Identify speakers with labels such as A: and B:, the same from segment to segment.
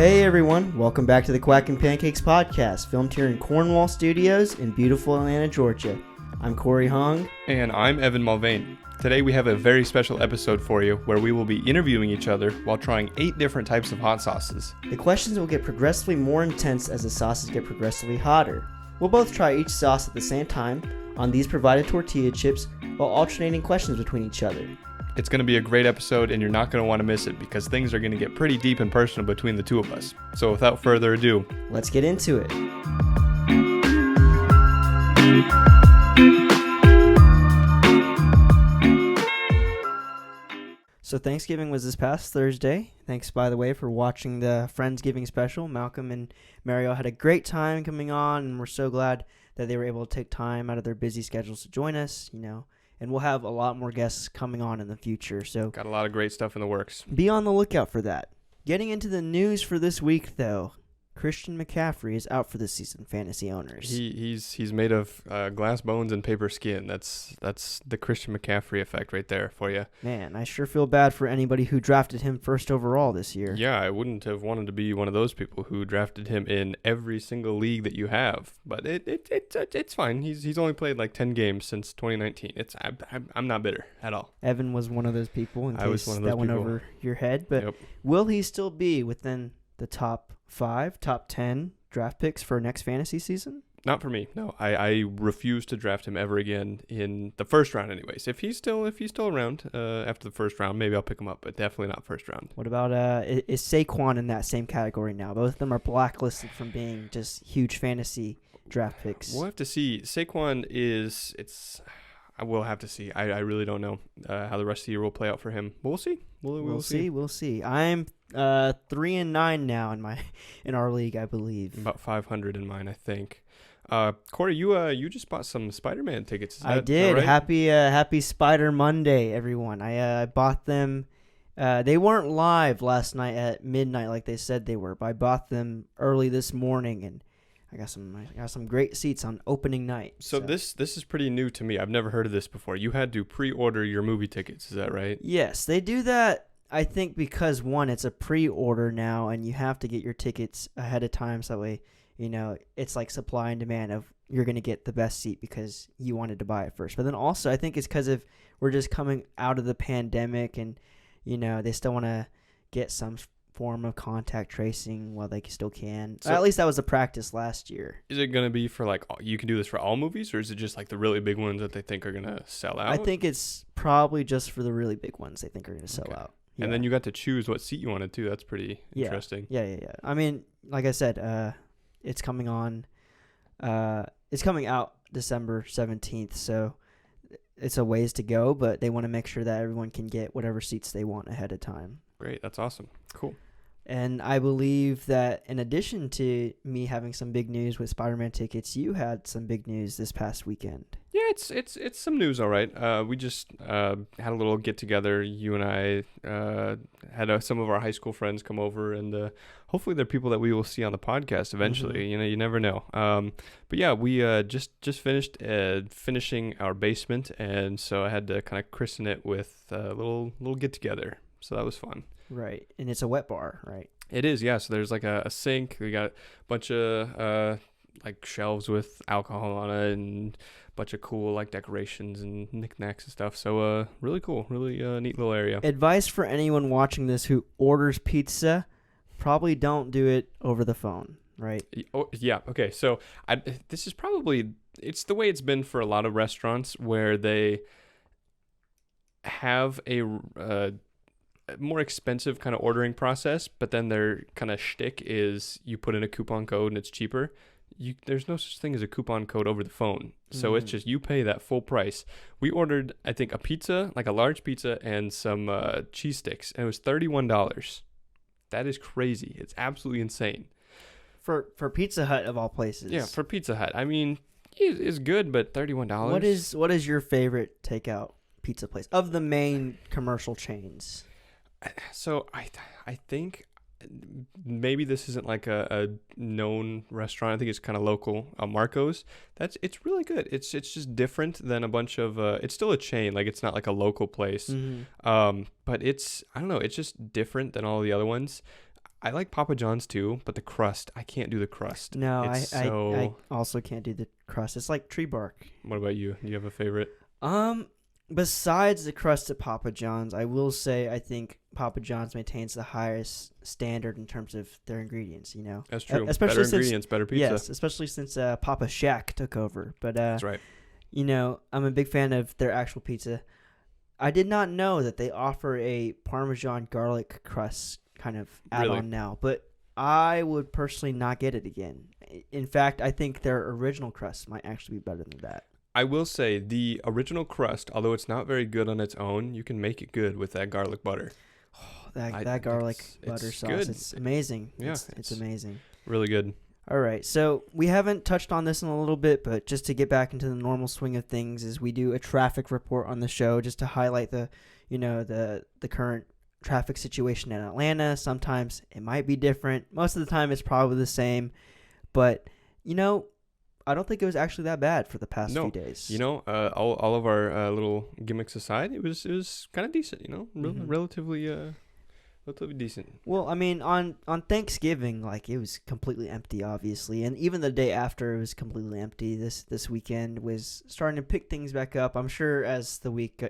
A: Hey everyone, welcome back to the Quacking Pancakes Podcast, filmed here in Kornwall Studios in beautiful Atlanta, Georgia. I'm Kory Hoang.
B: And I'm Evan Mullvain. Today we have a very special episode for you where we will be interviewing each other while trying 8 different types of hot sauces.
A: The questions will get progressively more intense as the sauces get progressively hotter. We'll both try each sauce at the same time on these provided tortilla chips while alternating questions between each other.
B: It's going to be a great episode and you're not going to want to miss it because things are going to get pretty deep and personal between the two of us. So without further ado,
A: let's get into it. So Thanksgiving was this past Thursday. Thanks, by the way, for watching the Friendsgiving Special. Malcolm and Mario had a great time coming on, and we're so glad that they were able to take time out of their busy schedules to join us, and we'll have a lot more guests coming on in the future. So
B: got a lot of great stuff in the works.
A: Be on the lookout for that. Getting into the news for this week, though, Christian McCaffrey is out for this season, fantasy owners.
B: He's made of glass bones and paper skin. That's the Christian McCaffrey effect right there for you.
A: Man, I sure feel bad for anybody who drafted him first overall this year.
B: Yeah, I wouldn't have wanted to be one of those people who drafted him in every single league that you have. But it's fine. He's only played like 10 games since 2019. I'm not bitter at all.
A: Evan was one of those people. In case
B: I was one of those
A: that went
B: people.
A: over your head. But
B: Yep.
A: Will he still be within the top 5, top 10 draft picks for next fantasy season?
B: Not for me. No, I refuse to draft him ever again in the first round. Anyways, if he's still around after the first round, maybe I'll pick him up, but definitely not first round.
A: What about is Saquon in that same category now? Both of them are blacklisted from being just huge fantasy draft picks.
B: We'll have to see. Saquon I will have to see. I really don't know how the rest of the year will play out for him. But we'll see.
A: We'll see. I'm 3-9 now in our league, I believe.
B: About 500 in mine, I think. Kory, you just bought some Spider-Man tickets.
A: I did. Right? Happy Spider Monday, everyone. I bought them. They weren't live last night at midnight like they said they were, but I bought them early this morning, and I got some great seats on opening night.
B: So this is pretty new to me. I've never heard of this before. You had to pre-order your movie tickets. Is that right?
A: Yes, they do that. I think because one, it's a pre-order now, and you have to get your tickets ahead of time, so that way, it's like supply and demand of you're going to get the best seat because you wanted to buy it first. But then also, I think it's because we're just coming out of the pandemic, and they still want to get some form of contact tracing while they still can. So, at least that was the practice last year.
B: Is it going to be for you can do this for all movies, or is it just like the really big ones that they think are going to sell out?
A: I think it's probably just for the really big ones they think are going to sell out. Yeah.
B: And then you got to choose what seat you wanted to. That's pretty interesting.
A: Yeah. I mean, like I said, it's coming on. It's coming out December 17th, so it's a ways to go, but they want to make sure that everyone can get whatever seats they want ahead of time.
B: Great. That's awesome. Cool.
A: And I believe that in addition to me having some big news with Spider-Man tickets, you had some big news this past weekend.
B: Yeah, it's some news, all right. We just had a little get-together. You and I had some of our high school friends come over, and hopefully they're people that we will see on the podcast eventually. Mm-hmm. You never know. But yeah, we just finished finishing our basement, and so I had to kind of christen it with a little get-together. So that was fun.
A: Right. And it's a wet bar, right?
B: It is, yeah. So there's like a sink. We got a bunch of shelves with alcohol on it and a bunch of cool decorations and knickknacks and stuff. So really cool. Really neat little area.
A: Advice for anyone watching this who orders pizza, probably don't do it over the phone, right?
B: Oh, yeah. Okay. So this is probably, it's the way it's been for a lot of restaurants where they have a more expensive kind of ordering process, but then their kind of shtick is you put in a coupon code and it's cheaper. There's no such thing as a coupon code over the phone. So it's just you pay that full price. We ordered, I think, a pizza, like a large pizza and some cheese sticks, and it was $31. That is crazy. It's absolutely insane.
A: For Pizza Hut of all places.
B: Yeah, for Pizza Hut. I mean, it's good, but $31.
A: What is your favorite takeout pizza place of the main commercial chains?
B: So I think maybe this isn't like a known restaurant. I think it's kind of local. Marco's. It's really good. It's just different than a bunch of. It's still a chain. Like it's not like a local place. Mm-hmm. But I don't know. It's just different than all the other ones. I like Papa John's too, but the crust, I can't do the crust.
A: No, I also can't do the crust. It's like tree bark.
B: What about you? Do you have a favorite?
A: Besides the crust at Papa John's, I will say I think Papa John's maintains the highest standard in terms of their ingredients, you know.
B: That's true.
A: Especially
B: better
A: since,
B: ingredients, better pizza.
A: Yes, especially since Papa Shack took over. But
B: That's right.
A: you know, I'm a big fan of their actual pizza. I did not know that they offer a Parmesan garlic crust kind of add-on now, but I would personally not get it again. In fact, I think their original crust might actually be better than that.
B: I will say the original crust, although it's not very good on its own, you can make it good with that garlic butter.
A: Oh, that garlic butter sauce,
B: good.
A: It's amazing.
B: Yeah,
A: it's amazing.
B: Really good.
A: All right, so we haven't touched on this in a little bit, but just to get back into the normal swing of things, is we do a traffic report on the show just to highlight the current traffic situation in Atlanta. Sometimes it might be different. Most of the time, it's probably the same, but you know, I don't think it was actually that bad for the past few days.
B: You know, all of our little gimmicks aside, it was kind of decent. You know, relatively decent.
A: Well, I mean, on Thanksgiving, like, it was completely empty, obviously, and even the day after, it was completely empty. This weekend was starting to pick things back up. I'm sure as the week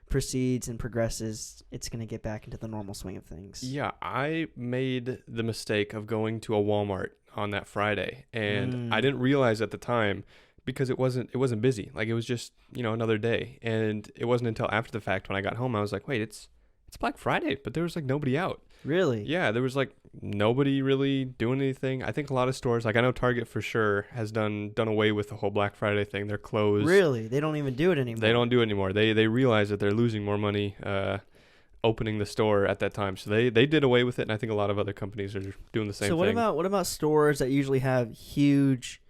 A: proceeds and progresses, it's going to get back into the normal swing of things.
B: Yeah, I made the mistake of going to a Walmart on that Friday, and I didn't realize at the time because it wasn't busy. Like, it was just, you know, another day, and it wasn't until after the fact when I got home I was like, wait, it's Black Friday, but there was like nobody out.
A: Really?
B: Yeah, there was like nobody really doing anything. I think a lot of stores, like I know Target for sure has done away with the whole Black Friday thing. They're closed.
A: Really? They don't even do it anymore.
B: They don't do it anymore. They realize that they're losing more money opening the store at that time. So they did away with it, and I think a lot of other companies are doing the same thing.
A: So what about stores that usually have huge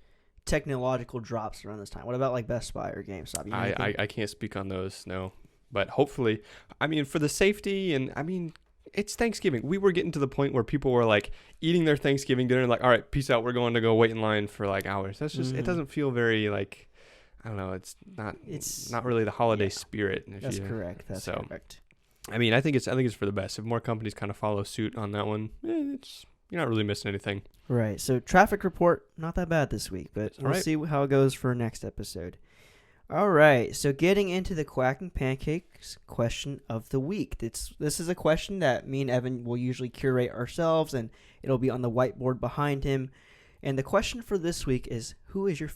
A: technological drops around this time? What about like Best Buy or GameStop? You know,
B: I can't speak on those, no. But hopefully, I mean, for the safety, and I mean, it's Thanksgiving. We were getting to the point where people were like eating their Thanksgiving dinner, like, all right, peace out. We're going to go wait in line for like hours. That's just, it doesn't feel very like, I don't know. It's not really the holiday spirit.
A: That's correct. That's correct.
B: I mean, I think it's for the best. If more companies kind of follow suit on that one, you're not really missing anything.
A: Right. So traffic report, not that bad this week, but we'll see how it goes for next episode. All right, so getting into the Quacking Pancakes question of the week. This is a question that me and Evan will usually curate ourselves, and it'll be on the whiteboard behind him. And the question for this week is, who is your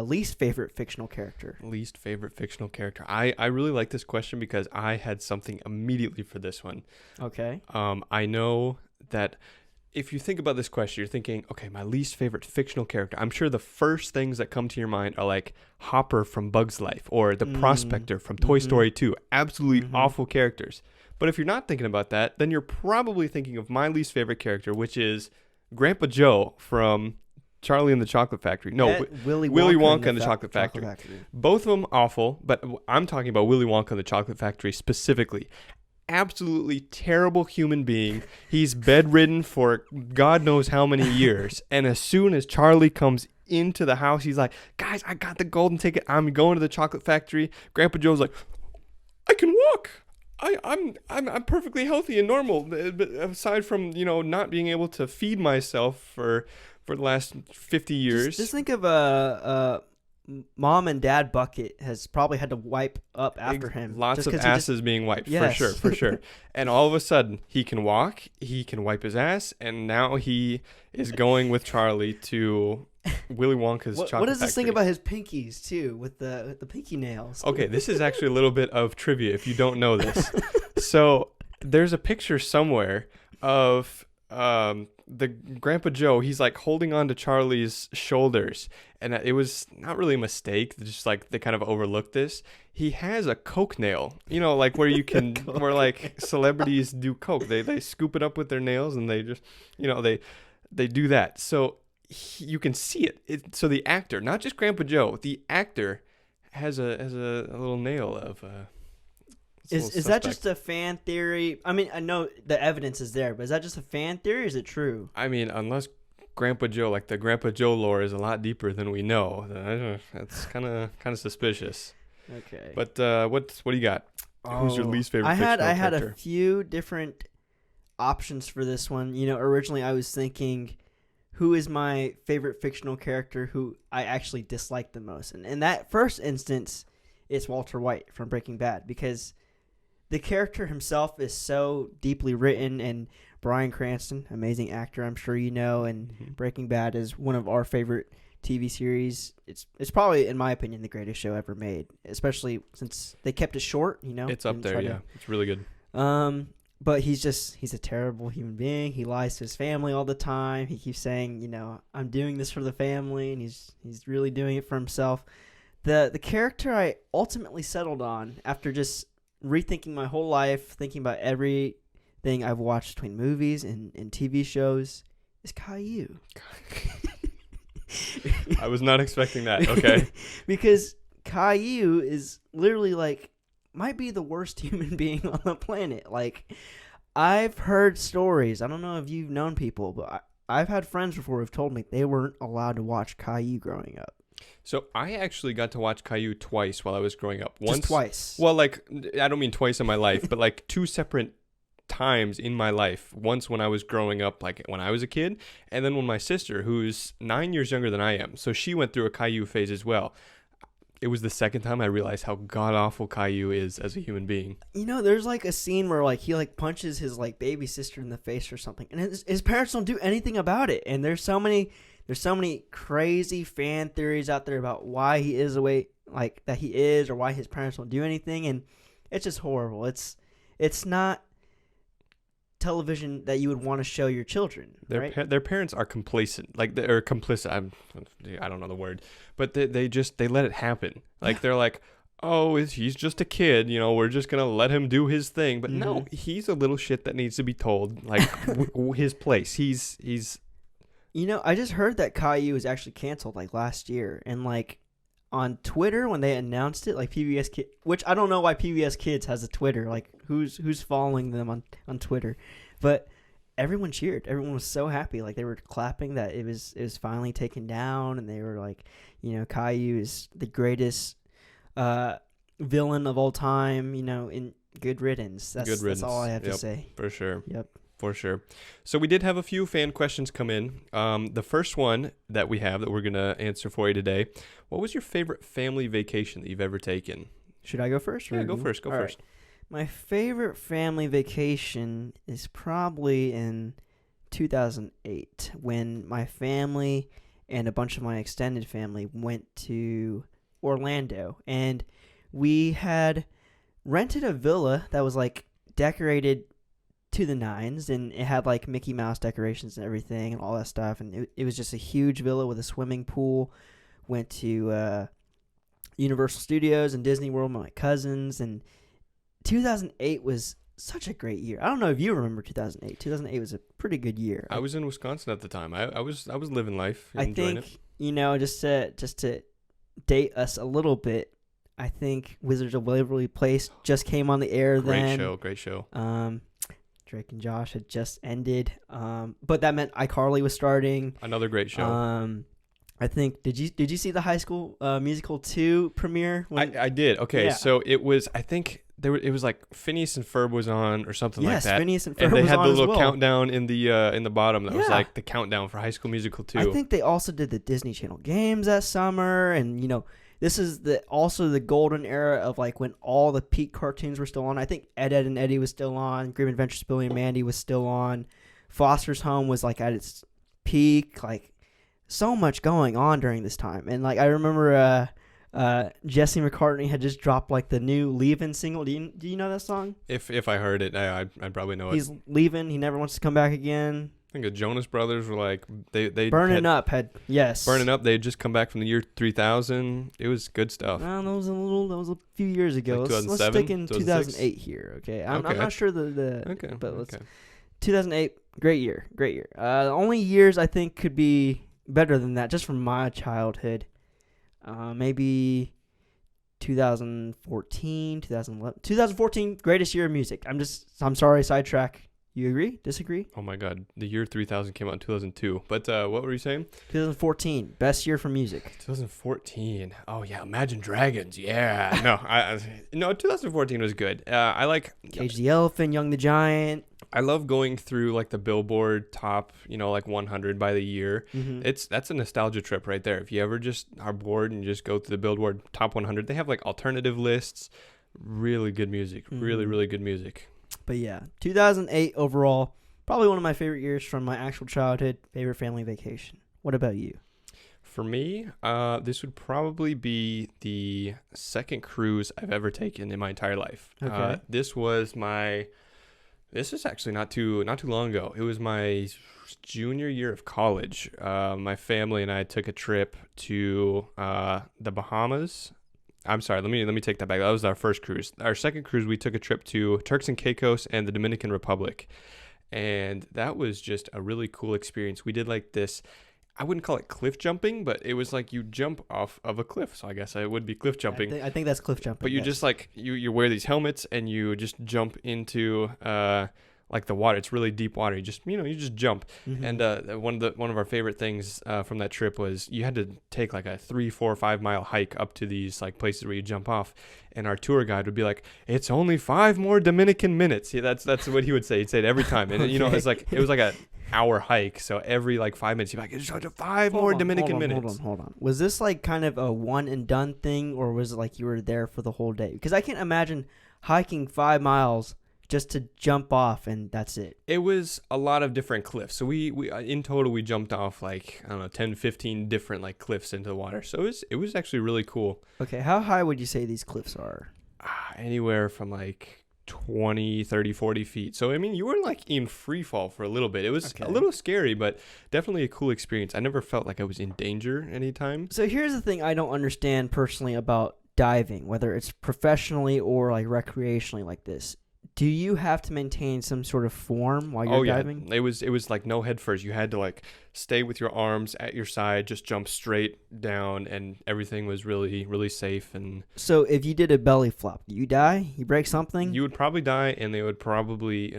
A: least favorite fictional character?
B: Least favorite fictional character. I really like this question because I had something immediately for this one.
A: Okay.
B: I know that if you think about this question, you're thinking, okay, my least favorite fictional character. I'm sure the first things that come to your mind are like Hopper from Bug's Life or the Prospector from Toy Story 2. Absolutely awful characters. But if you're not thinking about that, then you're probably thinking of my least favorite character, which is Grandpa Joe from Charlie and the Chocolate Factory. No, Willy Wonka and the Chocolate Factory. Both of them awful, but I'm talking about Willy Wonka and the Chocolate Factory specifically. Absolutely terrible human being. He's bedridden for God knows how many years. And as soon as Charlie comes into the house, he's like, guys, I got the golden ticket. I'm going to the chocolate factory. Grandpa Joe's like, I can walk. I'm perfectly healthy and normal. But aside from, you know, not being able to feed myself for the last 50 years.
A: Just think of Mom and Dad bucket has probably had to wipe up after him.
B: Lots of asses being wiped, yes. for sure. And all of a sudden, he can walk, he can wipe his ass, and now he is going with Charlie to Willy Wonka's chocolate
A: What is this
B: factory.
A: thing about his pinkies, too, with the pinky nails?
B: Okay, this is actually a little bit of trivia if you don't know this. So there's a picture somewhere of the Grandpa Joe. He's like holding on to Charlie's shoulders, and it was not really a mistake, just like they kind of overlooked this. He has a Coke nail, you know, like where you can where like celebrities do Coke. They scoop it up with their nails, and they just, you know, they do that. So you can see it. So the actor, not just Grandpa Joe, the actor has a little nail of
A: Is that just a fan theory? I mean, I know the evidence is there, but is that just a fan theory or is it true?
B: I mean, unless Grandpa Joe, like the Grandpa Joe lore is a lot deeper than we know, then that's kind of suspicious.
A: Okay.
B: But what do you got? Who's your least favorite fictional character?
A: I had a few different options for this one. Originally I was thinking, who is my favorite fictional character who I actually dislike the most? And in that first instance, it's Walter White from Breaking Bad, because the character himself is so deeply written, and Bryan Cranston, amazing actor, I'm sure you know, and Breaking Bad is one of our favorite TV series. It's probably, in my opinion, the greatest show ever made, especially since they kept it short,
B: It's up there, yeah. It's really good.
A: But he's a terrible human being. He lies to his family all the time. He keeps saying, I'm doing this for the family, and he's really doing it for himself. The character I ultimately settled on after just rethinking my whole life, thinking about everything I've watched between movies and TV shows, is Caillou.
B: I was not expecting that. Okay.
A: Because Caillou is literally might be the worst human being on the planet. I've heard stories. I don't know if you've known people, but I've had friends before who've told me they weren't allowed to watch Caillou growing up.
B: So I actually got to watch Caillou twice while I was growing up. Once,
A: just twice.
B: Well, I don't mean twice in my life, but two separate times in my life. Once when I was growing up, when I was a kid, and then when my sister, who's 9 years younger than I am, so she went through a Caillou phase as well. It was the second time I realized how god-awful Caillou is as a human being.
A: There's a scene where he punches his baby sister in the face or something, and his parents don't do anything about it. And there's so many crazy fan theories out there about why he is the way that he is, or why his parents don't do anything, and it's just horrible. It's not television that you would want to show your children.
B: Their parents are complacent, they're complicit. I don't know the word, but they let it happen. They're like, oh, he's just a kid, we're just gonna let him do his thing. But no, he's a little shit that needs to be told his place. He's.
A: I just heard that Caillou was actually canceled last year, and on Twitter when they announced it, PBS Kids, which I don't know why PBS Kids has a Twitter, who's following them on Twitter, but everyone cheered. Everyone was so happy, they were clapping that it was finally taken down, and they were Caillou is the greatest villain of all time, in good riddance. That's all I have to say.
B: For sure.
A: Yep.
B: For sure. So we did have a few fan questions come in. The first one that we have that we're going to answer for you today. What was your favorite family vacation that you've ever taken?
A: Should I go first?
B: Yeah, go first. Go first.
A: Right. My favorite family vacation is probably in 2008 when my family and a bunch of my extended family went to Orlando. And we had rented a villa that was decorated to the nines, and it had Mickey Mouse decorations and everything and all that stuff, and it was just a huge villa with a swimming pool. Went to Universal Studios and Disney World with my cousins, and 2008 was such a great year. I don't know if you remember 2008. 2008 was a pretty good year.
B: I was in Wisconsin at the time. I was living life, enjoying it.
A: Just to date us a little bit, I think Wizards of Waverly Place just came on the air then.
B: Great show.
A: Drake and Josh had just ended, but that meant iCarly was starting.
B: Another great show.
A: I think did you see the High School Musical 2 premiere?
B: I did. Okay, yeah. So it was, I think it was Phineas and Ferb was on or something like that.
A: Yes, Phineas and Ferb
B: and they
A: was
B: had
A: on
B: the little
A: as well.
B: countdown in the bottom that was the countdown for High School Musical 2.
A: I think they also did the Disney Channel games that summer, and this is also the golden era of when all the peak cartoons were still on. I think Ed, Edd and Eddy was still on. Grim Adventures of Billy and Mandy was still on. Foster's Home was at its peak. So much going on during this time. And I remember Jesse McCartney had just dropped the new Leavin' single. Do you know that song?
B: If I heard it, I'd probably know it.
A: He's leaving. He never wants to come back again.
B: I think the Jonas Brothers were they
A: Burning Up. They
B: had just come back from the year 3000. It was good stuff.
A: Well, that was a few years ago. Let's stick in 2008 here, okay? I'm not sure but 2008, great year. The only years I think could be better than that, just from my childhood, maybe 2014, 2011. 2014, greatest year of music. I'm sorry, sidetrack. You agree? Disagree?
B: Oh my God, the year 3000 came out in 2002. But what were you saying?
A: 2014, best year for music.
B: 2014. Oh yeah, Imagine Dragons. Yeah. No, 2014 was good. I like
A: Cage the Elephant, Young the Giant.
B: I love going through like the Billboard top, like 100 by the year.
A: Mm-hmm.
B: That's a nostalgia trip right there. If you ever just are bored and just go to the Billboard top 100, they have like alternative lists. Really good music.
A: Mm-hmm.
B: Really, really good music.
A: But yeah, 2008 overall, probably one of my favorite years from my actual childhood, favorite family vacation. What about you?
B: For me, this would probably be the second cruise I've ever taken in my entire life.
A: Okay.
B: This is actually not too long ago. It was my junior year of college. My family and I took a trip to the Bahamas. I'm sorry, let me take that back. That was our first cruise. Our second cruise, we took a trip to Turks and Caicos and the Dominican Republic. And that was just a really cool experience. We did like this, I wouldn't call it cliff jumping, but it was like you jump off of a cliff. So I guess it would be cliff jumping.
A: I think that's cliff jumping.
B: But you just like, you wear these helmets and you just jump into like the water. It's really deep water. You just jump.
A: Mm-hmm.
B: And one of our favorite things from that trip was you had to take like a 3, 4, 5 mile hike up to these like places where you jump off. And our tour guide would be like, "It's only 5 more Dominican minutes." Yeah, that's what he would say. He'd say it every time. And it was like a hour hike. So every like 5 minutes, he'd be like, "It's just 5 more Dominican minutes."
A: Hold on. Was this like kind of a one and done thing, or was it like you were there for the whole day? Because I can't imagine hiking 5 miles just to jump off and that's it.
B: It was a lot of different cliffs. So we in total we jumped off like, I don't know, 10, 15 different like cliffs into the water. So it was actually really cool.
A: Okay, how high would you say these cliffs are?
B: Anywhere from like 20, 30, 40 feet. So I mean, you were like in free fall for a little bit. It was a little scary, but definitely a cool experience. I never felt like I was in danger anytime.
A: So here's the thing I don't understand personally about diving, whether it's professionally or like recreationally like this. Do you have to maintain some sort of form while you're diving?
B: It was like no head first. You had to like stay with your arms at your side, just jump straight down, and everything was really, really safe. And
A: so if you did a belly flop, you die? You break something?
B: You would probably die, and they would probably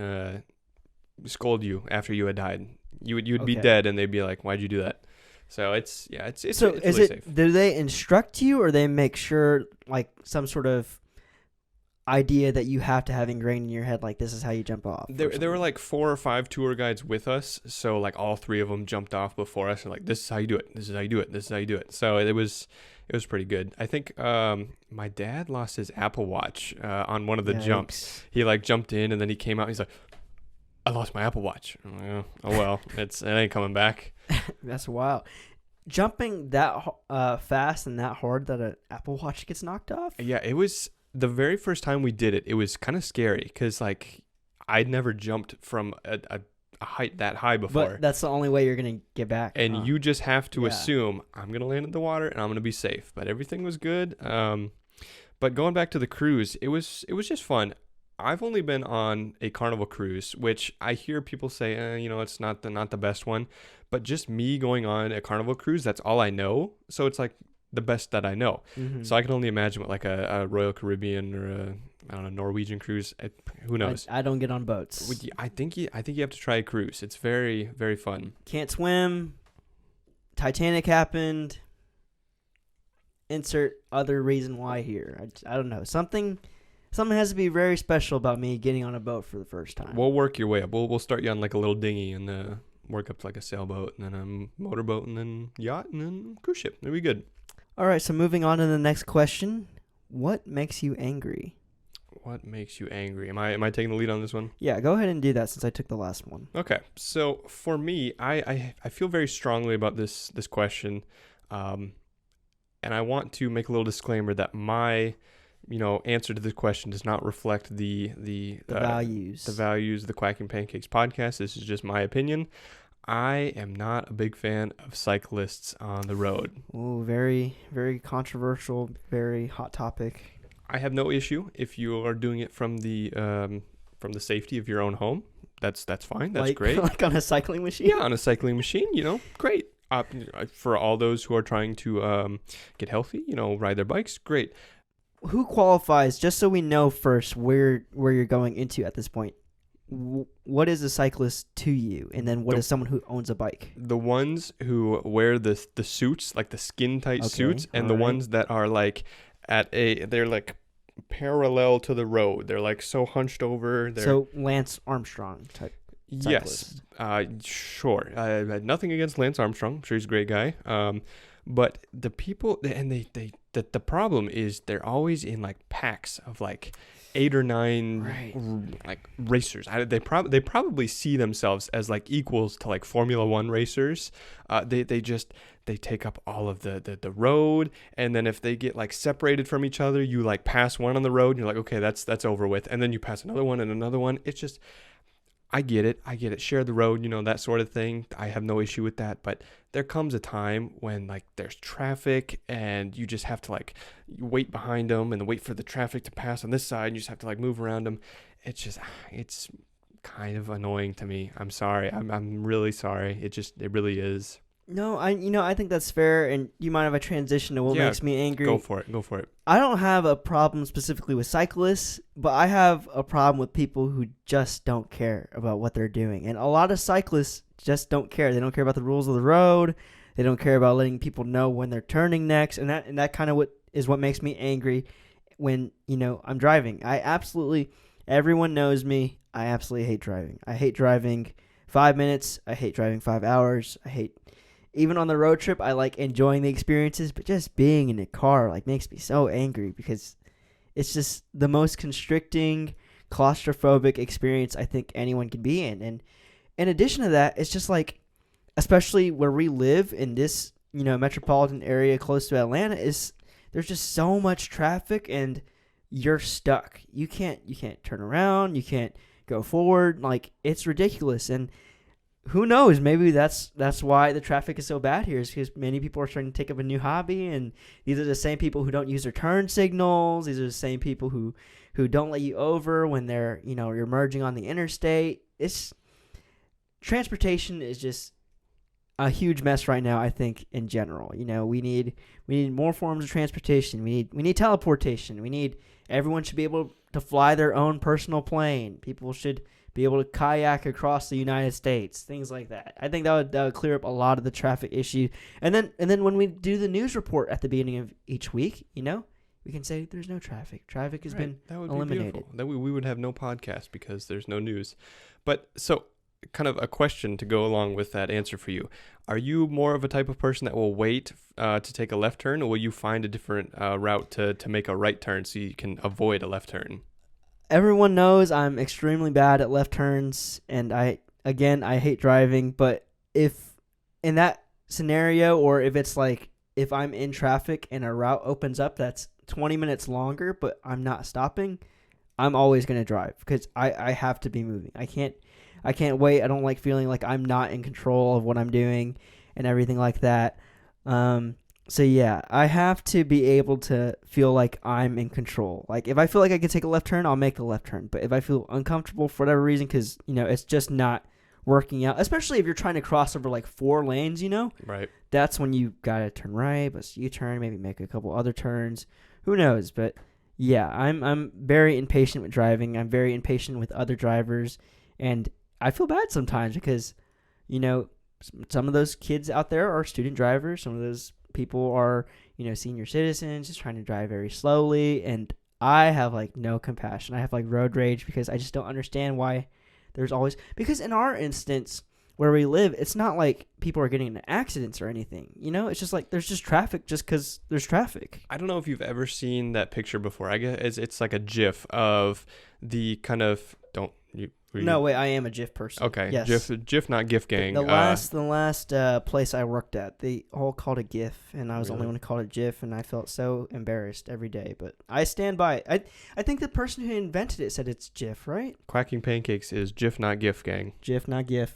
B: scold you after you had died. You'd be dead, and they'd be like, "Why'd you do that?" So it's
A: so
B: it's
A: is
B: really
A: it
B: safe.
A: Do they instruct you, or they make sure like some sort of idea that you have to have ingrained in your head, like this is how you jump off?
B: There were like 4 or 5 tour guides with us, so like all 3 of them jumped off before us, and like, this is how you do it, this is how you do it, this is how you do it. So it was pretty good. I think my dad lost his Apple Watch on one of the jumps. He like jumped in, and then he came out, and he's like, "I lost my Apple Watch." I'm like, oh well, it ain't coming back.
A: That's wild. Jumping that fast and that hard that an Apple Watch gets knocked off?
B: Yeah, it was. The very first time we did it, it was kind of scary because like I'd never jumped from a height that high before.
A: But that's the only way you're gonna get back.
B: And you just have to assume I'm gonna land in the water and I'm gonna be safe. But everything was good. But going back to the cruise, it was just fun. I've only been on a Carnival cruise, which I hear people say, it's not the best one. But just me going on a Carnival cruise, that's all I know. So it's like the best that I know. Mm-hmm. So I can only imagine what like a Royal Caribbean or a Norwegian cruise. Who knows?
A: I don't get on boats.
B: I think you have to try a cruise. It's very, very fun.
A: Can't swim. Titanic happened. Insert other reason why here. I don't know. Something has to be very special about me getting on a boat for the first time.
B: We'll work your way up. We'll start you on like a little dinghy and work up to like a sailboat and then a motorboat and then yacht and then cruise ship. It'll be good.
A: All right, so moving on to the next question. What makes you angry?
B: What makes you angry? Am I taking the lead on this one?
A: Yeah, go ahead and do that since I took the last one.
B: Okay, so for me, I feel very strongly about this question, and I want to make a little disclaimer that my answer to this question does not reflect the values of the Quacking Pancakes podcast. This is just my opinion. I am not a big fan of cyclists on the road.
A: Oh, very, very controversial, very hot topic.
B: I have no issue if you are doing it from the safety of your own home. That's fine. That's great.
A: Like on a cycling machine?
B: Yeah, on a cycling machine, great. For all those who are trying to get healthy, ride their bikes, great.
A: Who qualifies, just so we know first where you're going into at this point? what is a cyclist to you, and then what
B: The-
A: is someone who owns a bike?
B: The ones who wear the suits, like the skin tight suits, and the
A: alright.
B: ones that are like they're like parallel to the road. They're like so hunched over.
A: So Lance Armstrong type.
B: Yes.
A: Cyclist.
B: Sure. I had nothing against Lance Armstrong. I'm sure he's a great guy. But the people, and the problem is they're always in like packs of like 8 or 9
A: Right.
B: like racers. They probably see themselves as like equals to like Formula One racers. They take up all of the road, and then if they get like separated from each other, you like pass one on the road, and you're like, okay, that's over with, and then you pass another one and another one. It's just, I get it. Share the road, that sort of thing. I have no issue with that. But there comes a time when like there's traffic and you just have to like wait behind them and wait for the traffic to pass on this side. And you just have to like move around them. It's kind of annoying to me. I'm sorry. I'm really sorry. It really is.
A: No, I think that's fair. And you mind if I transition to what makes me angry?
B: Go for it.
A: I don't have a problem specifically with cyclists, but I have a problem with people who just don't care about what they're doing. And a lot of cyclists just don't care. They don't care about the rules of the road. They don't care about letting people know when they're turning next. And that kind of what makes me angry when, I'm driving. Everyone knows me. I absolutely hate driving. I hate driving 5 minutes. I hate driving 5 hours. Even on the road trip, I like enjoying the experiences, but just being in a car like makes me so angry because it's just the most constricting, claustrophobic experience I think anyone can be in. And in addition to that, it's just like, especially where we live in this, metropolitan area close to Atlanta, there's just so much traffic and you're stuck. You can't turn around, you can't go forward. Like, it's ridiculous. And who knows? Maybe that's why the traffic is so bad here, is because many people are trying to take up a new hobby, and these are the same people who don't use their turn signals. These are the same people who don't let you over when you're merging on the interstate. Transportation is just a huge mess right now, I think, in general. We need more forms of transportation. We need teleportation. Everyone should be able to fly their own personal plane. People should be able to kayak across the United States, things like that. I think that would clear up a lot of the traffic issue. And then when we do the news report at the beginning of each week, we can say there's no traffic. Traffic has been eliminated.
B: That we would have no podcast because there's no news. But so, kind of a question to go along with that answer for you. Are you more of a type of person that will wait to take a left turn, or will you find a different route to make a right turn so you can avoid a left turn?
A: Everyone knows I'm extremely bad at left turns, and I hate driving, but if in that scenario, or if it's like if I'm in traffic and a route opens up that's 20 minutes longer but I'm not stopping, I'm always going to drive because I have to be moving. I can't wait. I don't like feeling like I'm not in control of what I'm doing and everything like that. So yeah, I have to be able to feel like I'm in control. Like if I feel like I can take a left turn, I'll make the left turn. But if I feel uncomfortable for whatever reason, because it's just not working out, especially if you're trying to cross over like 4 lanes,
B: right?
A: That's when you gotta turn right, but you turn, maybe make a couple other turns. Who knows? But yeah, I'm very impatient with driving. I'm very impatient with other drivers, and I feel bad sometimes because some of those kids out there are student drivers. Some of those people are, senior citizens just trying to drive very slowly, and I have like no compassion. I have like road rage because I just don't understand why there's always, because in our instance where we live, it's not like people are getting into accidents or anything. It's just like there's just traffic just because there's traffic.
B: I don't know if you've ever seen that picture before. I guess it's like a GIF of the kind of
A: No, wait, I am a GIF person.
B: Okay,
A: yes.
B: GIF, not GIF gang.
A: The last place I worked at, they all called it GIF, and I was the only one who called it GIF, and I felt so embarrassed every day. But I stand by it. I think the person who invented it said it's GIF, right?
B: Quacking Pancakes is GIF, not GIF gang.
A: GIF, not GIF.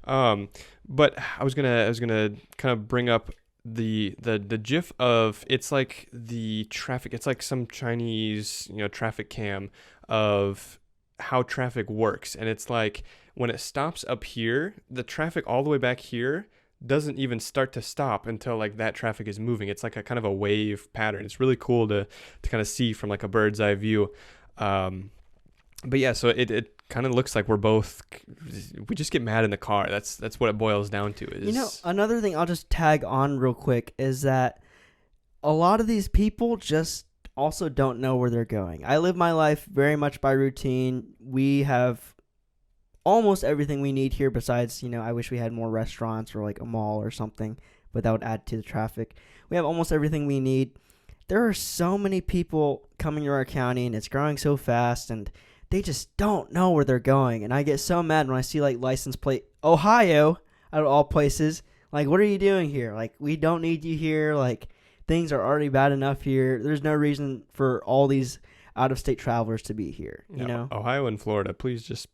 B: But I was gonna kind of bring up the GIF of, it's like the traffic. It's like some Chinese traffic cam of how traffic works, and it's like when it stops up here, the traffic all the way back here doesn't even start to stop until like that traffic is moving. It's like a kind of a wave pattern. It's really cool to kind of see from like a bird's eye view. But yeah, so it kind of looks like we just get mad in the car. That's what it boils down to. Is
A: another thing I'll just tag on real quick is that a lot of these people just also don't know where they're going. I live my life very much by routine. We have almost everything we need here besides, I wish we had more restaurants or like a mall or something, but that would add to the traffic. We have almost everything we need. There are so many people coming to our county, and it's growing so fast, and they just don't know where they're going. And I get so mad when I see like license plate Ohio out of all places. Like, what are you doing here? Like, we don't need you here. Like, things are already bad enough here. There's no reason for all these out-of-state travelers to be here, you know?
B: Ohio and Florida, please just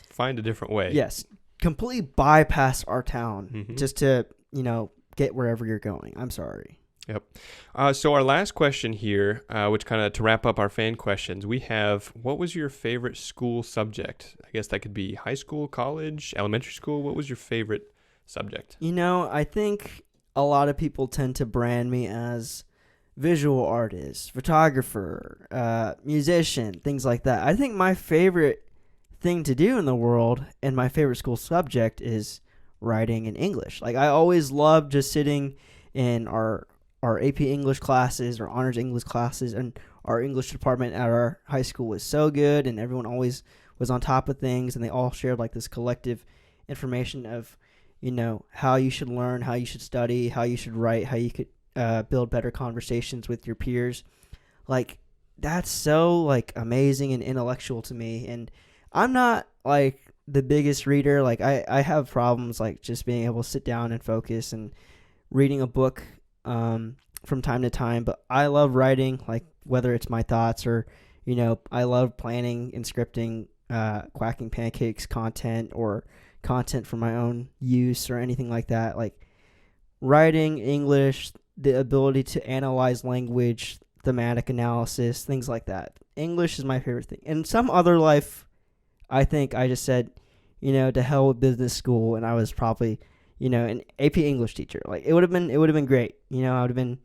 B: find a different way.
A: Yes. Completely bypass our town just to, get wherever you're going. I'm sorry.
B: Yep. So our last question here, which kind of to wrap up our fan questions, we have, what was your favorite school subject? I guess that could be high school, college, elementary school. What was your favorite subject?
A: I think a lot of people tend to brand me as visual artist, photographer, musician, things like that. I think my favorite thing to do in the world and my favorite school subject is writing in English. Like, I always loved just sitting in our AP English classes or honors English classes, and our English department at our high school was so good, and everyone always was on top of things, and they all shared like this collective information of how you should learn, how you should study, how you should write, how you could build better conversations with your peers. Like, that's so like amazing and intellectual to me. And I'm not like the biggest reader. Like, I have problems like just being able to sit down and focus and reading a book from time to time. But I love writing, like whether it's my thoughts or I love planning and scripting Quacking Pancakes content or content for my own use or anything like that. Like, writing English, the ability to analyze language, thematic analysis, things like that. English is my favorite thing. In some other life, I think I just said, to hell with business school, and I was probably, an AP English teacher. Like, it would have been great. I would have been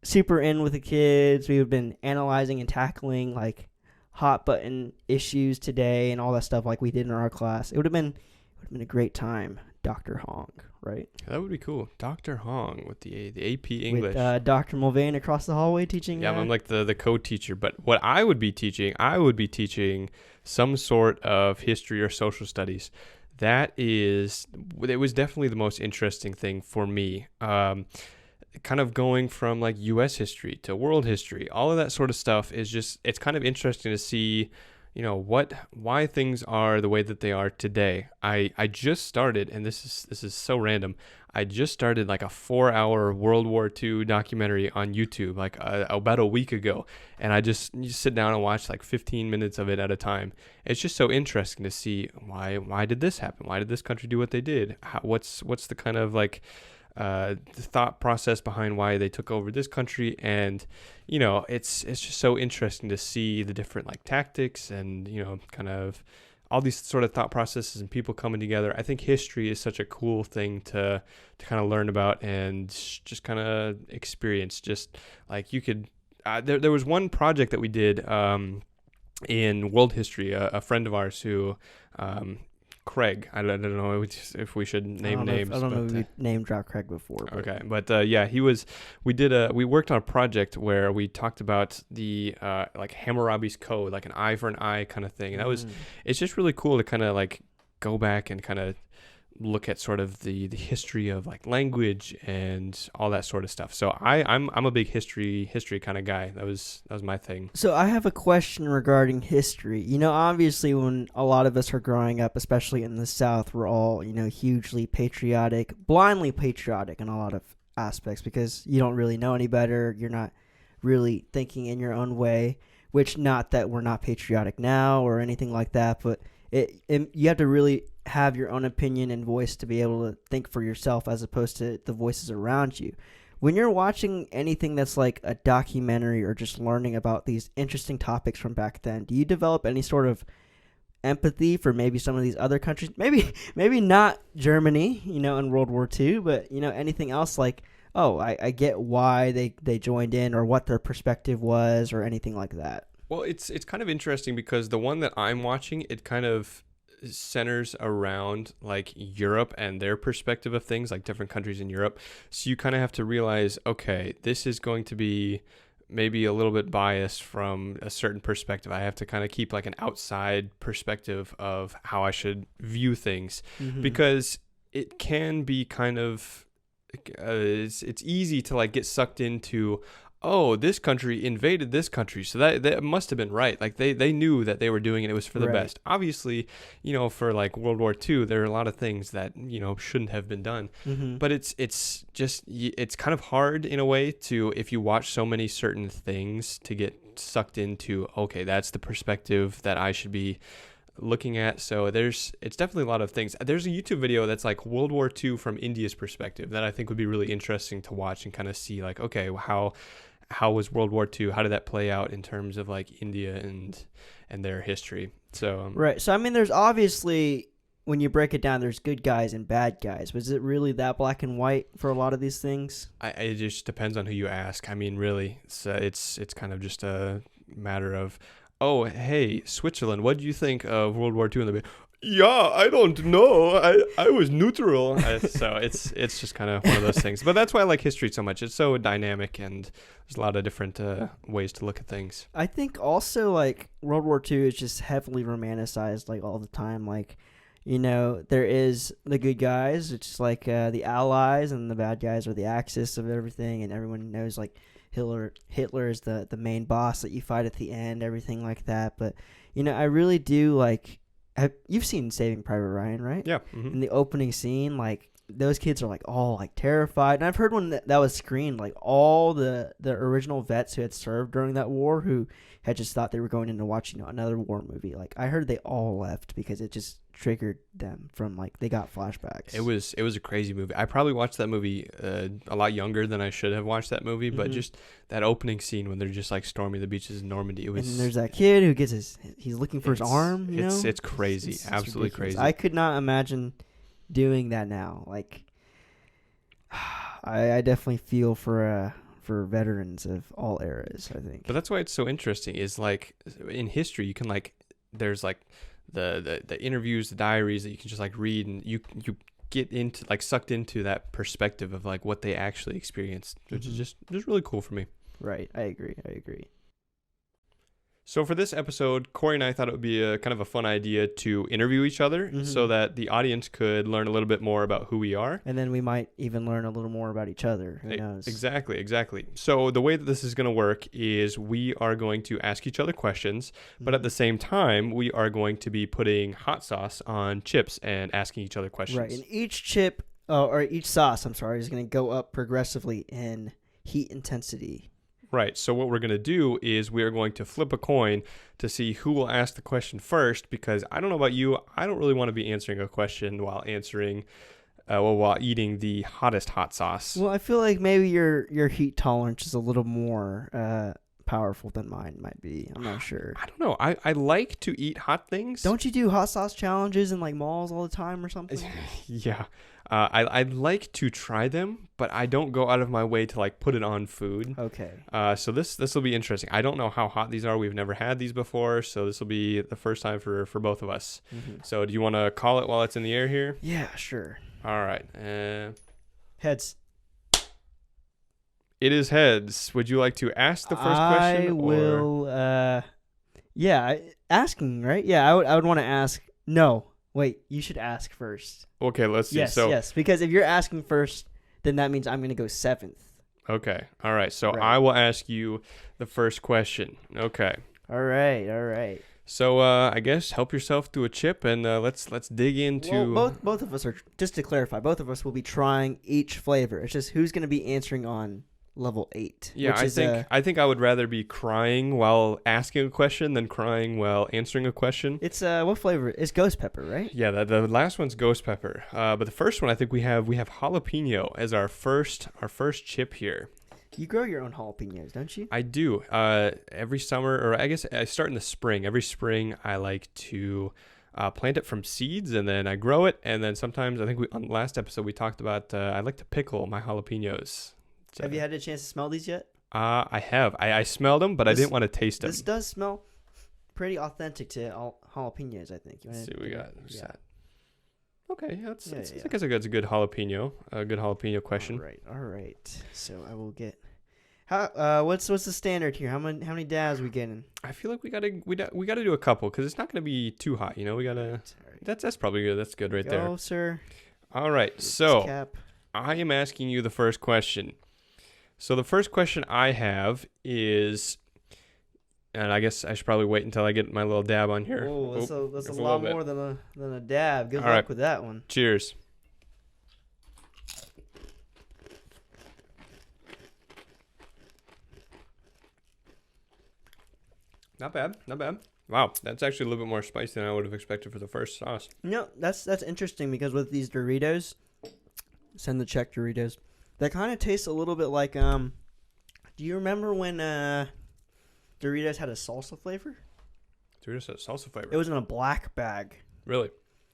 A: super in with the kids. We would have been analyzing and tackling like hot button issues today and all that stuff like we did in our class. It would have been a great time, Dr. Hoang, right?
B: That would be cool. Dr. Hoang with the AP English.
A: With Dr. Mullvain across the hallway teaching.
B: Yeah, I'm like the co-teacher. But what I would be teaching some sort of history or social studies. It was definitely the most interesting thing for me. Kind of going from like U.S. history to world history, all of that sort of stuff it's kind of interesting to see why things are the way that they are today. I just started, and this is so random, I just started like a 4-hour World War II documentary on YouTube like about a week ago, and you sit down and watch like 15 minutes of it at a time. It's just so interesting to see why did this happen? Why did this country do what they did? What's the kind of like the thought process behind why they took over this country, and it's just so interesting to see the different like tactics and kind of all these sort of thought processes and people coming together. I think history is such a cool thing to kind of learn about and just kind of experience. Just like you could there was one project that we did in world history, a friend of ours who Craig. I don't know if we should name names.
A: I don't know if we name dropped Craig before. But.
B: Okay, but yeah, we worked on a project where we talked about the like Hammurabi's code, like an eye for an eye kind of thing, and it's just really cool to kind of like go back and kind of look at sort of the history of like language and all that sort of stuff. So I'm a big history kind of guy. That was my thing.
A: So I have a question regarding history. Obviously when a lot of us are growing up, especially in the South, we're all, hugely patriotic, blindly patriotic in a lot of aspects because you don't really know any better. You're not really thinking in your own way, which not that we're not patriotic now or anything like that, but you have to really have your own opinion and voice to be able to think for yourself as opposed to the voices around you. When you're watching anything that's like a documentary or just learning about these interesting topics from back then, do you develop any sort of empathy for maybe some of these other countries? Maybe not Germany, in World War II, but, anything else like, oh, I get why they joined in or what their perspective was or anything like that.
B: Well, it's kind of interesting because the one that I'm watching, it kind of centers around like Europe and their perspective of things, like different countries in Europe. So you kind of have to realize, okay, this is going to be maybe a little bit biased from a certain perspective. I have to kind of keep like an outside perspective of how I should view things, because it can be kind of it's easy to like get sucked into, oh, this country invaded this country, so that must have been right. Like they knew that they were doing it. It was for the best. Obviously, for like World War II, there are a lot of things that, shouldn't have been done. But it's kind of hard in a way to, if you watch so many certain things, to get sucked into, okay, that's the perspective that I should be looking at. So it's definitely a lot of things. There's a YouTube video that's like World War II from India's perspective that I think would be really interesting to watch and kind of see like, okay, how was World War II? How did that play out in terms of like India and their history? So
A: right. So I mean, there's obviously, when you break it down, there's good guys and bad guys. Was it really that black and white for a lot of these things?
B: It just depends on who you ask. I mean, really, it's kind of just a matter of, oh, hey, Switzerland, what do you think of World War II? And they'll be, yeah, I don't know. I was neutral. So it's just kind of one of those things. But that's why I like history so much. It's so dynamic, and there's a lot of different ways to look at things.
A: I think also like World War II is just heavily romanticized like all the time. Like, there is the good guys, it's like the Allies, and the bad guys are the Axis of everything, and everyone knows like Hitler is the main boss that you fight at the end, everything like that. But I really do like. You've seen Saving Private Ryan, right?
B: Yeah.
A: In the opening scene, like those kids are like all like terrified. And I've heard when that was screened, like all the original vets who had served during that war, who had just thought they were going in to watch another war movie. Like I heard they all left because it just triggered them from like they got flashbacks. It
B: was a crazy movie. I probably watched that movie a lot younger than I should have watched that movie, but just that opening scene when they're just like storming the beaches in Normandy, it was.
A: And there's that kid who gets he's looking for his arm.
B: It's crazy, it's absolutely
A: ridiculous.
B: crazy.
A: I could not imagine doing that now. Like I definitely feel for veterans of all eras, I think.
B: But that's why it's so interesting, is like in history you can like, there's like the interviews, the diaries that you can just like read, and you get into like sucked into that perspective of like what they actually experienced, which is just really cool for me.
A: Right. I agree.
B: So for this episode, Kory and I thought it would be a kind of a fun idea to interview each other so that the audience could learn a little bit more about who we are.
A: And then we might even learn a little more about each other. Who knows?
B: Exactly. So the way that this is going to work is we are going to ask each other questions, but at the same time, we are going to be putting hot sauce on chips and asking each other questions.
A: Right. And each chip, or each sauce, I'm sorry, is going to go up progressively in heat intensity.
B: Right. So what we're going to do is we are going to flip a coin to see who will ask the question first, because I don't know about you, I don't really want to be answering a question while while eating the hottest hot sauce.
A: Well, I feel like maybe your heat tolerance is a little more powerful than mine might be. I'm not sure.
B: I don't know. I like to eat hot things.
A: Don't you do hot sauce challenges in like malls all the time or something?
B: Yeah. I'd like to try them, but I don't go out of my way to like put it on food.
A: Okay.
B: So this will be interesting. I don't know how hot these are. We've never had these before, so this will be the first time for both of us. So do you want to call it while it's in the air here?
A: Yeah, sure.
B: All right.
A: Heads.
B: It is heads. Would you like to ask the first question?
A: I will. Yeah, asking, right? Yeah, I would want to ask. No. Wait, you should ask first.
B: Okay, let's see.
A: Yes, because if you're asking first, then that means I'm going to go 7th.
B: Okay, all right. So I will ask you the first question. Okay.
A: All right.
B: So I guess help yourself to a chip, and let's dig into.
A: Well, both of us are, just to clarify, both of us will be trying each flavor. It's just who's going to be answering on level 8.
B: Yeah, I think I would rather be crying while asking a question than crying while answering a question.
A: It's what flavor? It's ghost pepper, right?
B: Yeah, the last one's ghost pepper. But the first one, I think we have jalapeno as our first chip here.
A: You grow your own jalapenos, don't you?
B: I do. Every summer, or I guess I start in the spring. Every spring, I like to plant it from seeds, and then I grow it. And then sometimes, I think on last episode we talked about I like to pickle my jalapenos.
A: Have you had a chance to smell these yet?
B: I have. I smelled them, but I didn't want to taste them.
A: This does smell pretty authentic to jalapenos, I think.
B: Let's see what we got.
A: Yeah.
B: Okay, I guess that's a good jalapeno question.
A: All right. So I will get. What's the standard here? How many dabs we getting?
B: I feel like we gotta do a couple because it's not gonna be too hot. You know, we gotta. Right. That's probably good. That's good right there.
A: Go, sir.
B: All right. So I am asking you the first question. So the first question I have is, and I guess I should probably wait until I get my little dab on here.
A: Oh, that's a lot more than a dab. Good luck with that one.
B: Cheers. Not bad. Wow, that's actually a little bit more spicy than I would have expected for the first sauce.
A: No, that's interesting because with these Doritos, send the check Doritos, that kind of tastes a little bit like do you remember when Doritos had a salsa flavor?
B: Doritos had a salsa flavor.
A: It was in a black bag.
B: Really?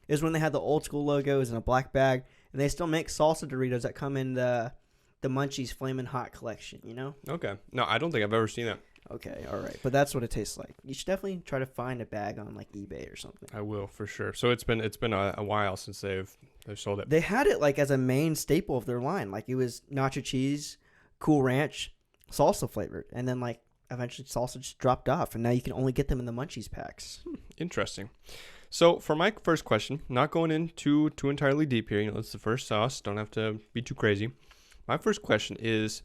A: It was when they had the old school logo. It was in a black bag, and they still make salsa Doritos that come in the Munchies Flamin' Hot collection. You know?
B: Okay. No, I don't think I've ever seen that.
A: Okay, all right, but that's what it tastes like. You should definitely try to find a bag on like eBay or something.
B: I will for sure. So it's been a while since they've sold it.
A: They had it like as a main staple of their line. Like it was nacho cheese, Cool Ranch, salsa flavored, and then like eventually salsa just dropped off, and now you can only get them in the Munchies packs.
B: Interesting. So for my first question, not going in too entirely deep here. You know, it's the first sauce. Don't have to be too crazy. My first question is.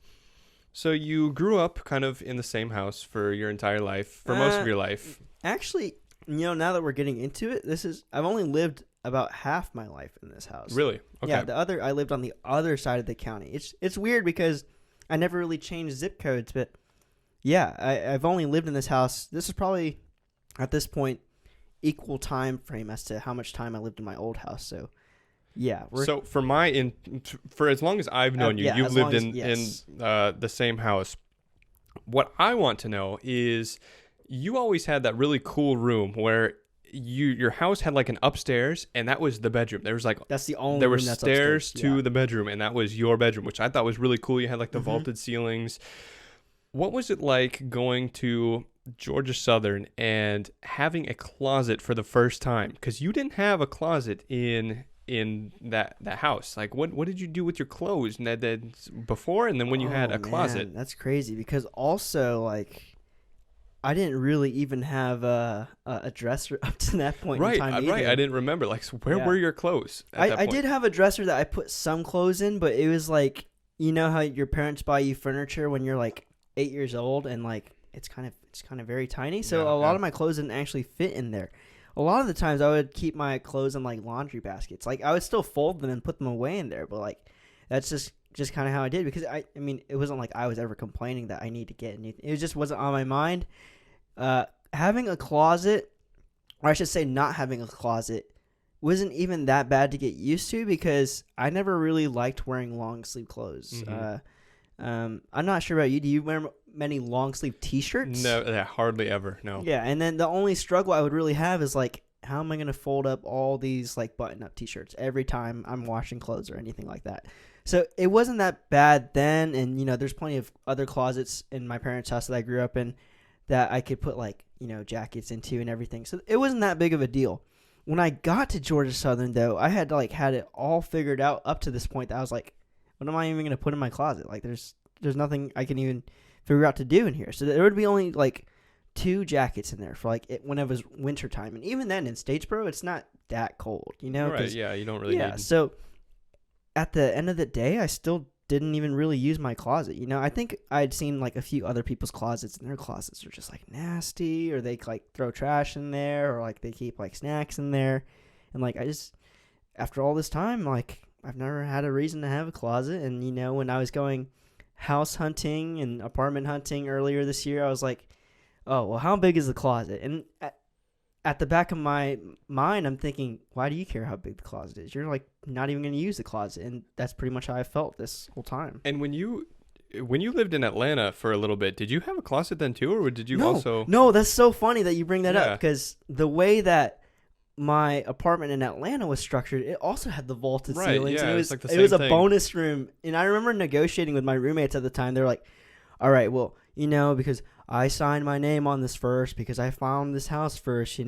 B: So you grew up kind of in the same house for your entire life, for most of your life. Actually,
A: now that we're getting into it, I've only lived about half my life in this house.
B: Really? Okay.
A: Yeah, I lived on the other side of the county. It's weird because I never really changed zip codes, but yeah, I've only lived in this house. This is probably at this point equal time frame as to how much time I lived in my old house. So yeah.
B: So for as long as I've known you, you've lived in the same house. What I want to know is, you always had that really cool room where your house had like an upstairs, and that was the bedroom. There was like there were stairs to the bedroom, and that was your bedroom, which I thought was really cool. You had like the vaulted ceilings. What was it like going to Georgia Southern and having a closet for the first time? Because you didn't have a closet in that house. Like what did you do with your clothes before, and then when you had a closet?
A: That's crazy, because also like I didn't really even have a dresser up to that point in time either.
B: Right. I didn't remember. Like, so where were your clothes at that point?
A: I did have a dresser that I put some clothes in, but it was like, you know how your parents buy you furniture when you're like 8 years old, and like it's kind of very tiny. So a lot of my clothes didn't actually fit in there. A lot of the times I would keep my clothes in like laundry baskets. Like I would still fold them and put them away in there, but like that's just kind of how I did, because I mean, it wasn't like I was ever complaining that I need to get anything. It just wasn't on my mind. Having a closet, or I should say not having a closet, wasn't even that bad to get used to, because I never really liked wearing long sleeve clothes. I'm not sure about you. Do you wear many long sleeve t-shirts?
B: No, hardly ever. No.
A: Yeah, and then the only struggle I would really have is like, how am I going to fold up all these like button up t-shirts every time I'm washing clothes or anything like that? So it wasn't that bad then, and you know, there's plenty of other closets in my parents' house that I grew up in that I could put like, you know, jackets into and everything. So it wasn't that big of a deal. When I got to Georgia Southern though, I had it all figured out up to this point that I was like, what am I even going to put in my closet? Like there's nothing I can even figure out to do in here. So there would be only like 2 jackets in there for like when it was winter time. And even then in Statesboro, it's not that cold, you know?
B: Right, yeah, you don't really need...
A: So at the end of the day, I still didn't even really use my closet. You know, I think I'd seen like a few other people's closets, and their closets are just like nasty, or they like throw trash in there, or like they keep like snacks in there. And like, I just, after all this time, like I've never had a reason to have a closet. And you know, when I was going house hunting and apartment hunting earlier this year, I was like, oh, well, how big is the closet? And at the back of my mind, I'm thinking, why do you care how big the closet is? You're like not even going to use the closet. And that's pretty much how I felt this whole time.
B: And when you lived in Atlanta for a little bit, did you have a closet then too, or did you also?
A: No, that's so funny that you bring that up, because the way that my apartment in Atlanta was structured, it also had the vaulted ceilings.
B: Yeah,
A: and
B: it was like the same
A: it was a
B: thing.
A: Bonus room. And I remember negotiating with my roommates at the time. They're like, all right, well, because I signed my name on this first because I found this house first,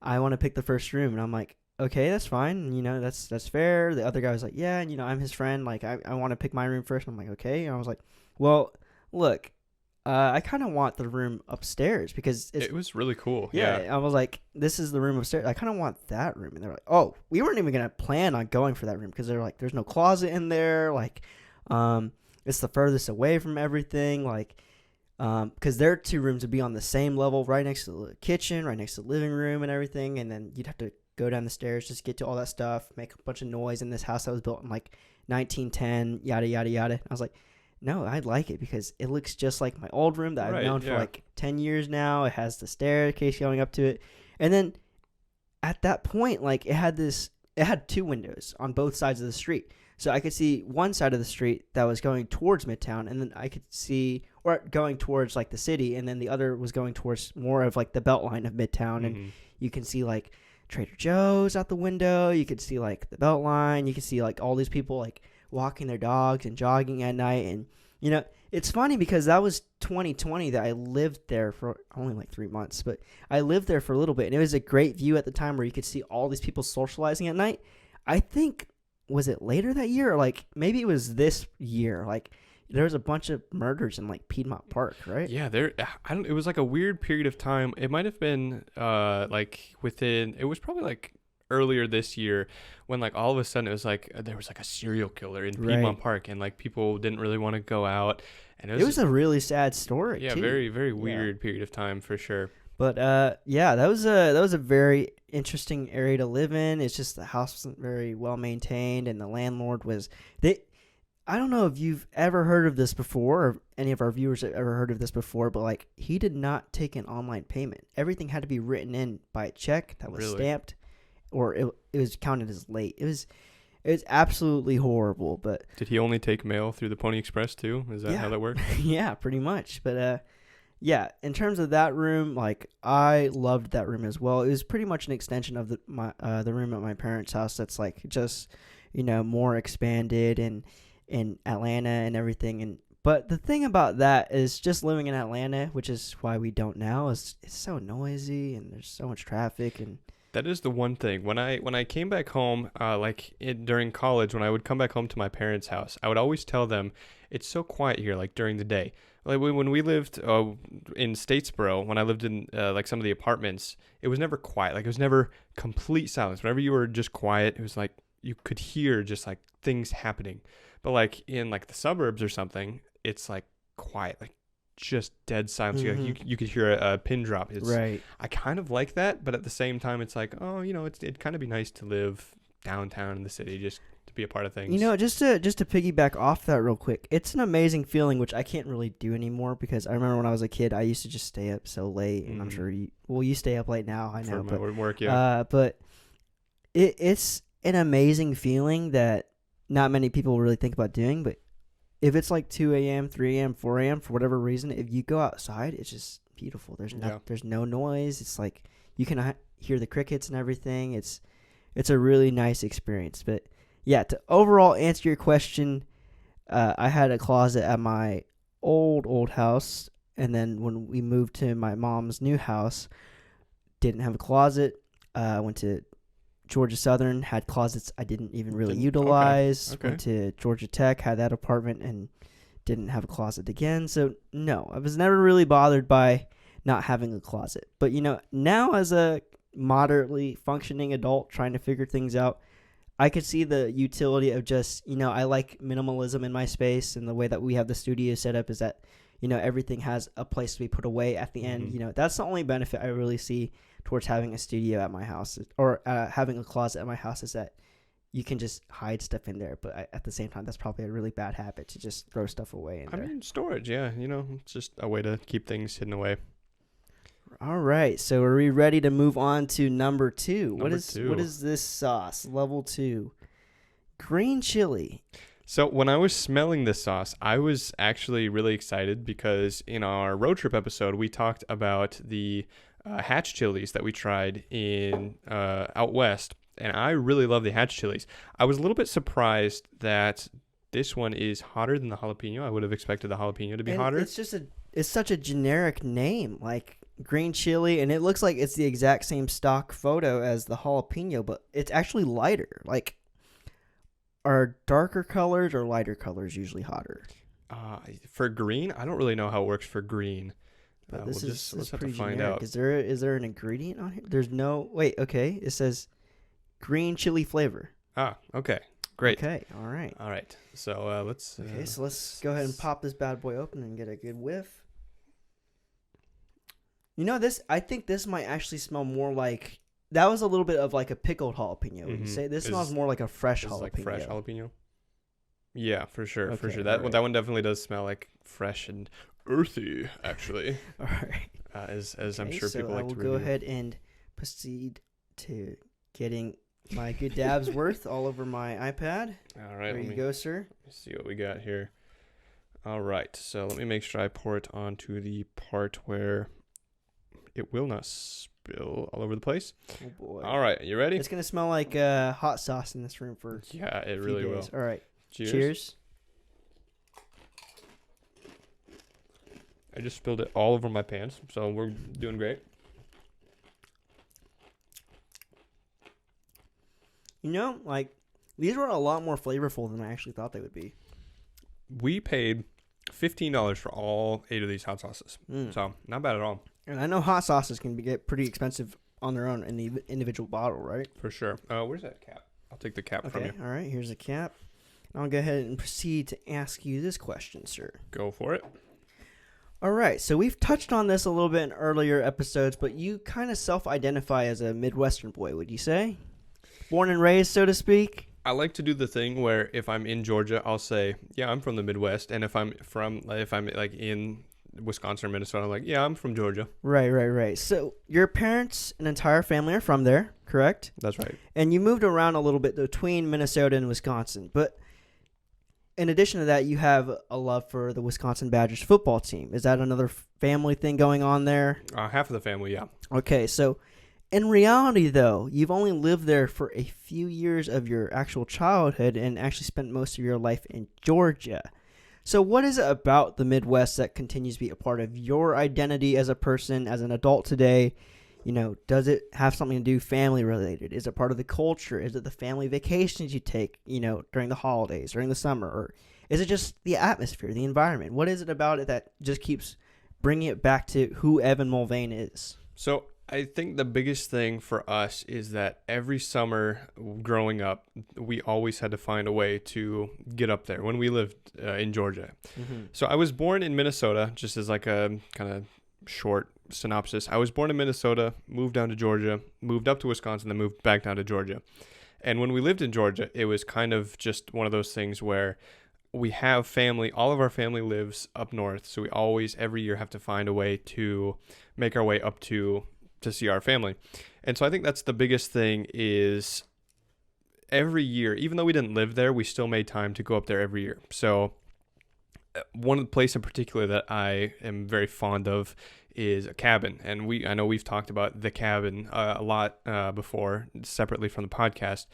A: I want to pick the first room. And I'm like, okay, that's fine. That's fair. The other guy was like, yeah, and I'm his friend. Like, I want to pick my room first. And I'm like, okay. And I was like, well, look, I kind of want the room upstairs because it
B: was really cool.
A: Yeah, I was like, this is the room upstairs. I kind of want that room. And they're like, oh, we weren't even going to plan on going for that room because they're like, there's no closet in there. Like, it's the furthest away from everything. Like, because their two rooms would be on the same level, right next to the kitchen, right next to the living room and everything. And then you'd have to go down the stairs just to get to all that stuff, make a bunch of noise in this house that was built in like 1910, yada, yada, yada. I was like, no, I like it because it looks just like my old room that I've known for like 10 years now. It has the staircase going up to it. And then at that point, like it had two windows on both sides of the street. So I could see one side of the street that was going towards Midtown, and then I could see, or going towards like the city, and then the other was going towards more of like the Beltline of Midtown. And you can see like Trader Joe's out the window. You could see like the Beltline. You could see like all these people like walking their dogs and jogging at night. And it's funny because that was 2020 that I lived there for only like 3 months, but I lived there for a little bit, and it was a great view at the time where you could see all these people socializing at night. I think, was it later that year, or like maybe it was this year, like there was a bunch of murders in like Piedmont Park, right?
B: Yeah, it was like a weird period of time. It might have been it was probably like earlier this year when like all of a sudden it was like there was like a serial killer in Piedmont Park, and like people didn't really want to go out, and
A: it was a really sad story.
B: Yeah,
A: too.
B: very, very weird period of time for sure.
A: But that was a very interesting area to live in. It's just the house wasn't very well maintained, and the landlord was I don't know if you've ever heard of this before, or any of our viewers have ever heard of this before, but like he did not take an online payment. Everything had to be written in by a check that was stamped, or it was counted as late. It was absolutely horrible. But
B: did he only take mail through the Pony Express too? Is that how that worked?
A: Yeah, pretty much. But yeah, in terms of that room, like I loved that room as well. It was pretty much an extension of the room at my parents' house. That's like just more expanded and in Atlanta and everything. But the thing about that is just living in Atlanta, which is why we don't now, is it's so noisy and there's so much traffic. And
B: that is the one thing. When I came back home, during college, when I would come back home to my parents' house, I would always tell them it's so quiet here, like during the day. Like when we lived in Statesboro, when I lived in like some of the apartments, it was never quiet. Like it was never complete silence. Whenever you were just quiet, it was like you could hear just like things happening. But like in like the suburbs or something, it's like quiet, like just dead silence. Mm-hmm. You could hear a pin drop.
A: Right.
B: I kind of like that, but at the same time, it's like, it'd kind of be nice to live downtown in the city, just to be a part of things.
A: Just to piggyback off that real quick, it's an amazing feeling, which I can't really do anymore because I remember when I was a kid, I used to just stay up so late, and I'm sure you stay up late now. I know,
B: but work, yeah.
A: But it's an amazing feeling that not many people really think about doing, but if it's like 2 a.m., 3 a.m., 4 a.m., for whatever reason, if you go outside, it's just beautiful. There's no noise. It's like you can hear the crickets and everything. It's a really nice experience. But yeah, to overall answer your question, I had a closet at my old house, and then when we moved to my mom's new house, didn't have a closet. Went to Georgia Southern, had closets I didn't even really utilize.
B: Okay.
A: Went to Georgia Tech, had that apartment, and didn't have a closet again. So no, I was never really bothered by not having a closet. But now as a moderately functioning adult trying to figure things out, I could see the utility of just, I like minimalism in my space, and the way that we have the studio set up is that, everything has a place to be put away at the end. That's the only benefit I really see towards having a studio at my house, or having a closet at my house, is that you can just hide stuff in there. But at the same time, that's probably a really bad habit to just throw stuff away in there.
B: I mean, storage, yeah. It's just a way to keep things hidden away.
A: All right, so are we ready to move on to number 2? What is this sauce? Level 2. Green chili.
B: So when I was smelling this sauce, I was actually really excited because in our road trip episode, we talked about the hatch chilies that we tried in out west, and I really love the hatch chilies. I was a little bit surprised that This one is hotter than the jalapeno. I would have expected the jalapeno to be hotter.
A: It's such a generic name, like green chili, and it looks like it's the exact same stock photo as the jalapeno, but it's actually lighter. Like, are darker colors or lighter colors usually hotter?
B: For green, I don't really know how it works for green.
A: But
B: let's have to find
A: generic.
B: out.
A: Is there an ingredient on here? There's no. Wait, okay. It says green chili flavor.
B: Okay. Great.
A: Okay, all right.
B: So let's.
A: So let's go ahead and pop this bad boy open and get a good whiff. You know, I think this might actually smell more like. That was a little bit of like a pickled jalapeno. Would you say this smells more like a fresh jalapeno?
B: Like fresh jalapeno. Yeah, for sure,
A: Okay,
B: for sure. That one definitely does smell like fresh and earthy, actually.
A: All right.
B: As I'm sure people like to review.
A: So I will go ahead and proceed to getting my good dabs worth all over my iPad.
B: All right.
A: There you go, sir.
B: Let's see what we got here. All right. So let me make sure I pour it onto the part where it will not spill all over the place.
A: Oh, boy.
B: All right. You ready?
A: It's going to smell like hot sauce in this room for
B: it really will.
A: All right.
B: Cheers. I just spilled it all over my pants, so we're doing great.
A: You know, like, these were a lot more flavorful than I actually thought they would be.
B: We paid $15 for all 8 of these hot sauces, so not bad at all.
A: And I know hot sauces can get pretty expensive on their own in the individual bottle, right?
B: For sure. Where's that cap? I'll take the cap from you.
A: All right, here's the cap. I'll go ahead and proceed to ask you this question, sir.
B: Go for it.
A: All right, so we've touched on this a little bit in earlier episodes, but you kind of self-identify as a Midwestern boy, would you say? Born and raised, so to speak?
B: I like to do the thing where if I'm in Georgia, I'll say, yeah, I'm from the Midwest. And if I'm like in Wisconsin or Minnesota, I'm like, yeah, I'm from Georgia.
A: Right. So your parents and entire family are from there, correct?
B: That's right.
A: And you moved around a little bit between Minnesota and Wisconsin. But in addition to that, you have a love for the Wisconsin Badgers football team. Is that another family thing going on there?
B: Half of the family, yeah.
A: Okay, so in reality, though, you've only lived there for a few years of your actual childhood and actually spent most of your life in Georgia. So what is it about the Midwest that continues to be a part of your identity as a person, as an adult today? You know, does it have something to do family related? Is it part of the culture? Is it the family vacations you take, you know, during the holidays, during the summer? Or is it just the atmosphere, the environment? What is it about it that just keeps bringing it back to who Evan Mullvain is?
B: So I think the biggest thing for us is that every summer growing up, we always had to find a way to get up there when we lived in Georgia. Mm-hmm. So I was born in Minnesota, just as like a kind of short synopsis. I was born in Minnesota, moved down to Georgia, moved up to Wisconsin, then moved back down to Georgia. And when we lived in Georgia, it was kind of just one of those things where we have family, all of our family lives up north. So we always, every year, have to find a way to make our way up to see our family. And so I think that's the biggest thing is every year, even though we didn't live there, we still made time to go up there every year. So one of the places in particular that I am very fond of is a cabin. And I know we've talked about the cabin a lot before, separately from the podcast.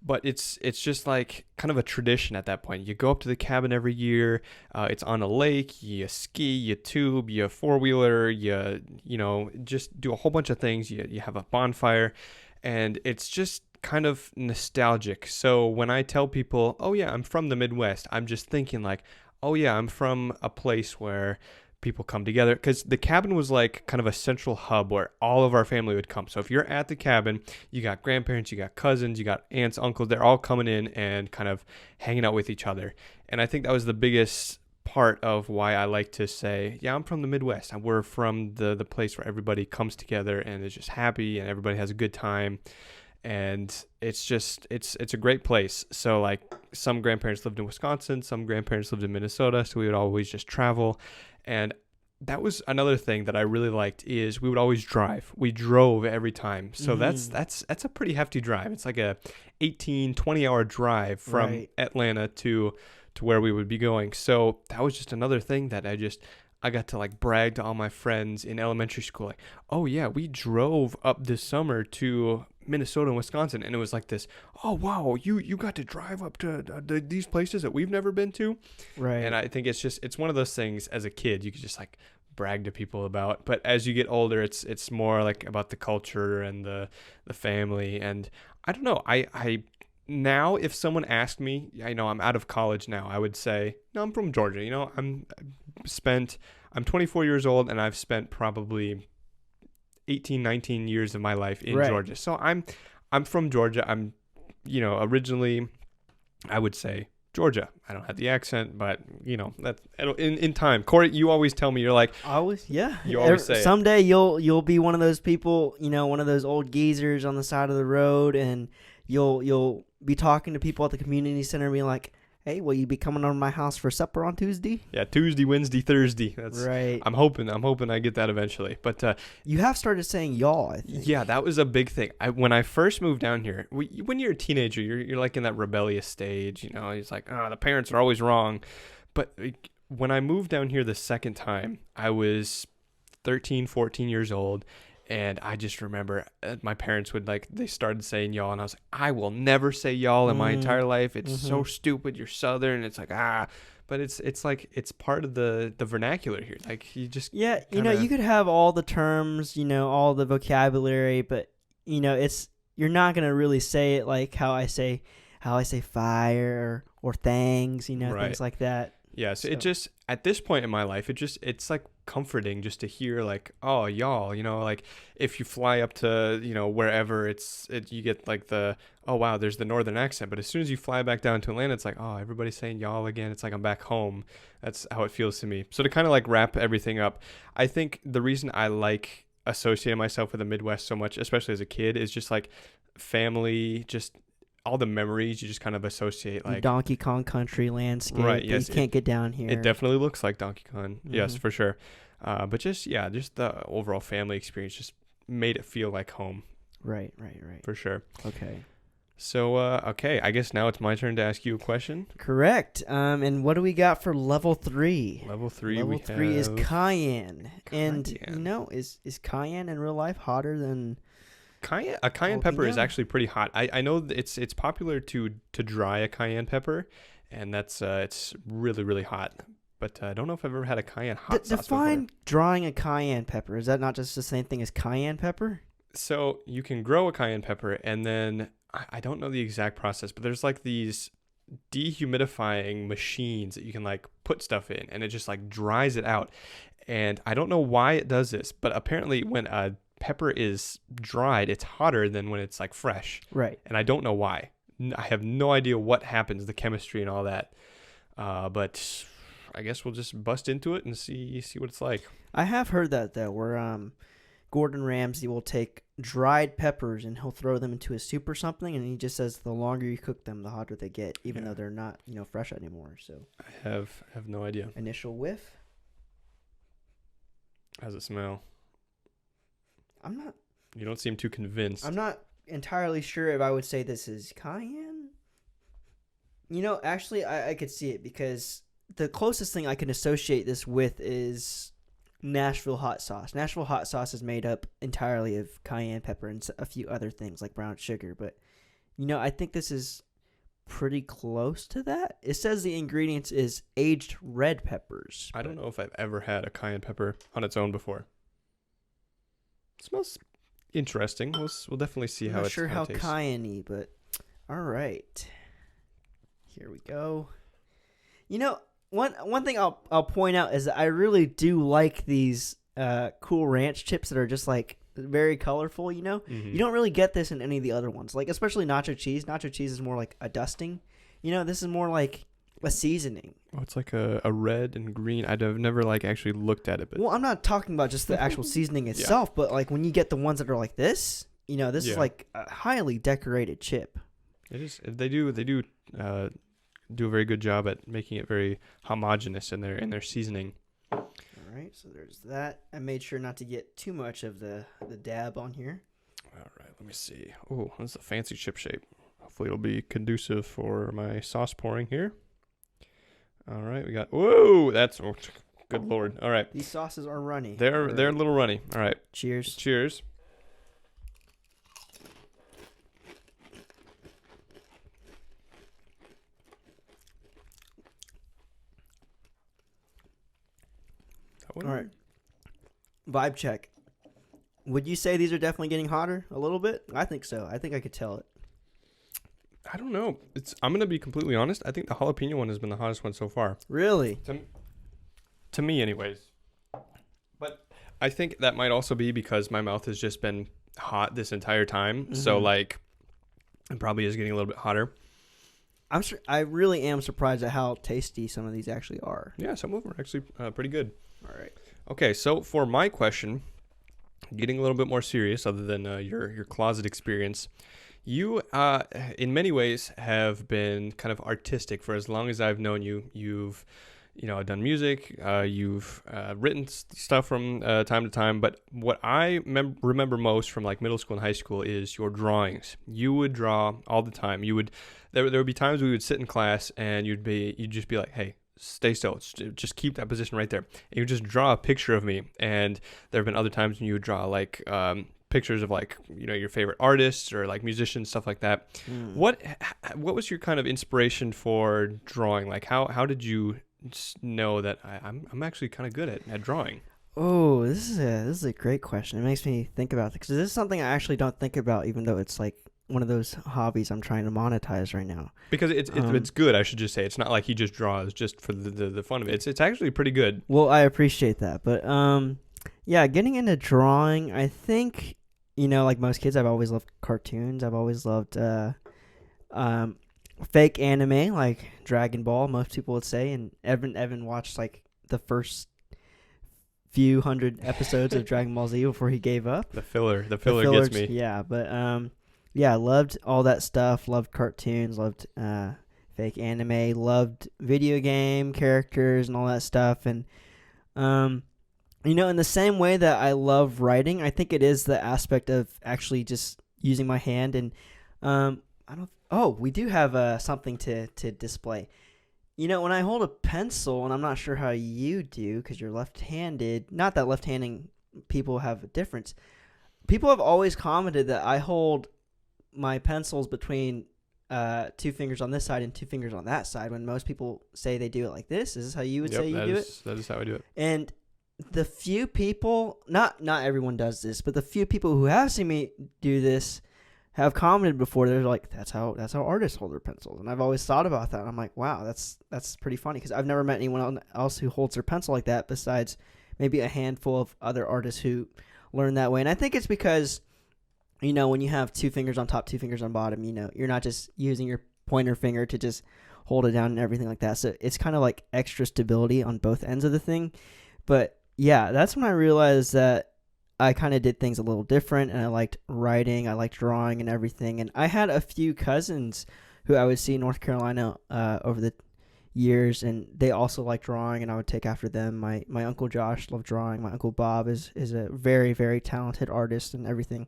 B: But it's just like kind of a tradition at that point. You go up to the cabin every year. It's on a lake. You ski, you tube, you four-wheeler, you know, just do a whole bunch of things. You have a bonfire, and it's just kind of nostalgic. So when I tell people, oh yeah, I'm from the Midwest, I'm just thinking like, oh yeah, I'm from a place where people come together, because the cabin was like kind of a central hub where all of our family would come. So if you're at the cabin, you got grandparents, you got cousins, you got aunts, uncles, they're all coming in and kind of hanging out with each other. And I think that was the biggest part of why I like to say, yeah, I'm from the Midwest. We're from the place where everybody comes together and is just happy and everybody has a good time. And it's just, it's a great place. So like some grandparents lived in Wisconsin, some grandparents lived in Minnesota. So we would always just travel. And that was another thing that I really liked is we would always drive. We drove every time. So that's a pretty hefty drive. It's like a 20 hour drive from Atlanta to where we would be going. So that was just another thing that I got to like brag to all my friends in elementary school. Like, oh yeah, we drove up this summer to Minnesota and Wisconsin, and it was like this, oh wow, you got to drive up to these places that we've never been to.
A: Right.
B: And I think it's one of those things as a kid you could just like brag to people about, but as you get older it's more like about the culture and the family. And I don't know, I now if someone asked me, I know I'm out of college now, I would say no, I'm from Georgia. I'm 24 years old, and I've spent probably 18, 19 years of my life in Georgia. So I'm from Georgia. I'm, originally, I would say Georgia. I don't have the accent, but that's in time. Kory, you always tell me, you're like,
A: always, yeah.
B: You always say
A: someday you'll be one of those people, one of those old geezers on the side of the road, and you'll be talking to people at the community center and be like, hey, will you be coming over to my house for supper on Tuesday?
B: Yeah, Tuesday, Wednesday, Thursday. That's
A: right.
B: I'm hoping I get that eventually. But
A: you have started saying y'all, I think.
B: Yeah, that was a big thing. When I first moved down here, when you're a teenager, you're like in that rebellious stage. It's like, the parents are always wrong. But when I moved down here the second time, I was 13, 14 years old. And I just remember my parents they started saying y'all, and I was like, I will never say y'all in my entire life. It's so stupid. You're Southern. It's like, but it's like, it's part of the vernacular here. Like you just,
A: yeah, you could have all the terms, all the vocabulary, but you're not going to really say it like how I say fire or things, things like that.
B: Yeah, so it just, at this point in my life, it's like comforting just to hear like, oh, y'all, like if you fly up to, wherever you get like oh, wow, there's the northern accent. But as soon as you fly back down to Atlanta, it's like, oh, everybody's saying y'all again. It's like I'm back home. That's how it feels to me. So to kind of like wrap everything up, I think the reason I like associating myself with the Midwest so much, especially as a kid, is just like family, just all the memories you just kind of associate, like
A: Donkey Kong country landscape.
B: Right. Yes.
A: You can't get down here.
B: It definitely looks like Donkey Kong. Yes, for sure. But just the overall family experience just made it feel like home.
A: Right.
B: For sure.
A: Okay.
B: So, I guess now it's my turn to ask you a question.
A: Correct. And what do we got for level 3?
B: Level 3
A: is Cayenne. And, is Cayenne in real life hotter than...
B: A cayenne pepper is actually pretty hot. I know that it's popular to dry a cayenne pepper, and that's it's really, really hot. But I don't know if I've ever had a cayenne hot sauce
A: define
B: before.
A: Drying a cayenne pepper. Is that not just the same thing as cayenne pepper?
B: So you can grow a cayenne pepper, and then I don't know the exact process, but there's like these dehumidifying machines that you can like put stuff in, and it just like dries it out. And I don't know why it does this, but apparently when a pepper is dried, it's hotter than when it's like fresh.
A: Right.
B: And I don't know why. I have no idea what happens, the chemistry and all that. But I guess we'll just bust into it and see what it's like.
A: I have heard that though, where Gordon Ramsay will take dried peppers and he'll throw them into a soup or something, and he just says the longer you cook them, the hotter they get, even though they're not, fresh anymore. So
B: I have no idea.
A: Initial whiff.
B: How's it smell?
A: I'm not.
B: You don't seem too convinced.
A: I'm not entirely sure if I would say this is cayenne. Actually, I could see it, because the closest thing I can associate this with is Nashville hot sauce. Nashville hot sauce is made up entirely of cayenne pepper and a few other things like brown sugar. But, I think this is pretty close to that. It says the ingredients is aged red peppers.
B: I don't know if I've ever had a cayenne pepper on its own before. It smells interesting. We'll definitely see how it tastes.
A: I'm not sure how cayenne-y, but all right. Here we go. One thing I'll point out is that I really do like these Cool Ranch chips that are just like very colorful. You don't really get this in any of the other ones, like especially nacho cheese. Nacho cheese is more like a dusting. This is more like a seasoning.
B: Oh, it's like a red and green. I've never like actually looked at it. But
A: well, I'm not talking about just the actual seasoning itself, but like when you get the ones that are like this, this is like a highly decorated chip.
B: It is. They do do a very good job at making it very homogeneous in their seasoning.
A: All right, so there's that. I made sure not to get too much of the dab on here.
B: All right, let me see. Oh, this is a fancy chip shape. Hopefully it'll be conducive for my sauce pouring here. All right, we got. Whoa, that's good Lord. All right,
A: these sauces are runny.
B: They're a little runny. All right.
A: Cheers.
B: Cheers. All
A: right. Vibe check. Would you say these are definitely getting hotter a little bit? I think so. I think I could tell it.
B: I don't know. I'm going to be completely honest. I think the jalapeno one has been the hottest one so far.
A: Really?
B: To me, anyways. But I think that might also be because my mouth has just been hot this entire time. Mm-hmm. So, like, it probably is getting a little bit hotter.
A: I really am surprised at how tasty some of these actually are.
B: Yeah, some of them are actually pretty good.
A: All right.
B: Okay, so for my question, getting a little bit more serious other than your closet experience, you, in many ways, have been kind of artistic for as long as I've known you. You've, done music. You've written stuff from time to time. But what I remember most from like middle school and high school is your drawings. You would draw all the time. There would be times we would sit in class and you'd just be like, hey, stay still. Just keep that position right there. And you just draw a picture of me. And there have been other times when you would draw like pictures of like, your favorite artists or like musicians, stuff like that. What was your kind of inspiration for drawing? Like how did you know that I'm actually kind of good at drawing?
A: Oh, this is a great question. It makes me think about it because this is something I actually don't think about, even though it's like one of those hobbies I'm trying to monetize right now. Because
B: it's good, I should just say. It's not like he just draws just for the fun of it. It's actually pretty good.
A: Well, I appreciate that, but yeah, getting into drawing, I think, like most kids, I've always loved cartoons. I've always loved fake anime like Dragon Ball, most people would say, and Evan watched like the first few hundred episodes of Dragon Ball Z before he gave up.
B: The filler gets me.
A: Yeah, but yeah, loved all that stuff, loved cartoons, loved fake anime, loved video game characters and all that stuff. And in the same way that I love writing, I think it is the aspect of actually just using my hand. And we do have something to display. When I hold a pencil, and I'm not sure how you do because you're left-handed, not that left-handed people have a difference. People have always commented that I hold my pencils between 2 fingers on this side and 2 fingers on that side, when most people say they do it like this. Is this how you would say you do it?
B: That is how I do it.
A: And the few people, not everyone does this, but the few people who have seen me do this have commented before. They're like, that's how artists hold their pencils. And I've always thought about that. I'm like, wow, that's pretty funny, because I've never met anyone else who holds their pencil like that besides maybe a handful of other artists who learn that way. And I think it's because, when you have 2 fingers on top, 2 fingers on bottom, you're not just using your pointer finger to just hold it down and everything like that. So it's kind of like extra stability on both ends of the thing. But yeah, that's when I realized that I kind of did things a little different, and I liked writing, I liked drawing and everything. And I had a few cousins who I would see in North Carolina over the years, and they also liked drawing, and I would take after them. My Uncle Josh loved drawing. My Uncle Bob is a very, very talented artist and everything.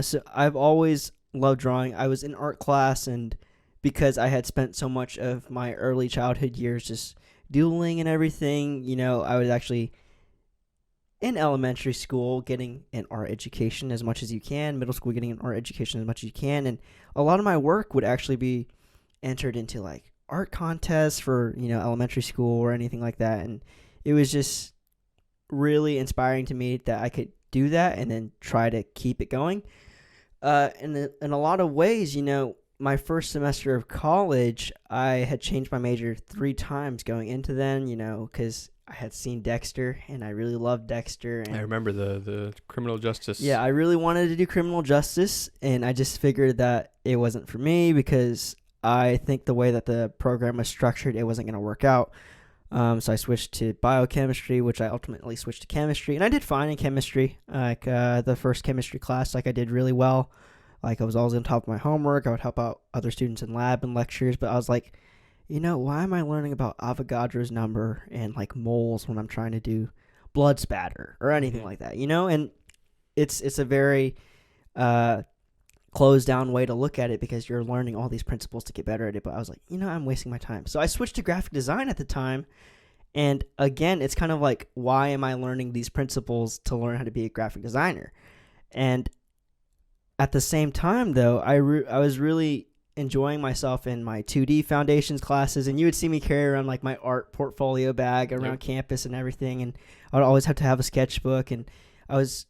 A: So I've always loved drawing. I was in art class, and because I had spent so much of my early childhood years just doodling and everything, I was actually in elementary school getting an art education as much as you can, middle school getting an art education as much as you can, and a lot of my work would actually be entered into like art contests for, elementary school or anything like that. And it was just really inspiring to me that I could do that and then try to keep it going. In a lot of ways, my first semester of college, I had changed my major 3 times going into then, because I had seen Dexter, and I really loved Dexter. And
B: I remember the criminal justice.
A: Yeah, I really wanted to do criminal justice, and I just figured that it wasn't for me because I think the way that the program was structured, it wasn't going to work out. So I switched to biochemistry, which I ultimately switched to chemistry, and I did fine in chemistry. Like the first chemistry class, like I did really well. Like I was always on top of my homework. I would help out other students in lab and lectures, but I was like, why am I learning about Avogadro's number and like moles when I'm trying to do blood spatter or anything like that, And it's a very closed down way to look at it because you're learning all these principles to get better at it. But I was like, I'm wasting my time. So I switched to graphic design at the time. And again, it's kind of like, why am I learning these principles to learn how to be a graphic designer? And at the same time, though, I was really enjoying myself in my 2D foundations classes, and you would see me carry around like my art portfolio bag around campus and everything, and I would always have to have a sketchbook. And I was,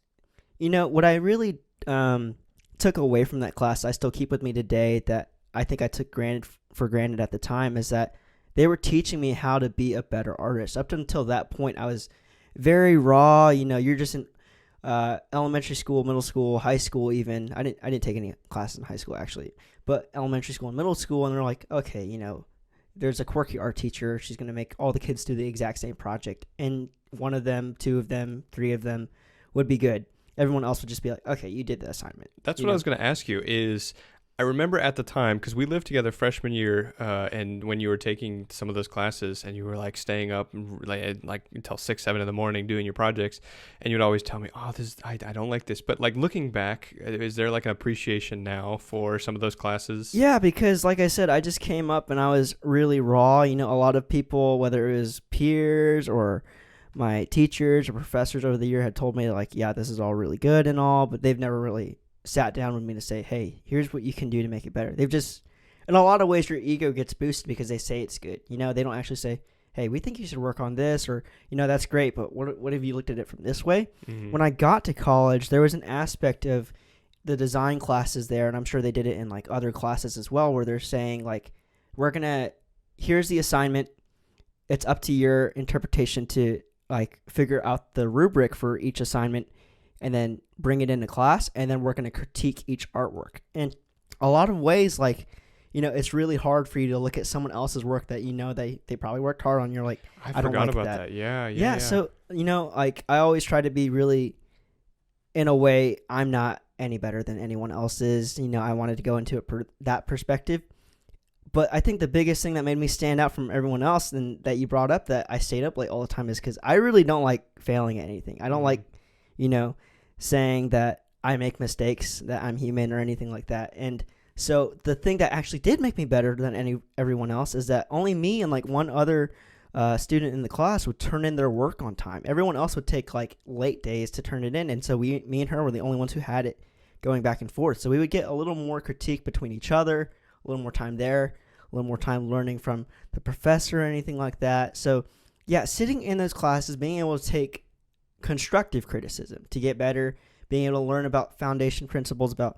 A: what I really took away from that class, I still keep with me today, that I think I took for granted at the time, is that they were teaching me how to be a better artist. Up until that point, I was very raw. You're just in elementary school, middle school, high school even. I didn't take any classes in high school, actually. But elementary school and middle school, and they're like, okay, there's a quirky art teacher. She's going to make all the kids do the exact same project. And one of them, two of them, three of them would be good. Everyone else would just be like, okay, you did the assignment.
B: That's what I was going to ask you is, I remember at the time, because we lived together freshman year, and when you were taking some of those classes and you were like staying up like until 6, 7 in the morning doing your projects, and you'd always tell me, oh, I don't like this. But like looking back, is there like an appreciation now for some of those classes?
A: Yeah, because like I said, I just came up and I was really raw. A lot of people, whether it was peers or my teachers or professors over the year, had told me like, yeah, this is all really good and all, but they've never really sat down with me to say, hey, here's what you can do to make it better. They've just, in a lot of ways, your ego gets boosted because they say it's good. They don't actually say, hey, we think you should work on this, or, that's great, but what have you looked at it from this way? Mm-hmm. When I got to college, there was an aspect of the design classes there, and I'm sure they did it in like other classes as well, where they're saying like, here's the assignment. It's up to your interpretation to like figure out the rubric for each assignment, and then bring it into class, and then we're going to critique each artwork. And a lot of ways, like, it's really hard for you to look at someone else's work that they probably worked hard on. You're like, I don't like that. Yeah. So, like, I always try to be really, in a way, I'm not any better than anyone else is. I wanted to go into it that perspective. But I think the biggest thing that made me stand out from everyone else, and that you brought up, that I stayed up late all the time, is because I really don't like failing at anything. I don't like, saying that I make mistakes, that I'm human or anything like that. And so the thing that actually did make me better than everyone else is that only me and like one other student in the class would turn in their work on time. Everyone else would take like late days to turn it in. And so me and her were the only ones who had it going back and forth. So we would get a little more critique between each other, a little more time there, a little more time learning from the professor or anything like that. So yeah, sitting in those classes, being able to take constructive criticism to get better, being able to learn about foundation principles, about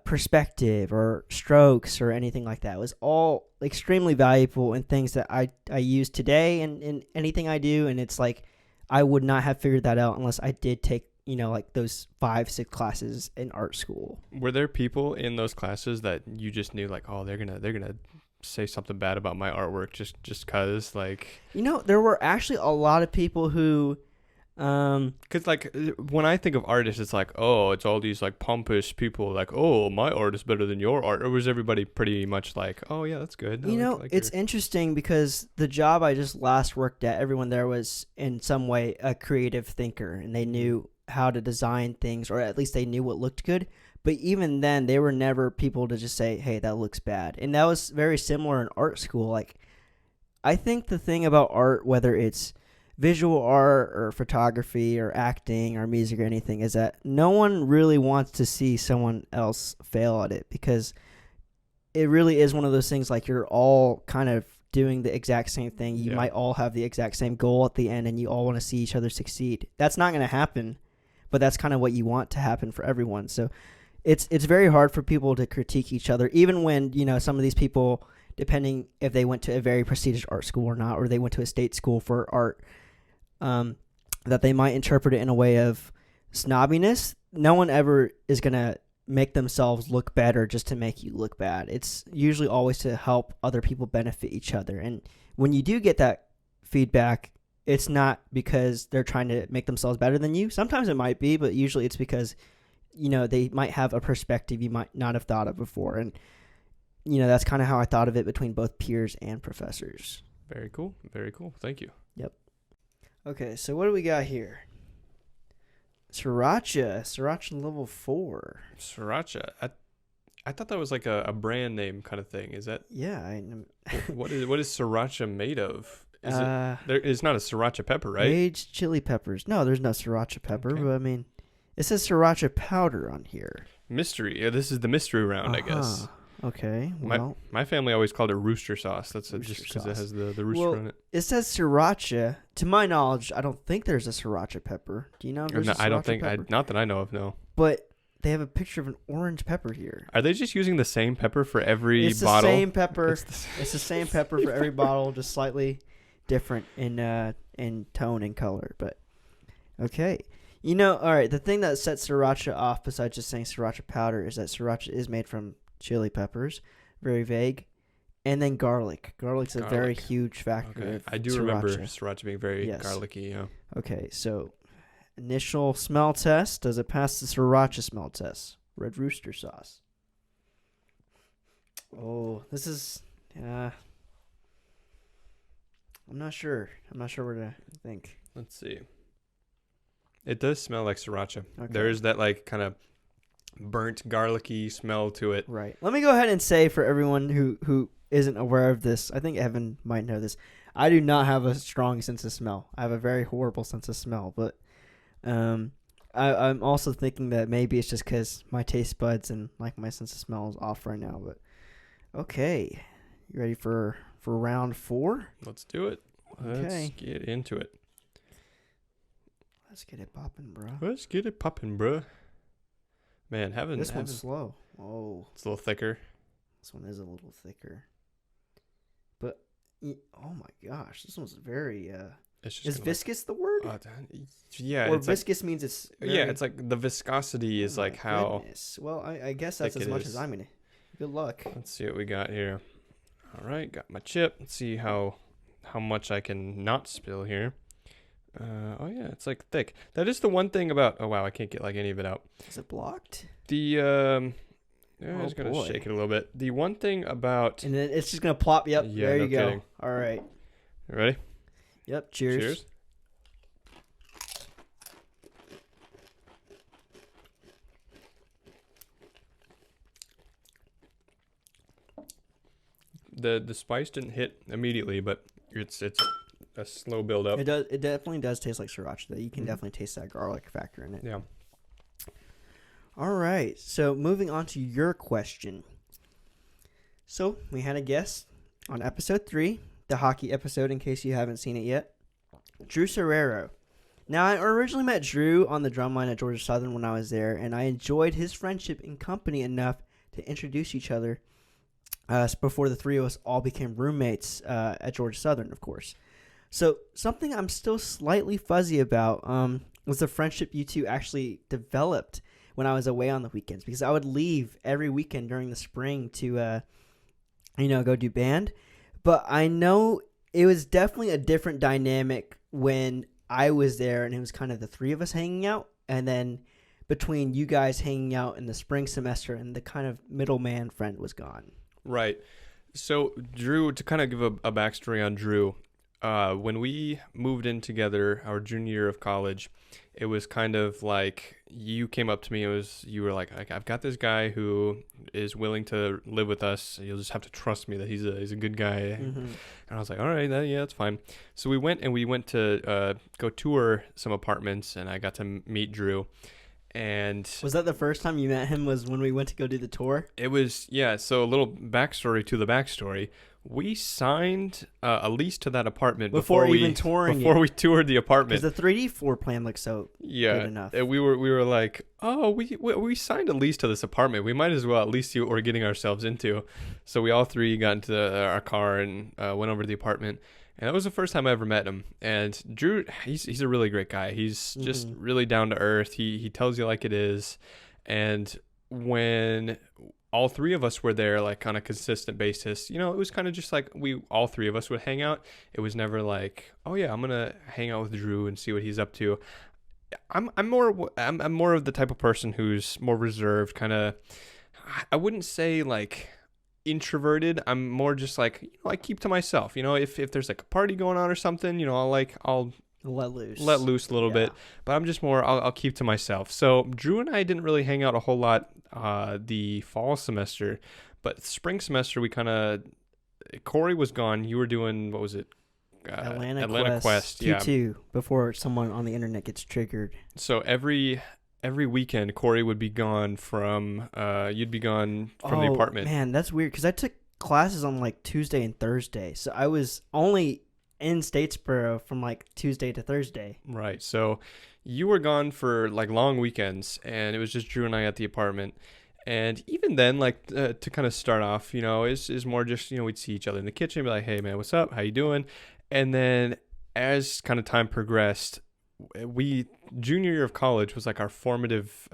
A: perspective or strokes or anything like that, was all extremely valuable, and things that I use today in anything I do. And it's like, I would not have figured that out unless I did take, like those 5-6 classes in art school.
B: Were there people in those classes that you just knew like, oh, they're gonna say something bad about my artwork just cause, like,
A: there were actually a lot of people who,
B: because like when I think of artists, it's like, oh, it's all these like pompous people like, oh, my art is better than your art. Or was everybody pretty much like, oh yeah, that's good?
A: It's interesting because the job I just last worked at, everyone there was in some way a creative thinker, and they knew how to design things, or at least they knew what looked good. But even then, they were never people to just say, hey, that looks bad. And that was very similar in art school. Like, I think the thing about art, whether it's visual art or photography or acting or music or anything, is that no one really wants to see someone else fail at it, because it really is one of those things like you're all kind of doing the exact same thing. You might all have the exact same goal at the end, and you all want to see each other succeed. That's not going to happen, but that's kind of what you want to happen for everyone. So it's very hard for people to critique each other, even when, some of these people, depending if they went to a very prestigious art school or not, or they went to a state school for art, that they might interpret it in a way of snobbiness. No one ever is going to make themselves look better just to make you look bad. It's usually always to help other people benefit each other. And when you do get that feedback, it's not because they're trying to make themselves better than you. Sometimes it might be, but usually it's because, they might have a perspective you might not have thought of before. And, that's kind of how I thought of it between both peers and professors.
B: Very cool. Very cool. Thank you.
A: Yep. Okay, so what do we got here? Sriracha level 4.
B: Sriracha. I thought that was like a brand name kind of thing. Is that?
A: Yeah.
B: What is sriracha made of? It's not a sriracha pepper, right?
A: Aged chili peppers. No, there's no sriracha pepper, okay. But I mean, it says sriracha powder on here.
B: Mystery. Yeah, this is the mystery round, I guess.
A: Okay. Well,
B: my family always called it rooster sauce. That's
A: Rooster
B: just because it
A: sauce.
B: has the rooster on it.
A: it says sriracha. To my knowledge, I don't think there's a sriracha pepper. Do you know if there's a sriracha
B: I don't think
A: pepper?
B: not that I know of. No.
A: But they have a picture of an orange pepper here.
B: Are they just using the same pepper for every
A: It's
B: bottle?
A: the same pepper. It's the same pepper for every bottle, just slightly different in tone and color. But okay. All right, the thing that sets sriracha off, besides just saying sriracha powder, is that sriracha is made from chili peppers, very vague, and then garlic. Garlic's a very huge factor.
B: Okay.
A: Of
B: I do
A: sriracha.
B: remember sriracha being very
A: Yes.
B: garlicky. Yeah.
A: Okay, so initial smell test. Does it pass the sriracha smell test? Red Rooster sauce. Oh, this is... I'm not sure. I'm not sure what to think.
B: Let's see. It does smell like sriracha.
A: Okay.
B: There is that like kind of burnt garlicky smell to it.
A: Right. Let me go ahead and say for everyone who isn't aware of this, I think Evan might know this. I do not have a strong sense of smell. I have a very horrible sense of smell. But I'm also thinking that maybe it's just because my taste buds and like my sense of smell is off right now. But okay, you ready for round 4?
B: Let's do it. Let's get into it.
A: Let's get it popping, bro.
B: Let's get it popping, bro. Man,
A: This one's slow. Oh,
B: it's a little thicker.
A: this one is a little thicker. But oh my gosh, this one's very.
B: It's just
A: Is viscous the word?
B: Yeah.
A: Or
B: it's
A: viscous means it's.
B: yeah, it's like the viscosity is like how.
A: Goodness. Well, I guess that's
B: thick
A: as
B: it
A: much
B: is.
A: as I'm gonna. Good luck.
B: Let's see what we got here. All right, got my chip. Let's see how much I can not spill here. Oh yeah, it's like thick. That is the one thing about. Oh wow, I can't get like any of it out.
A: Is it blocked?
B: I was gonna shake it a little bit. The one thing about.
A: And then it's just gonna plop. Yep.
B: Yeah,
A: there
B: no
A: you go.
B: kidding.
A: All right.
B: You ready?
A: Yep. Cheers.
B: Cheers. The spice didn't hit immediately, but it's a slow build up.
A: It does. It definitely does taste like sriracha. Though. You can definitely taste that garlic factor in it.
B: Yeah.
A: All right. So moving on to your question. So we had a guest on episode 3, the hockey episode. In case you haven't seen it yet, Drew Serrero. Now I originally met Drew on the drumline at Georgia Southern when I was there, and I enjoyed his friendship and company enough to introduce each other. Before the three of us all became roommates at Georgia Southern, of course. So something I'm still slightly fuzzy about was the friendship you two actually developed when I was away on the weekends, because I would leave every weekend during the spring to, go do band. But I know it was definitely a different dynamic when I was there and it was kind of the three of us hanging out, and then between you guys hanging out in the spring semester and the kind of middleman friend was gone.
B: Right. So Drew, to kind of give a backstory on Drew, when we moved in together our junior year of college, it was kind of like you came up to me. You were like, I've got this guy who is willing to live with us. You'll just have to trust me that he's a good guy. Mm-hmm. And I was like, all right, yeah, that's fine. So we went to go tour some apartments, and I got to meet Drew. And
A: was that the first time you met him? Was when we went to go do the tour?
B: It was, yeah. So a little backstory to the backstory. We signed a lease to that apartment before we toured the apartment.
A: Because the 3D floor plan looks so good enough.
B: And we were like, oh, we signed a lease to this apartment. We might as well at least see what we're getting ourselves into. So we all three got into our car and went over to the apartment. And that was the first time I ever met him. And Drew, he's a really great guy. He's just really down to earth. He tells you like it is. And when all three of us were there, like on a consistent basis, it was kind of just like all three of us would hang out. It was never like, oh yeah, I'm gonna hang out with Drew and see what he's up to. I'm more of the type of person who's more reserved, kind of. I wouldn't say like introverted. I'm more just like, I keep to myself. If there's like a party going on or something, I'll let loose a little bit, but I'm just more, I'll keep to myself. So Drew and I didn't really hang out a whole lot the fall semester, but spring semester we kind of, Kory was gone. You were doing, what was it?
A: Atlanta Quest.
B: Yeah.
A: Q2, before someone on the internet gets triggered.
B: So every every weekend Kory would be gone from you'd be gone from the apartment.
A: Man, that's weird because I took classes on like Tuesday and Thursday, so I was only in Statesboro from like Tuesday to Thursday.
B: Right. So you were gone for like long weekends, and it was just Drew and I at the apartment. And even then, like to kind of start off, is more just, we'd see each other in the kitchen, be like, hey man, what's up? How you doing? And then as kind of time progressed, junior year of college was like our formative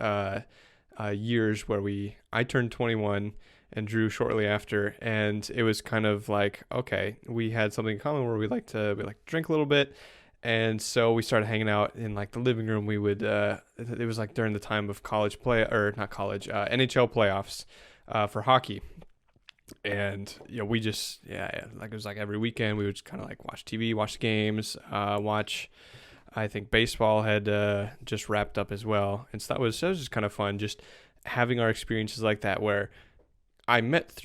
B: years where I turned 21 and Drew shortly after, and it was kind of like, okay, we had something in common where we like to drink a little bit. And so we started hanging out in like the living room. We would, it was like during the time of NHL playoffs for hockey. And, we just, like it was like every weekend we would just kind of like watch TV, watch the games, I think baseball had just wrapped up as well. And so that was just kind of fun, just having our experiences like that where I met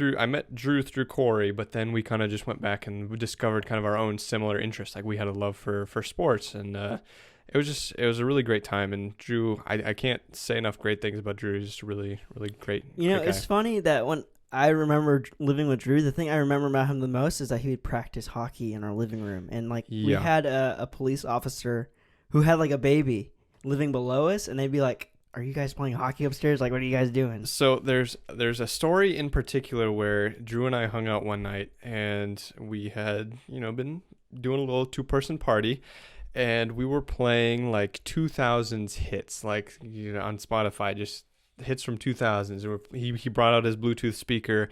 B: Drew through Kory, but then we kind of just went back and we discovered kind of our own similar interests. Like we had a love for sports, and it was a really great time. And Drew, I can't say enough great things about Drew. He's just a really, really great
A: it's funny that when I remember living with Drew, the thing I remember about him the most is that he would practice hockey in our living room. And like we had a police officer who had like a baby living below us, and they'd be like, are you guys playing hockey upstairs? Like, what are you guys doing?
B: So there's a story in particular where Drew and I hung out one night, and we had, been doing a little 2-person party, and we were playing like 2000s hits, like, on Spotify, just hits from 2000s. He brought out his Bluetooth speaker,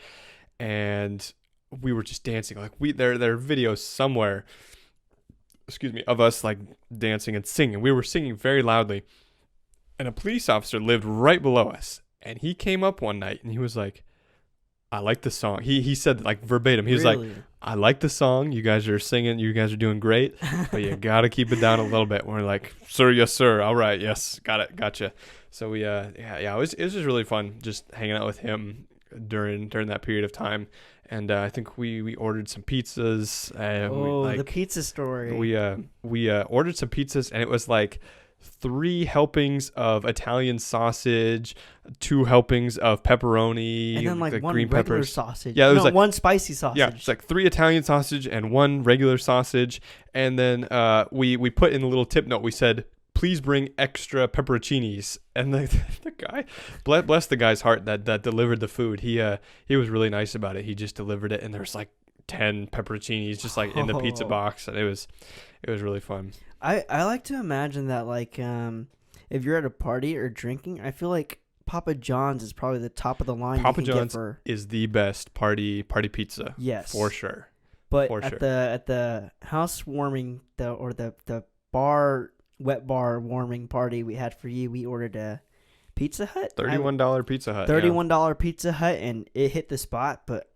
B: and we were just dancing. Like there are videos somewhere, of us like dancing and singing. We were singing very loudly. And a police officer lived right below us, and he came up one night and he was like, I like the song. He said like verbatim. He was like, I like the song. You guys are singing. You guys are doing great, but you got to keep it down a little bit. And we're like, sir, yes, sir. All right. Yes. Got it. Gotcha. So we, it was just really fun just hanging out with him during that period of time. And I think we ordered some pizzas.
A: The pizza story.
B: We ordered some pizzas, and it was like 3 helpings of Italian sausage, 2 helpings of pepperoni,
A: and then like one
B: green
A: regular
B: peppers.
A: sausage.
B: Yeah, it was like
A: 1 spicy sausage.
B: Yeah, it's like 3 Italian sausage and 1 regular sausage. And then we put in a little tip note. We said, please bring extra pepperoncinis. And the guy, bless the guy's heart that delivered the food. He was really nice about it. He just delivered it, and there was like 10 pepperoncinis just like in the pizza box, and it was really fun.
A: I like to imagine that like if you're at a party or drinking, I feel like Papa John's is probably the top of the line.
B: Papa John's is the best party pizza.
A: Yes,
B: for sure.
A: But at the housewarming the wet bar warming party we had for you, we ordered a Pizza Hut.
B: $31 Pizza Hut.
A: $31 Pizza Hut, and it hit the spot. But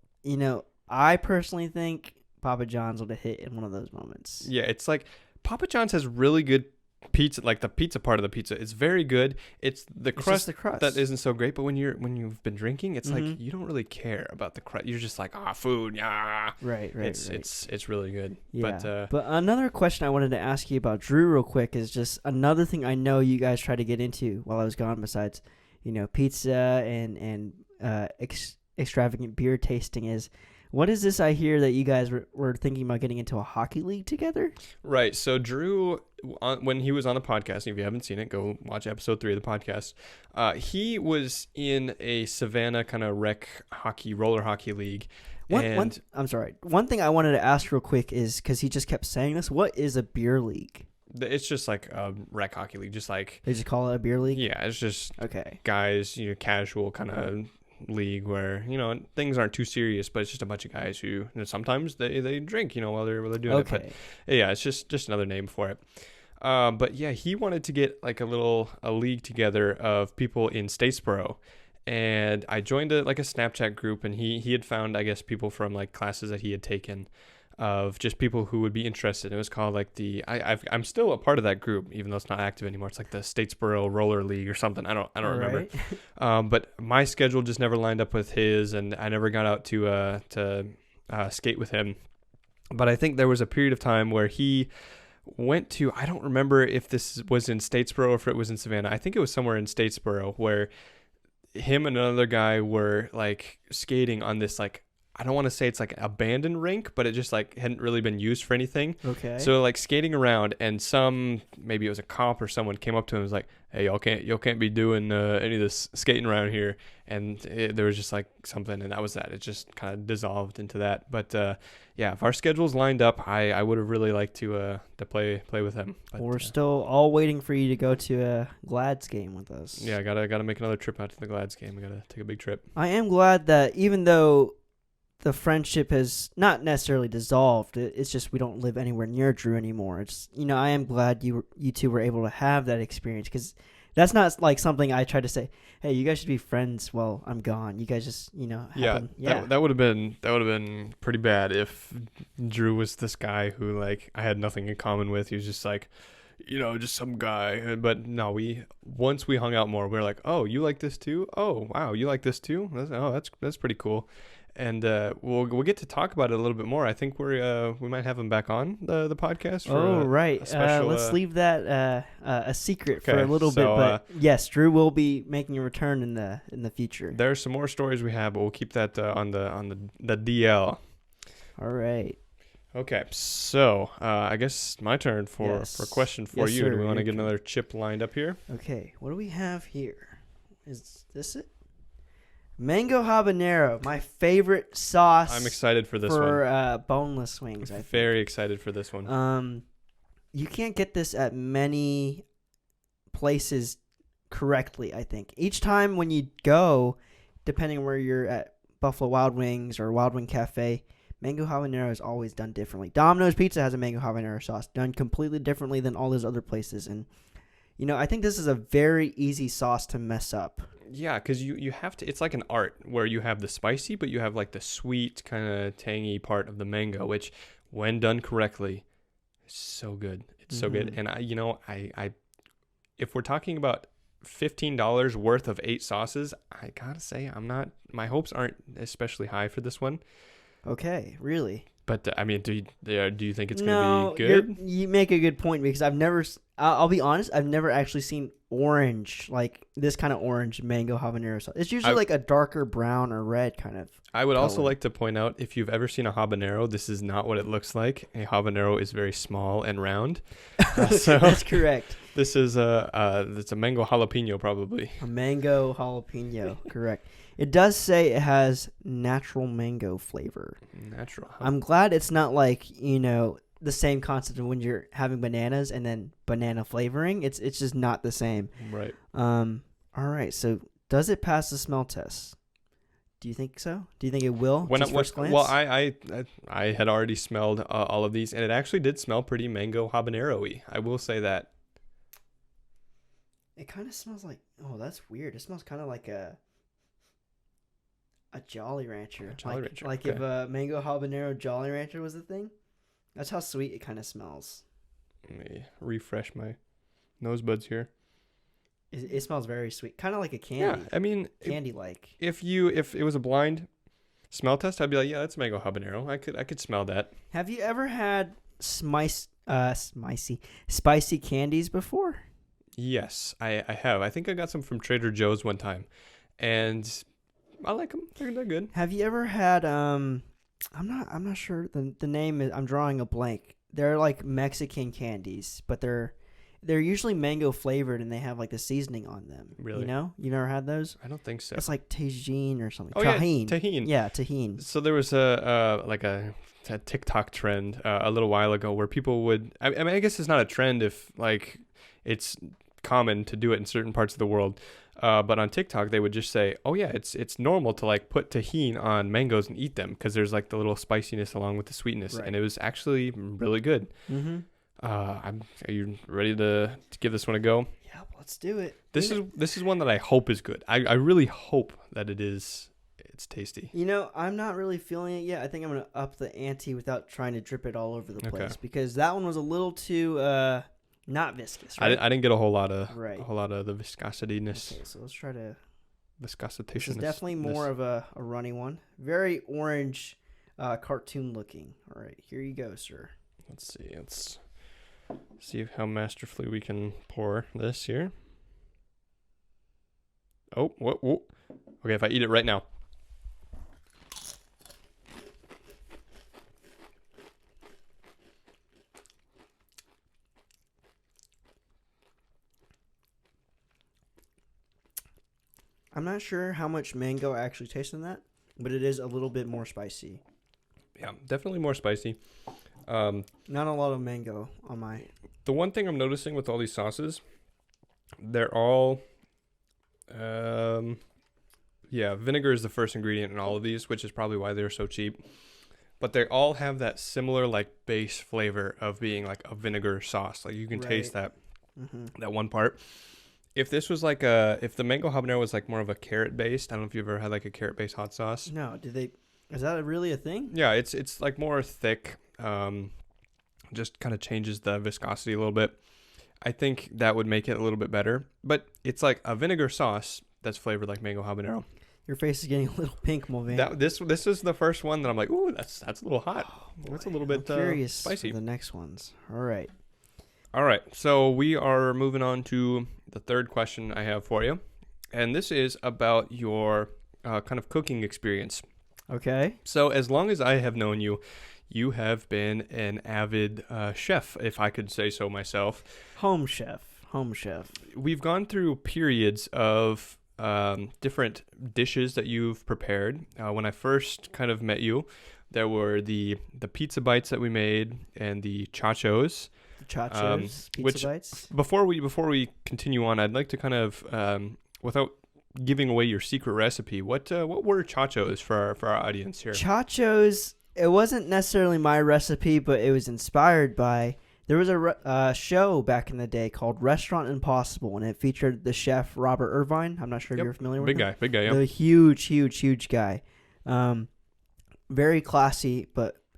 A: I personally think Papa John's would have hit in one of those moments.
B: Yeah, it's like Papa John's has really good pizza. Like the pizza part of the pizza is very good. It's the crust that isn't so great. But when you've been drinking, it's like you don't really care about the crust. You're just like, food, yeah.
A: Right.
B: It's really good.
A: Yeah. But another question I wanted to ask you about Drew real quick is just another thing I know you guys try to get into while I was gone. Besides, pizza and extravagant beer tasting is. What is this I hear that you guys were thinking about getting into a hockey league together? Right.
B: So Drew, when he was on the podcast, if you haven't seen it, go watch episode 3 of the podcast. He was in a Savannah kind of roller hockey league.
A: I'm sorry. One thing I wanted to ask real quick is, because he just kept saying this, what is a beer league?
B: It's just like a rec hockey league. Just like...
A: They just call it a beer league?
B: Yeah, it's just guys, casual kind of... league where things aren't too serious, but it's just a bunch of guys who sometimes they drink while they're doing it. But yeah, it's just another name for it. But yeah, he wanted to get like a league together of people in Statesboro, and I joined a Snapchat group, and he had found, I guess, people from like classes that he had taken of just people who would be interested. It was called like I'm still a part of that group, even though it's not active anymore. It's like the Statesboro Roller League or something. I don't remember. But my schedule just never lined up with his, and I never got out to skate with him. But I think there was a period of time where he went to, I don't remember if this was in Statesboro or if it was in Savannah. I think it was somewhere in Statesboro where him and another guy were like skating on this, like, I don't want to say it's like an abandoned rink, but it just like hadn't really been used for anything.
A: Okay.
B: So like skating around, and maybe it was a cop or someone came up to him and was like, "Hey, y'all can't be doing any of this skating around here." And there was just like something, and that was that. It just kind of dissolved into that. But yeah, if our schedules lined up, I would have really liked to play with him. But,
A: we're still all waiting for you to go to a Glads game with us.
B: Yeah, gotta make another trip out to the Glads game. We gotta take a big trip.
A: I am glad that even though the friendship has not necessarily dissolved, it's just we don't live anywhere near Drew anymore. It's, I am glad you two were able to have that experience, because that's not like something I try to say, hey, you guys should be friends while I'm gone. You guys just,
B: That would have been pretty bad if Drew was this guy who like I had nothing in common with. He was just like, just some guy. But no, once we hung out more, we were like, oh, you like this too? Oh, wow, you like this too? That's pretty cool. And we'll get to talk about it a little bit more. I think we might have him back on the podcast. For
A: right.
B: A special,
A: let's leave that a secret for a little bit. But yes, Drew will be making a return in the future.
B: There are some more stories we have, but we'll keep that on the DL.
A: All right.
B: Okay, so I guess my turn for a question for you.
A: Sir.
B: Do we want to get another chip lined up here?
A: Okay, what do we have here? Is this it? Mango habanero, my favorite sauce.
B: I'm excited for this one.
A: For boneless wings.
B: I'm very excited for this one.
A: You can't get this at many places correctly, I think. Each time when you go, depending on where you're at, Buffalo Wild Wings or Wild Wing Cafe, mango habanero is always done differently. Domino's Pizza has a mango habanero sauce done completely differently than all those other places. And, I think this is a very easy sauce to mess up.
B: Yeah, because you have to, it's like an art where you have the spicy, but you have like the sweet kind of tangy part of the mango, which when done correctly, is so good. It's so good. And I if we're talking about $15 worth of 8 sauces, I gotta say my hopes aren't especially high for this one.
A: Okay, really?
B: But I mean, do you think it's gonna be good?
A: You make a good point, because I'll be honest, I've never actually seen orange, like this kind of orange mango habanero sauce. It's usually like a darker brown or red kind of
B: I would
A: color.
B: also like to point out, if you've ever seen a habanero, this is not what it looks like. A habanero is very small and round.
A: So that's correct.
B: This is it's a mango jalapeno, probably.
A: A mango jalapeno, correct. It does say it has natural mango flavor.
B: Natural.
A: I'm glad it's not like, the same concept of when you're having bananas and then banana flavoring. It's just not the same.
B: Right.
A: All right. So does it pass the smell test? Do you think so? Do you think it will? First glance?
B: Well, I had already smelled all of these, and it actually did smell pretty mango habanero-y. I will say that.
A: It kind of smells like, that's weird. It smells kind of like a Jolly Rancher.
B: Rancher.
A: Like
B: okay.
A: if a mango habanero Jolly Rancher was a thing. That's how sweet it kind of smells.
B: Let me refresh my nose buds here.
A: It smells very sweet, kind of like a candy.
B: Yeah, I mean,
A: candy-like.
B: If it was a blind smell test, I'd be like, yeah, that's mango habanero. I could smell that.
A: Have you ever had spicy candies before?
B: Yes, I have. I think I got some from Trader Joe's one time, and I like them. They're good.
A: Have you ever had I'm not sure the name is, I'm drawing a blank. They're like Mexican candies, but they're usually mango flavored, and they have like the seasoning on them.
B: Really?
A: You never had those?
B: I don't think so.
A: It's like Tajin or something.
B: Oh,
A: Tahine.
B: Yeah, Tahine.
A: Yeah, Tahine.
B: So there was a TikTok trend a little while ago where people would. I mean, I guess it's not a trend if like it's common to do it in certain parts of the world. But on TikTok, they would just say, "Oh yeah, it's normal to like put tahini on mangoes and eat them because there's like the little spiciness along with the sweetness,"
A: right.
B: And it was actually really good.
A: Mm-hmm.
B: Are you ready to give this one a go?
A: Yeah, let's do it.
B: This is one that I hope is good. I really hope that it's tasty.
A: I'm not really feeling it yet. I think I'm gonna up the ante without trying to drip it all over the place because that one was a little too not viscous. Right?
B: I didn't get a whole lot of the viscosityness.
A: Okay, so let's try to.
B: Viscositation.
A: This is definitely more of a runny one. Very orange, cartoon looking. All right, here you go, sir.
B: Let's see. See how masterfully we can pour this here. Oh, whoa. Okay, if I eat it right now.
A: I'm not sure how much mango I actually taste in that, but it is a little bit more spicy.
B: Yeah, definitely more spicy.
A: Not a lot of mango on my...
B: The one thing I'm noticing with all these sauces, they're all... vinegar is the first ingredient in all of these, which is probably why they're so cheap. But they all have that similar like base flavor of being like a vinegar sauce. Like you can taste that that one part. If this was like if the mango habanero was like more of a carrot based, I don't know if you've ever had like a carrot based hot sauce.
A: No, is that really a thing?
B: Yeah, it's like more thick. Just kind of changes the viscosity a little bit. I think that would make it a little bit better. But it's like a vinegar sauce that's flavored like mango habanero.
A: Your face is getting a little pink, Mullvain.
B: This is the first one that I'm like, ooh, that's a little hot. That's a little bit
A: curious
B: spicy.
A: For the next ones. All
B: right. So we are moving on to the third question I have for you, and this is about your kind of cooking experience.
A: Okay.
B: So as long as I have known you, you have been an avid chef, if I could say so myself.
A: Home chef.
B: We've gone through periods of different dishes that you've prepared. When I first kind of met you, there were the pizza bites that we made and the chachos.
A: Pizza bites.
B: Before we continue on, I'd like to kind of, without giving away your secret recipe, what were chachos for our audience here?
A: Chachos, it wasn't necessarily my recipe, but it was inspired by... There was a show back in the day called Restaurant Impossible, and it featured the chef Robert Irvine. I'm not sure if you're familiar with him.
B: Big guy, yeah.
A: The huge guy. Very classy,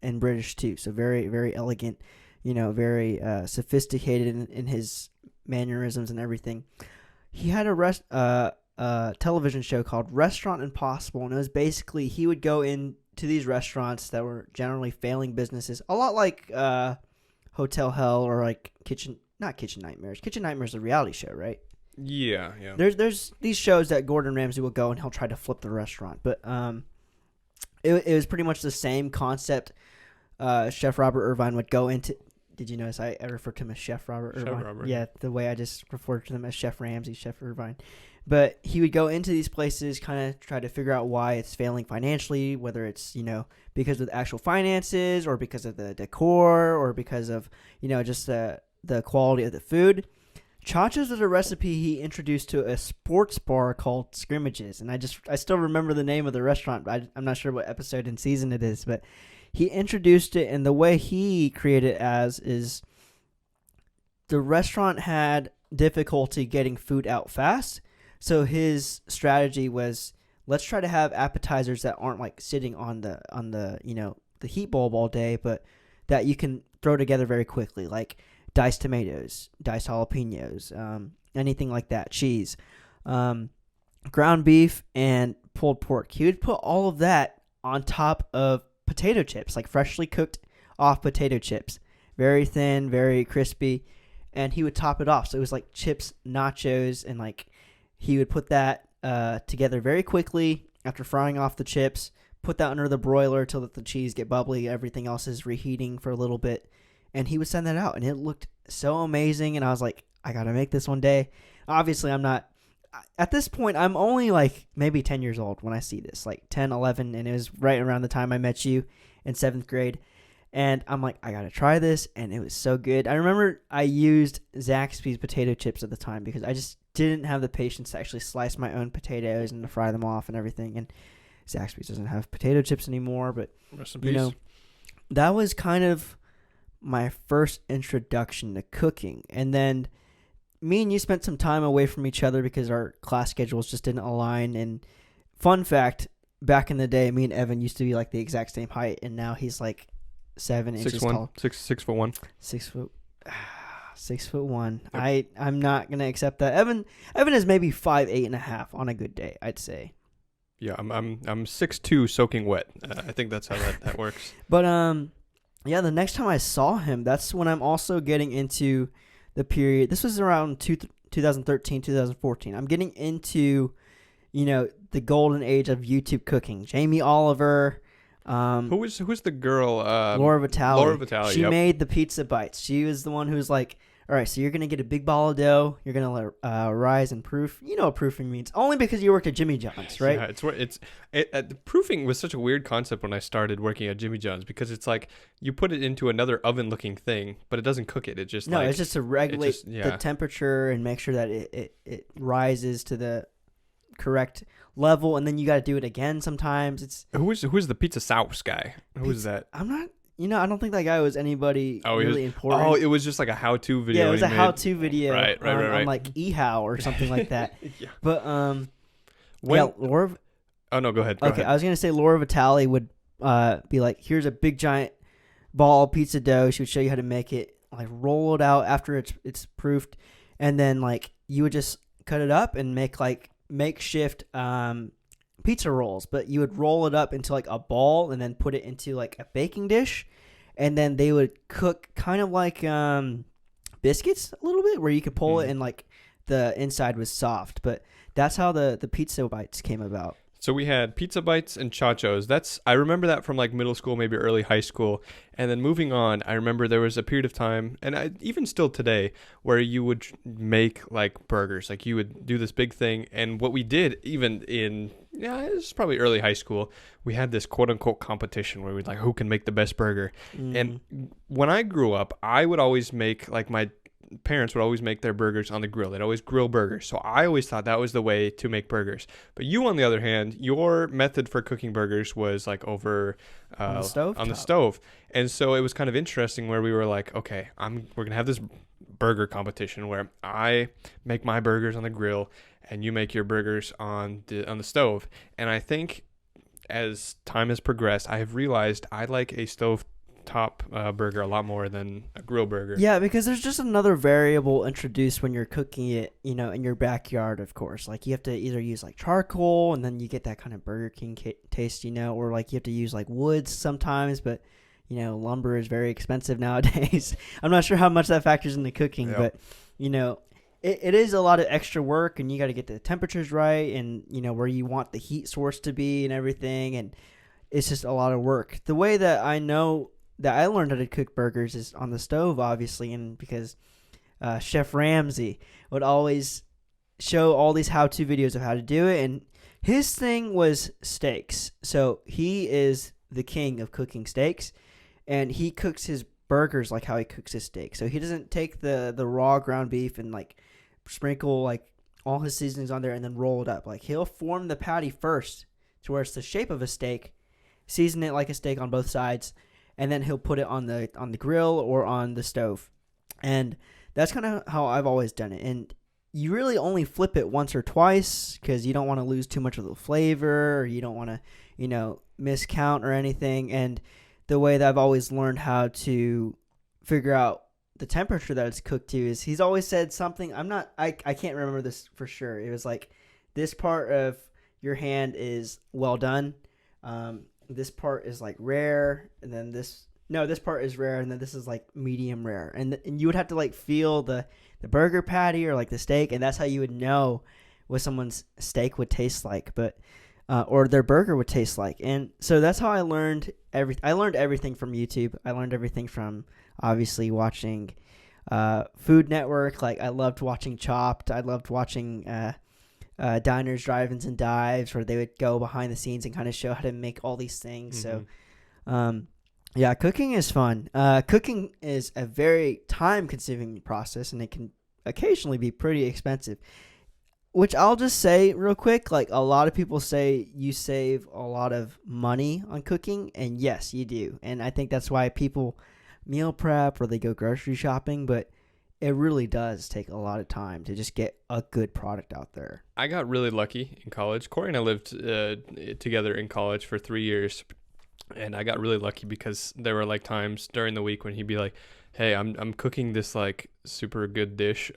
A: and British too. So very, very elegant, very sophisticated in his mannerisms and everything. He had a television show called Restaurant Impossible, and it was basically he would go into these restaurants that were generally failing businesses, a lot like... Hotel Hell or like not Kitchen Nightmares. Kitchen Nightmares is a reality show, right?
B: Yeah.
A: There's these shows that Gordon Ramsay will go and he'll try to flip the restaurant, but it was pretty much the same concept. Chef Robert Irvine would go into. Did you notice I refer to him as Chef Robert Irvine?
B: Chef Robert.
A: Yeah, the way I just referred to them as Chef Ramsay, Chef Irvine. But he would go into these places, kind of try to figure out why it's failing financially, whether it's, because of the actual finances or because of the decor or because of, just the quality of the food. Chachos is a recipe he introduced to a sports bar called Scrimmages. And I still remember the name of the restaurant, but I'm not sure what episode and season it is. But he introduced it, and the way he created it is the restaurant had difficulty getting food out fast. So his strategy was, let's try to have appetizers that aren't like sitting on the the heat bulb all day, but that you can throw together very quickly, like diced tomatoes, diced jalapenos, anything like that, cheese, ground beef, and pulled pork. He would put all of that on top of potato chips, like freshly cooked off potato chips, very thin, very crispy, and he would top it off. So it was like chips, nachos, and like he would put that together very quickly after frying off the chips, put that under the broiler till the cheese get bubbly, everything else is reheating for a little bit, and he would send that out, and it looked so amazing, and I was like, I gotta make this one day. Obviously, I'm not, at this point, I'm only like maybe 10 years old when I see this, like 10, 11, and it was right around the time I met you in 7th grade, and I'm like, I gotta try this, and it was so good. I remember I used Zaxby's potato chips at the time because I just didn't have the patience to actually slice my own potatoes and to fry them off and everything, and Zaxby's doesn't have potato chips anymore, but that was kind of my first introduction to cooking. And then me and you spent some time away from each other because our class schedules just didn't align. And fun fact, back in the day, me and Evan used to be like the exact same height, and now he's like 7 inches tall.
B: 6 foot 1.
A: 6 foot. 6'1". Yep. I'm not gonna accept that. Evan is maybe 5'8.5" on a good day, I'd say.
B: Yeah, I'm 6'2" soaking wet. I think that's how that works.
A: But yeah, the next time I saw him, that's when I'm also getting into the period. This was around 2013, 2014. I'm getting into, the golden age of YouTube cooking. Jamie Oliver,
B: Who's the girl?
A: Laura Vitale.
B: Laura Vitale.
A: She made the pizza bites. She was the one who was like, all right, so you're going to get a big ball of dough. You're going to rise and proof. You know what proofing means. Only because you worked at Jimmy John's, right?
B: Yeah, proofing was such a weird concept when I started working at Jimmy John's, because it's like you put it into another oven-looking thing, but it doesn't cook it. It just
A: it's just to regulate the temperature and make sure that it rises to the correct level, and then you got to do it again sometimes.
B: Who's the pizza sauce guy? Who's that?
A: I'm not. I don't think that guy was anybody really important.
B: Oh, it was just like a how-to video.
A: Yeah, it was a how-to video.
B: Right.
A: On like eHow or something like that.
B: Yeah.
A: But Laura.
B: Oh no, go ahead.
A: Go ahead. I was gonna say Laura Vitale would be like, here's a big giant ball of pizza dough. She would show you how to make it, like roll it out after it's proofed, and then like you would just cut it up and make like makeshift pizza rolls, but you would roll it up into like a ball and then put it into like a baking dish, and then they would cook kind of like biscuits a little bit, where you could pull it and like the inside was soft. But that's how the pizza bites came about.
B: So we had pizza bites and chachos. I remember that from like middle school, maybe early high school. And then moving on, I remember there was a period of time, and even still today, where you would make like burgers. Like you would do this big thing. And what we did, even it was probably early high school, we had this quote unquote competition where we'd like, who can make the best burger? And when I grew up, I would always make, like, my parents would always make their burgers on the grill. They'd always grill burgers. So I always thought that was the way to make burgers. But you, on the other hand, your method for cooking burgers was like over
A: on the
B: stove. And so it was kind of interesting where we were like, okay, we're going to have this burger competition where I make my burgers on the grill and you make your burgers on the stove. And I think as time has progressed, I have realized I like a stove top burger a lot more than a grill burger.
A: Yeah, because there's just another variable introduced when you're cooking it, in your backyard, of course. Like you have to either use like charcoal, and then you get that kind of Burger King taste, or like you have to use like wood sometimes, but lumber is very expensive nowadays. I'm not sure how much that factors into cooking, but it is a lot of extra work, and you got to get the temperatures right, and where you want the heat source to be and everything, and it's just a lot of work. The way that I know that I learned how to cook burgers is on the stove, obviously, and because Chef Ramsay would always show all these how-to videos of how to do it, and his thing was steaks. So he is the king of cooking steaks, and he cooks his burgers like how he cooks his steak. So he doesn't take the raw ground beef and like sprinkle like all his seasonings on there and then roll it up. Like he'll form the patty first to where it's the shape of a steak, season it like a steak on both sides, and then he'll put it on the grill or on the stove. And that's kind of how I've always done it. And you really only flip it once or twice because you don't want to lose too much of the flavor, or you don't want to, miscount or anything. And the way that I've always learned how to figure out the temperature that it's cooked to is he's always said something. I can't remember this for sure. It was like, this part of your hand is well done. This part is like rare, and then this part is rare, and then this is like medium rare, and you would have to like feel the burger patty or like the steak, and that's how you would know what someone's steak would taste like, but or their burger would taste like. And so that's how I learned I learned everything from YouTube. I learned everything from obviously watching Food Network. Like I loved watching Chopped. I loved watching Diners, Drive-Ins, and Dives, where they would go behind the scenes and kind of show how to make all these things. So, yeah, cooking is fun. Cooking is a very time-consuming process, and it can occasionally be pretty expensive, which I'll just say real quick. Like, a lot of people say you save a lot of money on cooking, and yes, you do. And I think that's why people meal prep or they go grocery shopping, but it really does take a lot of time to just get a good product out there.
B: I got really lucky in college. Kory and I lived together in college for 3 years, and I got really lucky because there were like times during the week when he'd be like, "Hey, I'm cooking this like super good dish.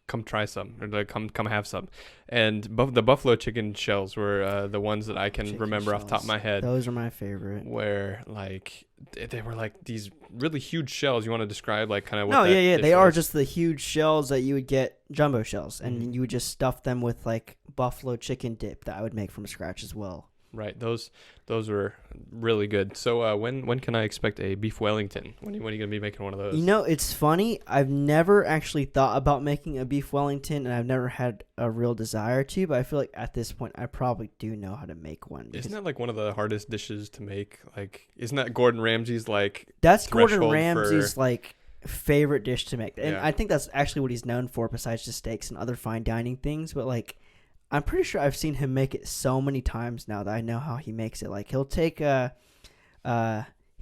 B: come try some, or like come have some. And the buffalo chicken shells were the ones that I can
A: Chicken
B: remember off the top of my head.
A: Those are my favorite.
B: Where like they were like these really huge shells. You want to describe like kind of what?
A: No,
B: that
A: yeah.
B: dish
A: They are
B: was?
A: just the huge shells that you would get, jumbo shells, and
B: Mhm.
A: you would just stuff them with like buffalo chicken dip that I would make from scratch as well.
B: Right. Those were really good. So when can I expect a beef Wellington? When are you gonna be making one of those?
A: You know, it's funny. I've never actually thought about making a beef Wellington, and I've never had a real desire to. But I feel like at this point, I probably do know how to make one.
B: Isn't that like one of the hardest dishes to make? Like, isn't that Gordon Ramsay's like?
A: That's Gordon
B: threshold
A: Ramsay's like favorite dish to make, and
B: Yeah.
A: I think that's actually what he's known for, besides just steaks and other fine dining things. But like, I'm pretty sure I've seen him make it so many times now that I know how he makes it. Like, he'll take he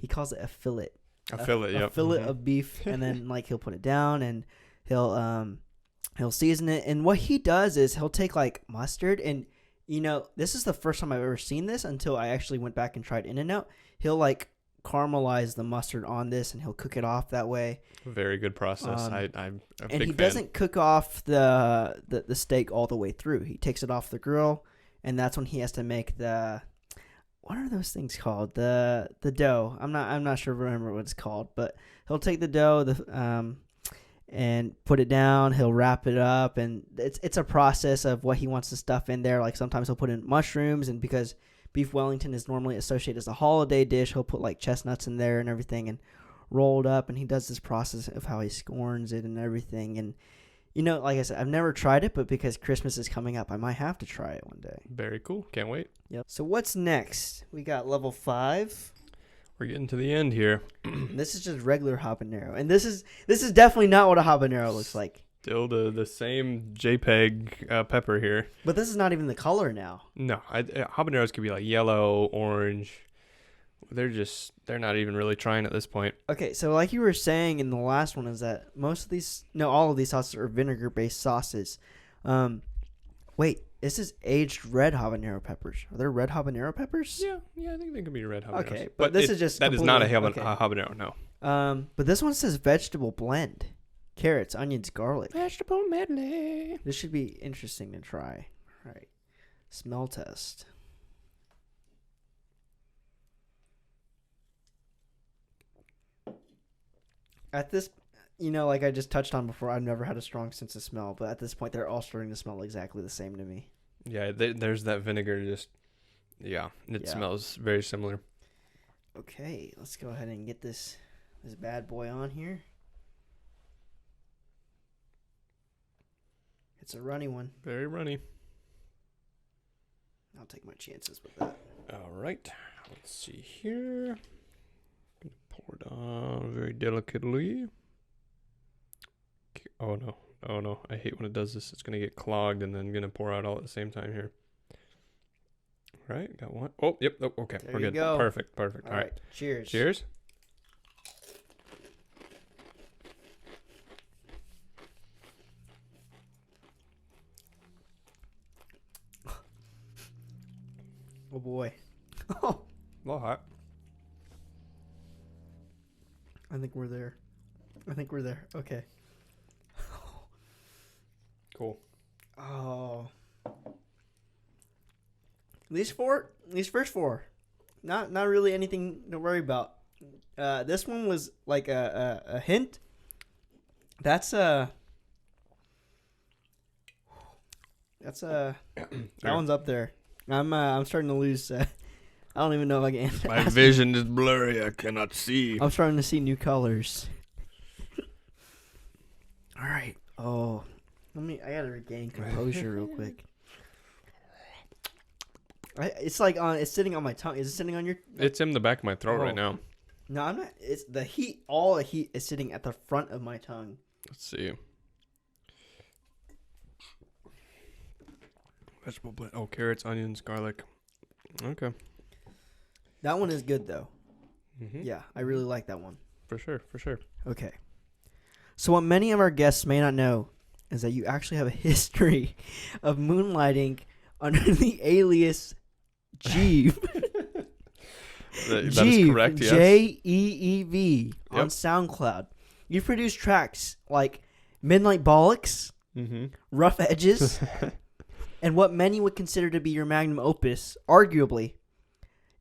A: calls it a fillet.
B: A fillet,
A: A
B: yep.
A: fillet
B: Mhm.
A: of beef, and then like he'll put it down and he'll season it. And what he does is he'll take like mustard, and you know, this is the first time I've ever seen this until I actually went back and tried In-N-Out. He'll like caramelize the mustard on this, and he'll cook it off that way.
B: Very good process. I'm a
A: And
B: big
A: he
B: fan.
A: doesn't cook off the steak all the way through. He takes it off the grill, and that's when he has to make the, what are those things called? The dough. I'm not sure remember what it's called, but he'll take the dough and put it down. He'll wrap it up, and it's a process of what he wants to stuff in there. Like sometimes he'll put in mushrooms, and because beef Wellington is normally associated as a holiday dish, he'll put like chestnuts in there and everything, and rolled up. And he does this process of how he scorns it and everything. And you know, like I said, I've never tried it, but because Christmas is coming up, I might have to try it one day.
B: Very cool. Can't wait.
A: Yep. So what's next? We got level 5.
B: We're getting to the end here.
A: This is just regular habanero, and this is definitely not what a habanero looks like.
B: Still the same JPEG pepper here.
A: But this is not even the color now.
B: No, habaneros could be like yellow, orange. They're not even really trying at this point.
A: Okay, so like you were saying in the last one, is that all of these sauces are vinegar-based sauces. Wait, this is aged red habanero peppers. Are there red habanero peppers?
B: Yeah, I think they could be red habaneros.
A: Okay, but this is just
B: that is not a
A: completely-
B: habanero. No.
A: But this one says vegetable blend. Carrots, onions, garlic.
B: Vegetable medley.
A: This should be interesting to try. All right. Smell test. At this, you know, like I just touched on before, I've never had a strong sense of smell, but at this point, they're all starting to smell exactly the same to me.
B: Yeah, there's that vinegar. It smells very similar.
A: Okay, let's go ahead and get this bad boy on here. It's a runny one.
B: Very runny.
A: I'll take my chances with that.
B: All right. Let's see here. Gonna pour it on very delicately. Oh no! I hate when it does this. It's gonna get clogged and then gonna pour out all at the same time here. All right, got one. Oh, yep. Oh, okay,
A: There
B: we're
A: you
B: good.
A: go.
B: Perfect. All right.
A: Cheers.
B: Cheers.
A: Oh boy.
B: A little hot.
A: I think we're there. Okay.
B: Cool.
A: Oh. These first four, not really anything to worry about. This one was like a hint. That one's up there. I'm starting to lose. I don't even know if I can answer.
B: My vision is blurry. I cannot see.
A: I'm starting to see new colors. All right. Oh, I gotta regain composure real quick. It's sitting on my tongue. Is it sitting on your?
B: It's in the back of my throat right now.
A: No, I'm not. It's the heat. All the heat is sitting at the front of my tongue.
B: Let's see. Vegetable blend. Oh, carrots, onions, garlic. Okay.
A: That one is good though.
B: Mm-hmm.
A: Yeah, I really like that one.
B: For sure.
A: Okay. So what many of our guests may not know is that you actually have a history of moonlighting under the alias Jeev.
B: That is
A: Jeev,
B: correct, yes.
A: Jeev on
B: Yep.
A: SoundCloud. You've produced tracks like Midnight Bollocks, Rough Edges, and what many would consider to be your magnum opus, arguably,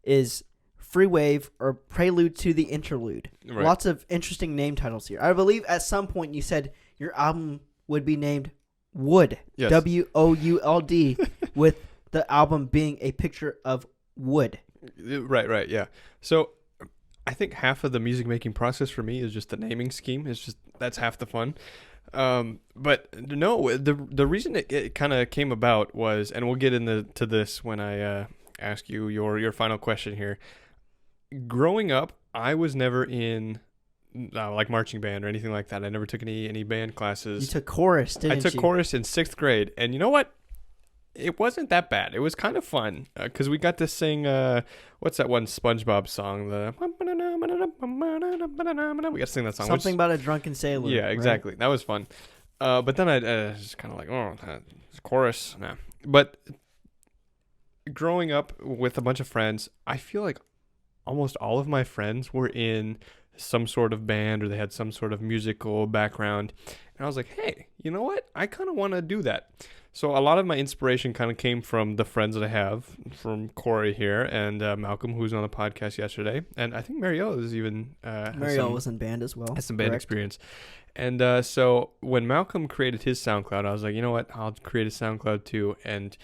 A: is Free Wave or Prelude to the Interlude.
B: Right.
A: Lots of interesting name titles here. I believe at some point you said your album would be named Wood.
B: Yes.
A: Would, with the album being a picture of wood.
B: Right, yeah. So I think half of the music making process for me is just the naming scheme. It's just, that's half the fun. But no, the reason it kind of came about was, and we'll get into this when I ask you your final question here. Growing up, I was never in like marching band or anything like that. I never took any band classes.
A: You took chorus, didn't you?
B: I took chorus in 6th grade, and you know what? It wasn't that bad. It was kind of fun because we got to sing, what's that one SpongeBob song? We got to sing that song.
A: Something about a drunken sailor.
B: Yeah, exactly. Right? That was fun. But then I just kind of like, chorus. Nah. But growing up with a bunch of friends, I feel like almost all of my friends were in some sort of band or they had some sort of musical background. And I was like, hey, you know what? I kind of want to do that. So a lot of my inspiration kind of came from the friends that I have, from Kory here and Malcolm, who was on the podcast yesterday. And I think Marielle is even...
A: Marielle was in band as well.
B: Has some band experience. And so when Malcolm created his SoundCloud, I was like, you know what? I'll create a SoundCloud too. And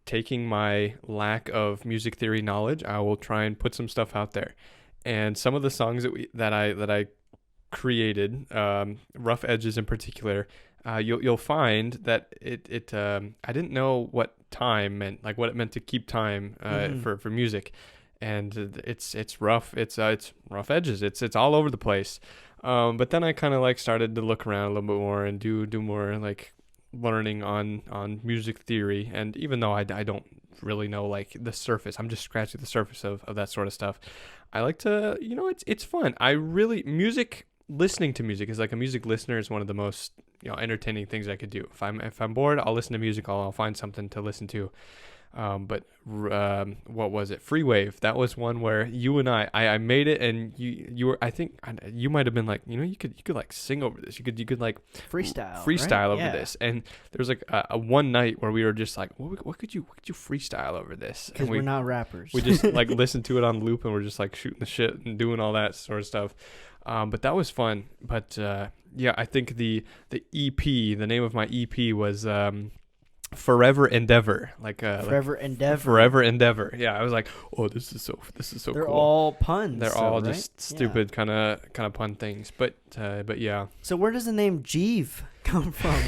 B: taking my lack of music theory knowledge, I will try and put some stuff out there. And some of the songs that I created, Rough Edges in particular, you'll find that it I didn't know what time meant, like what it meant to keep time for music, and it's rough. It's rough edges. It's all over the place. But then I kind of like started to look around a little bit more and do more like learning on music theory. And even though I don't really know like the surface, I'm just scratching the surface of that sort of stuff. I like to, it's fun. Listening to music is like, a music listener is one of the most entertaining things I could do. If I'm bored, I'll listen to music. I'll find something to listen to. But what was it? Free Wave. That was one where you and I made it, and you were, I think you might have been like, you could like sing over this. You could like freestyle
A: right?
B: over this. And there was like a one night where we were just like, what could you freestyle over this?
A: Because we're not rappers.
B: We just like listened to it on loop, and we're just like shooting the shit and doing all that sort of stuff. But that was fun. But yeah, I think the EP, the name of my EP was Forever Endeavor,
A: Forever Endeavor.
B: Forever Endeavor. Yeah, I was like, oh, this is so
A: They're
B: cool.
A: all puns.
B: They're all
A: right?
B: just stupid kind of pun things. But yeah.
A: So where does the name Jeeve come from?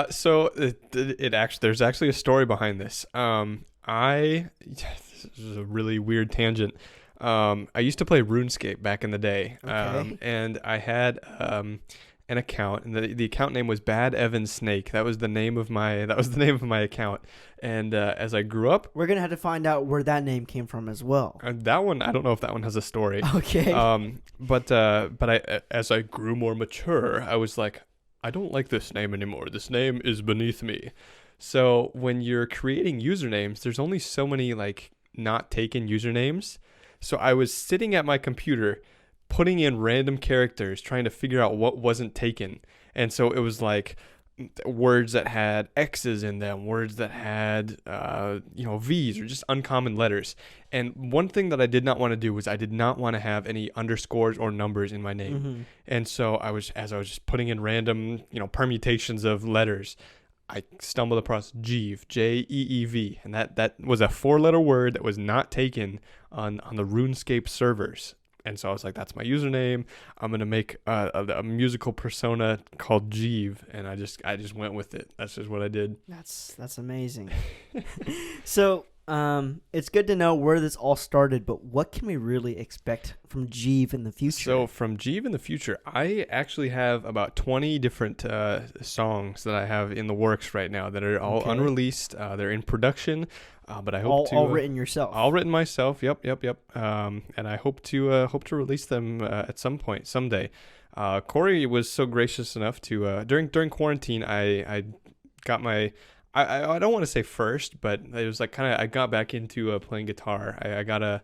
B: So there's actually a story behind this. This is a really weird tangent. I used to play RuneScape back in the day.
A: Okay.
B: And I had an account, and the account name was Bad Evan Snake. That was the name of my account. And as I grew up,
A: we're gonna have to find out where that name came from as well.
B: That one, I don't know if that one has a story.
A: Okay.
B: But as I grew more mature, I was like, I don't like this name anymore. This name is beneath me. So when you're creating usernames, there's only so many like not taken usernames. So I was sitting at my computer putting in random characters, trying to figure out what wasn't taken. And so it was like words that had X's in them, words that had, V's, or just uncommon letters. And one thing that I did not want to do was I did not want to have any underscores or numbers in my name. Mm-hmm. And so as I was just putting in random, permutations of letters, I stumbled across Jeeve, Jeev, and that was a 4-letter word that was not taken on the RuneScape servers. And so I was like, that's my username. I'm gonna make a musical persona called Jeeve, and I just went with it. That's just what I did.
A: That's amazing. So it's good to know where this all started, but what can we really expect from Jeeve in the future?
B: So from Jeeve in the future, I actually have about 20 different songs that I have in the works right now that are all unreleased. They're in production. But I hope
A: all written yourself.
B: All written myself. Yep. And I hope to release them at some point someday. Kory was so gracious enough to during quarantine. I got my I don't want to say first, but it was like kind of I got back into playing guitar. I got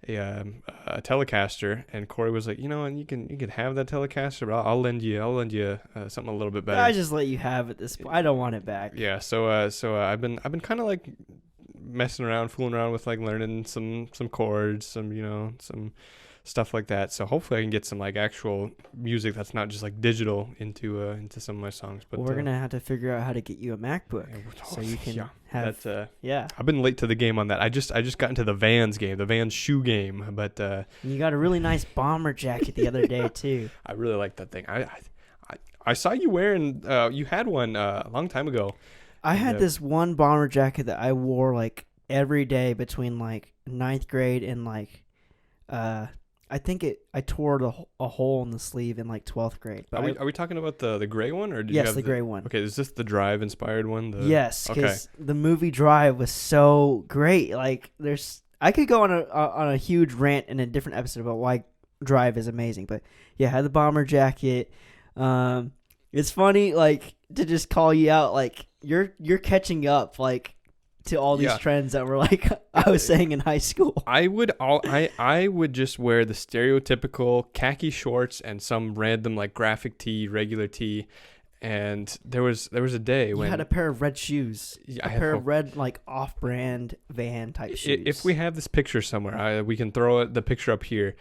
B: a Telecaster, and Kory was like, and you can have that Telecaster, but I'll lend you something a little bit better.
A: I just let you have it this point. I don't want it back.
B: Yeah, so I've been kind of like messing around, fooling around with like learning some chords, some stuff like that. So hopefully I can get some like actual music that's not just like digital into some of my songs. But
A: we're gonna have to figure out how to get you a MacBook so you can have. That's
B: I've been late to the game on that. I just got into the Vans game, the Vans shoe game, but
A: you got a really nice bomber jacket the other day too.
B: I really like that thing. I saw you wearing. You had one a long time ago.
A: I had this one bomber jacket that I wore like every day between like 9th grade and like I think I tore a hole in the sleeve in like 12th grade. But
B: are we talking about the gray one, or did
A: yes,
B: you have
A: the gray one?
B: Okay, is this the Drive inspired one?
A: Yes, because the movie Drive was so great. Like, I could go on a huge rant in a different episode about why Drive is amazing. But yeah, I had the bomber jacket. It's funny, like, to just call you out, like you're catching up, like, to all these trends that were like I was saying in high school. I
B: would just wear the stereotypical khaki shorts and some random like graphic tee, regular tee, and there was a day when
A: you had a pair of red shoes, a pair of red like off-brand Van type shoes.
B: If we have this picture somewhere, we can throw the picture up here.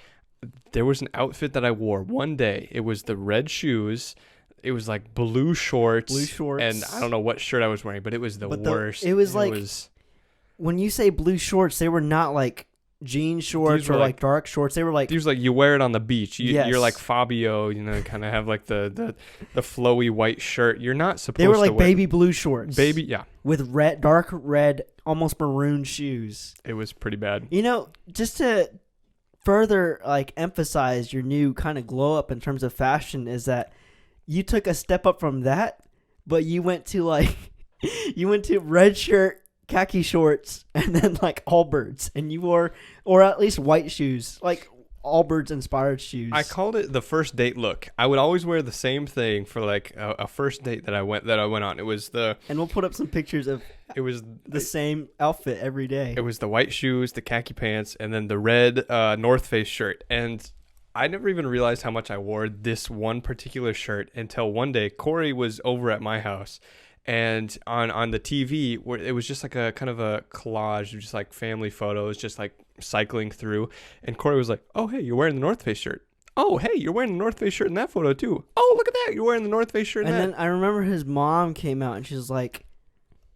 B: There was an outfit that I wore one day. It was the red shoes. It was like blue shorts, and I don't know what shirt I was wearing, but it was the worst.
A: It was when you say blue shorts, they were not like jean shorts or like dark shorts. They were like
B: these, like you wear it on the beach. You're like Fabio, kind of have like the flowy white shirt. You're not supposed to.
A: They were like baby blue shorts, with dark red, almost maroon shoes.
B: It was pretty bad.
A: Just to further like emphasize your new kind of glow up in terms of fashion is that you took a step up from that, but you went to red shirt, khaki shorts, and then like Allbirds, and you wore, or at least white shoes, like Allbirds inspired shoes.
B: I called it the first date look. I would always wear the same thing for like a first date that I went on. It was and
A: we'll put up some pictures of the same outfit every day.
B: It was the white shoes, the khaki pants, and then the red North Face shirt. And I never even realized how much I wore this one particular shirt until one day Kory was over at my house, and on the TV, where it was just like a kind of a collage of just like family photos, just like cycling through, and Kory was like, "Oh, hey, you're wearing the North Face shirt. Oh, hey, you're wearing the North Face shirt in that photo too. Oh, look at that, you're wearing the North Face shirt in that."
A: And then I remember his mom came out and she was like,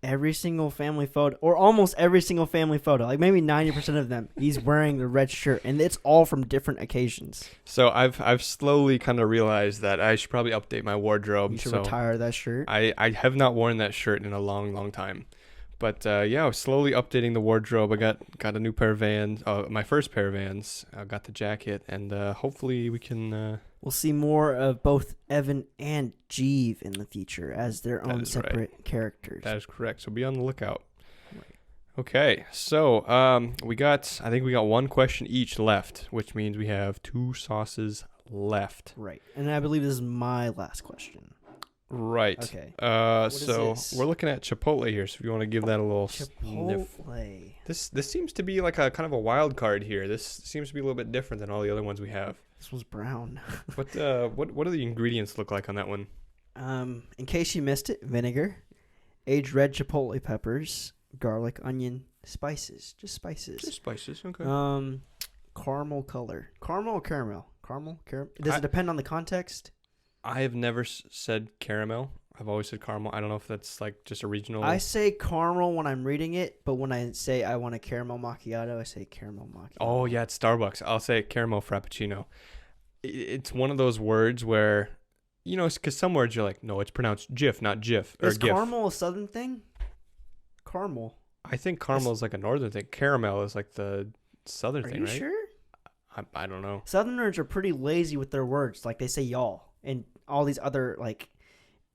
A: every single family photo, or almost every single family photo, like maybe 90% of them, he's wearing the red shirt, and it's all from different occasions.
B: So I've slowly kind of realized that I should probably update my wardrobe.
A: You should retire that shirt.
B: I have not worn that shirt in a long, long time. But I was slowly updating the wardrobe. I got a new pair of Vans, my first pair of Vans. I got the jacket, and hopefully we can...
A: We'll see more of both Evan and Jeeve in the future as their own separate characters.
B: That is correct. So be on the lookout. Right. Okay, so I think we got one question each left, which means we have 2 sauces left.
A: Right, and I believe this is my last question.
B: Right.
A: Okay.
B: So we're looking at Chipotle here. So if you want to give that a little
A: Chipotle.
B: Sniff. This seems to be like a kind of a wild card here. This seems to be a little bit different than all the other ones we have.
A: This one's brown.
B: What do the ingredients look like on that one?
A: In case you missed it, vinegar, aged red chipotle peppers, garlic, onion, spices. Just spices.
B: Just spices. Okay.
A: Caramel color. Caramel or caramel? Caramel. Does it depend on the context?
B: I have never said caramel. I've always said caramel. I don't know if that's like just a regional.
A: I say caramel when I'm reading it, but when I say I want a caramel macchiato, I say caramel macchiato.
B: Oh, yeah, it's Starbucks. I'll say caramel frappuccino. It's one of those words where, because some words you're like, no, it's pronounced Jif, not Jif.
A: Is caramel a southern thing? Caramel.
B: I think caramel is like a northern thing. Caramel is like the southern thing, right?
A: Are you sure?
B: I don't know.
A: Southerners are pretty lazy with their words. Like they say y'all and all these other like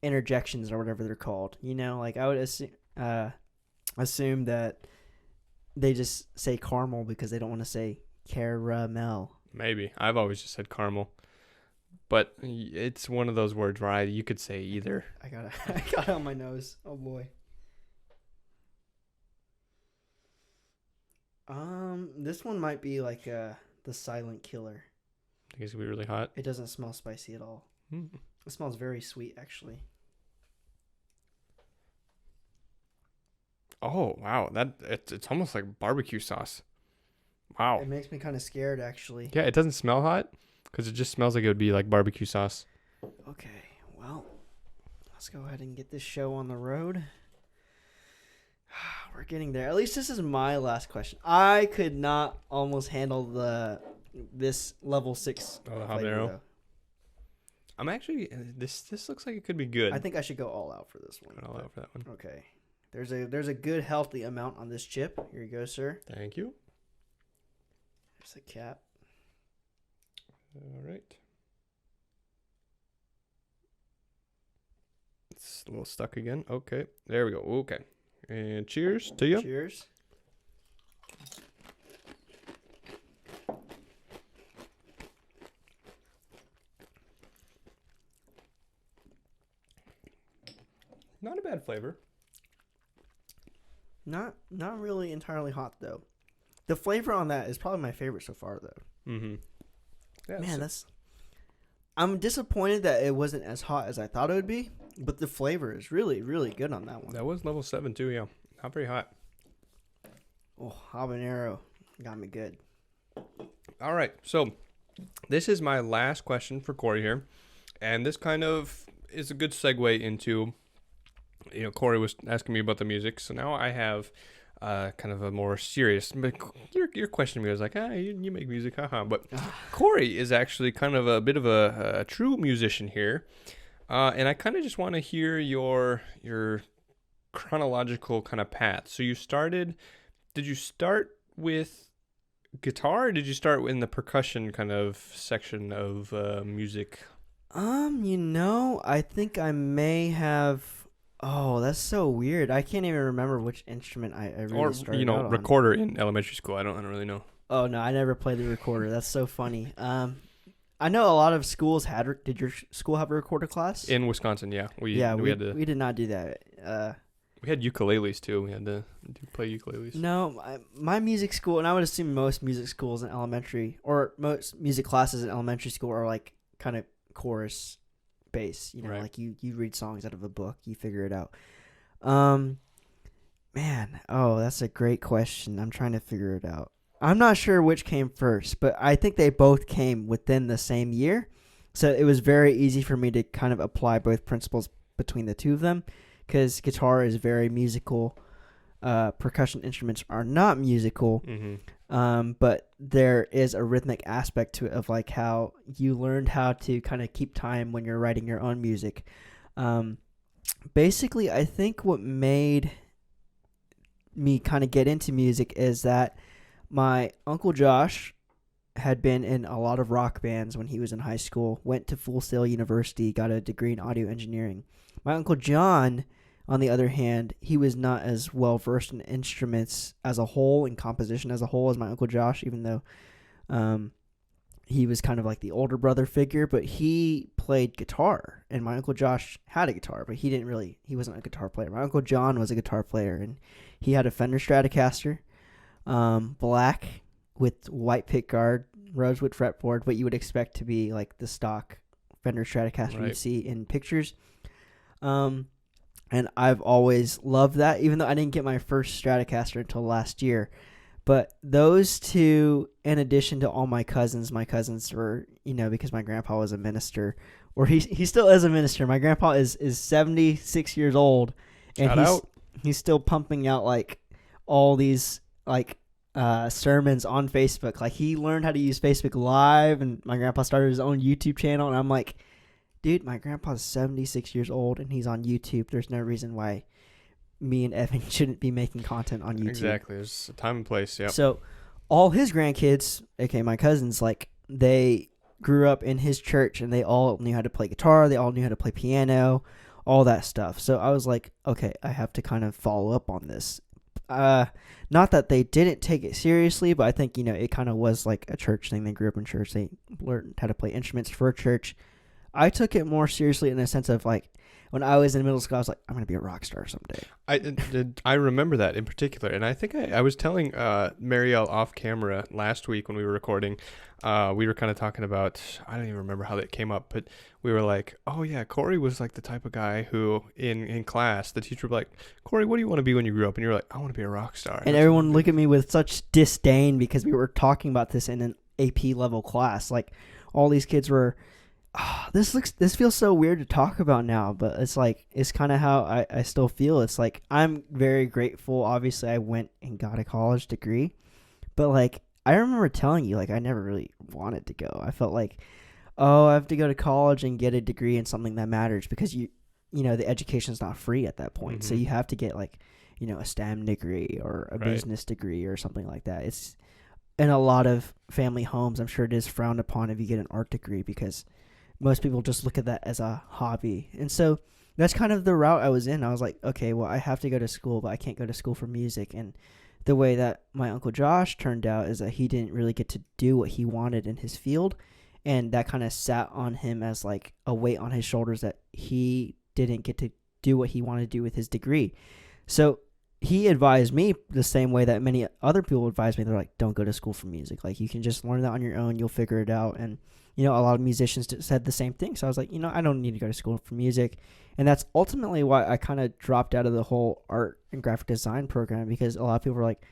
A: interjections or whatever they're called. Like I would assume that they just say caramel because they don't want to say caramel. Maybe.
B: I've always just said caramel. But it's one of those words where you could say either.
A: I got it on my nose. Oh boy. This one might be like the silent killer.
B: I think it's gonna be really hot.
A: It doesn't smell spicy at all. It smells very sweet, actually.
B: Oh wow, it's almost like barbecue sauce. Wow.
A: It makes me kind of scared, actually.
B: Yeah, it doesn't smell hot because it just smells like it would be like barbecue sauce.
A: Okay, well, let's go ahead and get this show on the road. We're getting there. At least this is my last question. I could not almost handle this level 6.
B: Oh, the
A: flavor,
B: habanero.
A: though.
B: I'm actually this looks like it could be good.
A: I think I should go all out for this one.
B: All out for that one.
A: Okay. There's a good healthy amount on this chip. Here you go, sir.
B: Thank you.
A: There's a cap.
B: All right. It's a little stuck again. Okay. There we go. Okay. And cheers to you.
A: Cheers.
B: Not a bad flavor.
A: Not really entirely hot though. The flavor on that is probably my favorite so far though.
B: Mm-hmm. Yeah,
A: Man, I'm disappointed that it wasn't as hot as I thought it would be, but the flavor is really, really good on that one.
B: that was level 7 too, yeah. Not very hot.
A: Oh, habanero got me good.
B: All right. So this is my last question for Kory here. And this kind of is a good segue into, Kory was asking me about the music. So now I have kind of a more serious, your question to me was like, you make music, haha. But Kory is actually kind of a bit of a true musician here. And I kind of just want to hear your chronological kind of path. So did you start with guitar, or did you start in the percussion kind of section of music?
A: I think I may have. Oh, that's so weird. I can't even remember which instrument I really started out on.
B: Recorder in elementary school. I don't really know.
A: Oh no, I never played the recorder. That's so funny. I know a lot of schools had. Did your school have a recorder class?
B: In Wisconsin, yeah. We
A: did not do that.
B: We had ukuleles too. We had to play ukuleles.
A: No, my music school, and I would assume most music schools in elementary, or most music classes in elementary school, are like kind of chorus based.
B: Right.
A: Like you read songs out of a book, you figure it out. Man, that's a great question. I'm trying to figure it out. I'm not sure which came first, but I think they both came within the same year. So it was very easy for me to kind of apply both principles between the two of them, because guitar is very musical. Percussion instruments are not musical, but there is a rhythmic aspect to it of like how you learned how to kind of keep time when you're writing your own music. Basically, I think what made me kind of get into music is that my Uncle Josh had been in a lot of rock bands when he was in high school, went to Full Sail University, got a degree in audio engineering. My Uncle John, on the other hand, he was not as well versed in instruments as a whole, in composition as a whole, as my Uncle Josh, even though he was kind of like the older brother figure, but he played guitar, and my Uncle Josh had a guitar, but he wasn't a guitar player. My Uncle John was a guitar player, and he had a Fender Stratocaster, black with white pickguard, rosewood fretboard, what you would expect to be like the stock Fender Stratocaster you'd see in pictures. And I've always loved that, even though I didn't get my first Stratocaster until last year. But those two, in addition to all my cousins were, because my grandpa was a minister, or he still is a minister. My grandpa is 76 years old, and he's still pumping out like all these like sermons on Facebook. Like he learned how to use Facebook Live, and my grandpa started his own YouTube channel, and I'm like, dude, my grandpa's 76 years old and he's on YouTube. There's no reason why me and Evan shouldn't be making content on YouTube.
B: Exactly. There's a time and place, yeah.
A: So all his grandkids, aka my cousins, like they grew up in his church and they all knew how to play guitar. They all knew how to play piano, all that stuff. So I was like, okay, I have to kind of follow up on this. Not that they didn't take it seriously, but I think, it kind of was like a church thing. They grew up in church. They learned how to play instruments for church. I took it more seriously in the sense of like, when I was in middle school, I was like, I'm going to be a rock star someday.
B: I remember that in particular, and I think I was telling Marielle off camera last week when we were recording. We were kind of talking about, I don't even remember how that came up, but we were like, oh yeah, Kory was like the type of guy who in class, the teacher would be like, Kory, what do you want to be when you grow up? And you're like, I want to be a rock star.
A: And everyone looked at me with such disdain because we were talking about this in an AP level class. Like, all these kids were, this feels so weird to talk about now, but it's like, it's kind of how I still feel. It's like, I'm very grateful. Obviously, I went and got a college degree, but like, I remember telling you, like, I never really wanted to go. I felt like, oh, I have to go to college and get a degree in something that matters, because you know, the education's not free at that point. Mm-hmm. So you have to get like, you know, a STEM degree or a business degree or something like that. It's in a lot of family homes, I'm sure it is frowned upon if you get an art degree, because most people just look at that as a hobby. And so that's kind of the route I was in. I was like, okay, well, I have to go to school, but I can't go to school for music. And the way that my Uncle Josh turned out is that he didn't really get to do what he wanted in his field. And that kind of sat on him as like a weight on his shoulders, that he didn't get to do what he wanted to do with his degree. So he advised me the same way that many other people advise me. They're like, don't go to school for music. Like, you can just learn that on your own. You'll figure it out. And, you know, a lot of musicians said the same thing. So I was like, you know, I don't need to go to school for music. And that's ultimately why I kind of dropped out of the whole art and graphic design program, because a lot of people were like,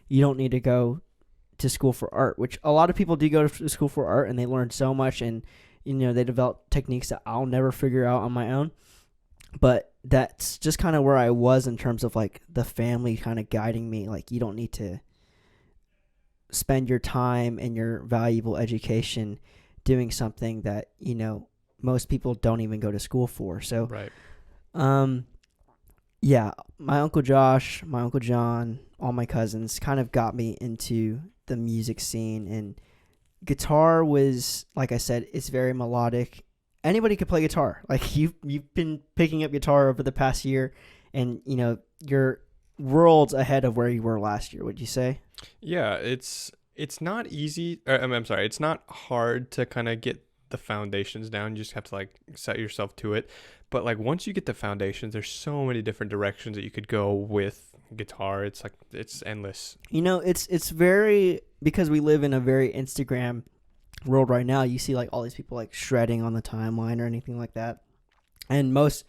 A: you don't need to go to school for art, which a lot of people do go to school for art, and they learn so much, and, you know, they develop techniques that I'll never figure out on my own. But that's just kind of where I was in terms of like the family kind of guiding me. Like, you don't need to spend your time and your valuable education doing something that, you know, most people don't even go to school for. So,
B: right.
A: Yeah, my Uncle Josh, my Uncle John, all my cousins kind of got me into the music scene, and guitar was, like I said, it's very melodic. Anybody could play guitar. Like, you've been picking up guitar over the past year, and, you know, you're worlds ahead of where you were last year, would you say?
B: Yeah, it's not easy. I'm sorry, it's not hard to kind of get the foundations down. You just have to like set yourself to it. But like, once you get the foundations, there's so many different directions that you could go with guitar. It's like, it's endless.
A: You know, it's very, because we live in a very Instagram world right now. You see like all these people like shredding on the timeline or anything like that. And most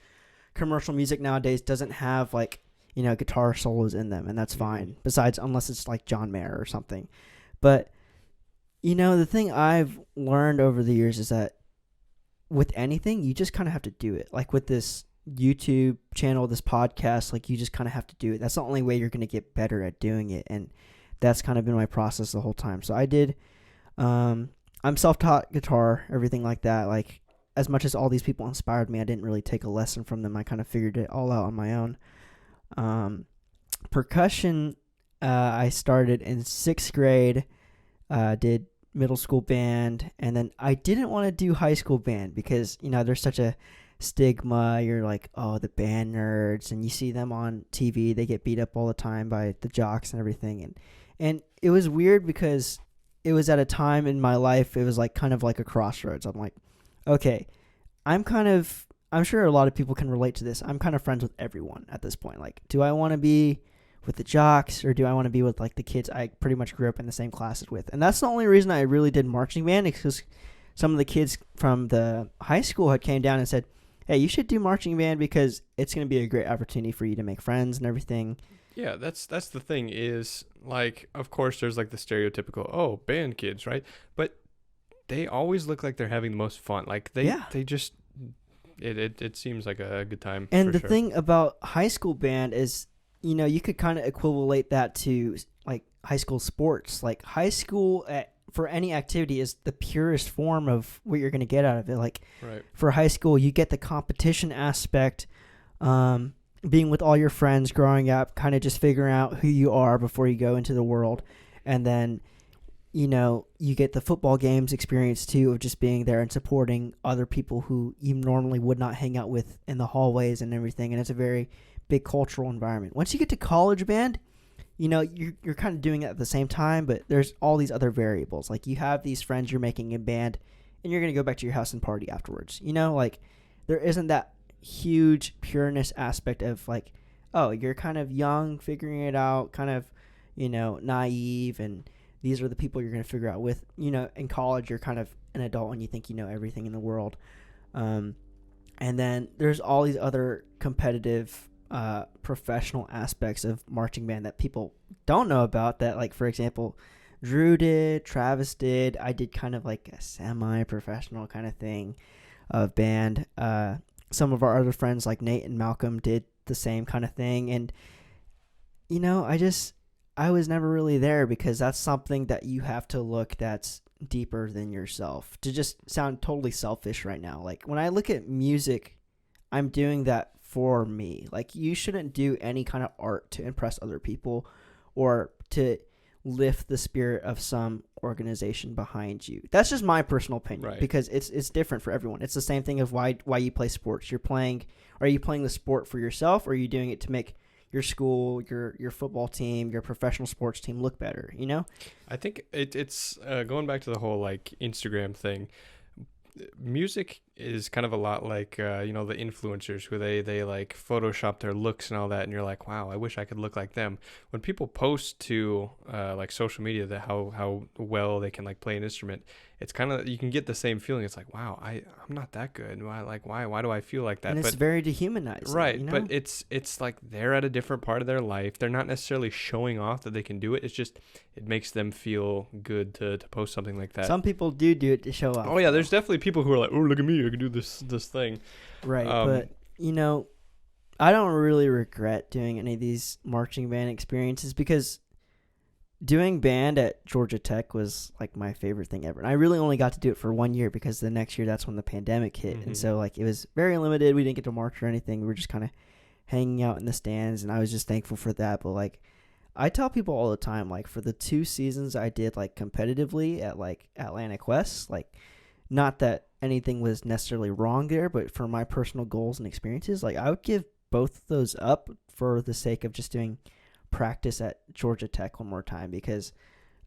A: commercial music nowadays doesn't have like, you know, guitar solos in them, and that's fine. Besides, unless it's like John Mayer or something. But, you know, the thing I've learned over the years is that with anything, you just kind of have to do it. Like with this YouTube channel, this podcast, like, you just kind of have to do it. That's the only way you're going to get better at doing it. And that's kind of been my process the whole time. So I did, I'm self-taught guitar, everything like that. Like, as much as all these people inspired me, I didn't really take a lesson from them. I kind of figured it all out on my own. Percussion, I started in 6th grade, did middle school band, and then I didn't want to do high school band because, you know, there's such a stigma. You're like, oh, the band nerds, and you see them on TV, they get beat up all the time by the jocks and everything, and it was weird because it was at a time in my life, it was like kind of like a crossroads. I'm like, okay, I'm sure a lot of people can relate to this. I'm kind of friends with everyone at this point. Like, do I want to be with the jocks, or do I want to be with like the kids I pretty much grew up in the same classes with? And that's the only reason I really did marching band, because some of the kids from the high school had came down and said, hey, you should do marching band because it's going to be a great opportunity for you to make friends and everything.
B: Yeah, that's the thing is, like, of course there's like the stereotypical, oh, band kids, right? But they always look like they're having the most fun. Like they just, it seems like a good time.
A: And the thing about high school band is, you know, you could kind of equivalate that to like high school sports. Like, high school for any activity is the purest form of what you're going to get out of it. Like,
B: right.
A: For high school, you get the competition aspect, being with all your friends growing up, kind of just figuring out who you are before you go into the world. And then, you know, you get the football games experience too, of just being there and supporting other people who you normally would not hang out with in the hallways and everything. And it's a very big cultural environment. Once you get to college band, you know, you're kind of doing it at the same time, but there's all these other variables. Like, you have these friends you're making in band, and you're going to go back to your house and party afterwards. You know, like, there isn't that huge pureness aspect of like, oh, you're kind of young, figuring it out, kind of, naive, and these are the people you're going to figure out with. In college, you're kind of an adult and you think you know everything in the world. And then there's all these other competitive, professional aspects of marching band that people don't know about, that, like, for example, Drew did, Travis did. I did kind of like a semi-professional kind of thing of band. Some of our other friends like Nate and Malcolm did the same kind of thing. And, I was never really there, because that's something that you have to look that's deeper than yourself. To just sound totally selfish right now, like, when I look at music, I'm doing that for me. Like, you shouldn't do any kind of art to impress other people or to lift the spirit of some organization behind you. That's just my personal opinion,
B: Right.
A: because it's different for everyone. It's the same thing of why you play sports. Are you playing the sport for yourself, or are you doing it to make your school, your football team, your professional sports team look better,
B: I think it's going back to the whole like Instagram thing. Music is kind of a lot like the influencers who they like Photoshop their looks and all that, and you're like, wow, I wish I could look like them. When people post to like social media that how well they can like play an instrument, it's kind of, you can get the same feeling. It's like, wow, I'm not that good. Why do I feel like that?
A: And it's very dehumanizing,
B: right? But it's like they're at a different part of their life. They're not necessarily showing off that they can do it. It's just, it makes them feel good to post something like that.
A: Some people do it to show off.
B: Oh yeah, there's definitely people who are like, oh, look at me, I can do this thing.
A: Right, but I don't really regret doing any of these marching band experiences, because doing band at Georgia Tech was like my favorite thing ever. And I really only got to do it for 1 year, because the next year that's when the pandemic hit.
B: Mm-hmm.
A: And so like it was very limited. We didn't get to march or anything. We were just kind of hanging out in the stands, and I was just thankful for that. But like, I tell people all the time, like, for the 2 seasons I did like competitively at like Atlantic West, like, not that anything was necessarily wrong there, but for my personal goals and experiences, like, I would give both of those up for the sake of just doing practice at Georgia Tech one more time, because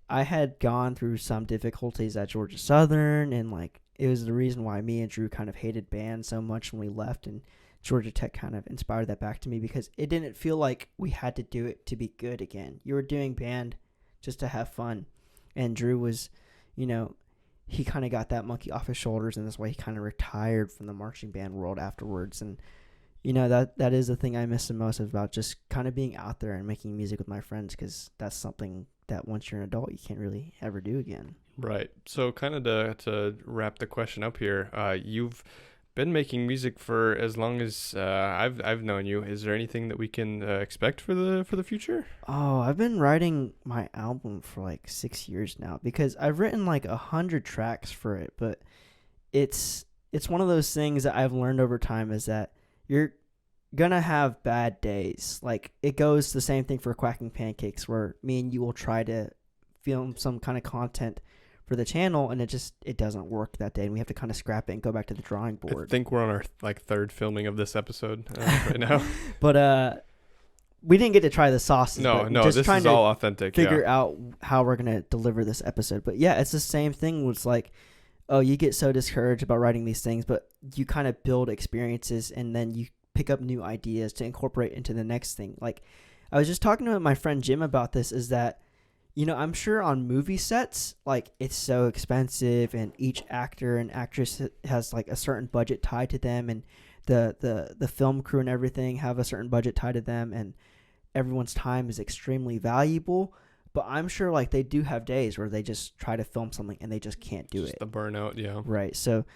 A: I had gone through some difficulties at Georgia Southern, and like, it was the reason why me and Drew kind of hated band so much when we left, and Georgia Tech kind of inspired that back to me, because it didn't feel like we had to do it to be good again. You were doing band just to have fun, and Drew was, he kind of got that monkey off his shoulders, and that's why he kind of retired from the marching band world afterwards. And that is the thing I miss the most about just kind of being out there and making music with my friends, because that's something that once you're an adult you can't really ever do again.
B: Right. So kind of to wrap the question up here, you've been making music for as long as I've known you. Is there anything that we can expect for the future?
A: Oh, I've been writing my album for like 6 years now, because I've written like 100 tracks for it. But it's one of those things that I've learned over time, is that you're gonna have bad days. Like, it goes the same thing for Quacking Pancakes, where me and you will try to film some kind of content for the channel, and it doesn't work that day, and we have to kind of scrap it and go back to the drawing board.
B: I think we're on our like 3rd filming of this episode right now.
A: But we didn't get to try the sauces.
B: No,
A: just
B: this
A: trying
B: is
A: to
B: all authentic.
A: figure out how we're gonna deliver this episode. But yeah, it's the same thing. It's like, oh, you get so discouraged about writing these things, but you kind of build experiences, and then you pick up new ideas to incorporate into the next thing. Like, I was just talking to my friend Jim about this, is that, I'm sure on movie sets, like, it's so expensive, and each actor and actress has like a certain budget tied to them, and the film crew and everything have a certain budget tied to them, and everyone's time is extremely valuable. But I'm sure like they do have days where they just try to film something and they just can't do it.
B: The burnout, yeah.
A: Right. So,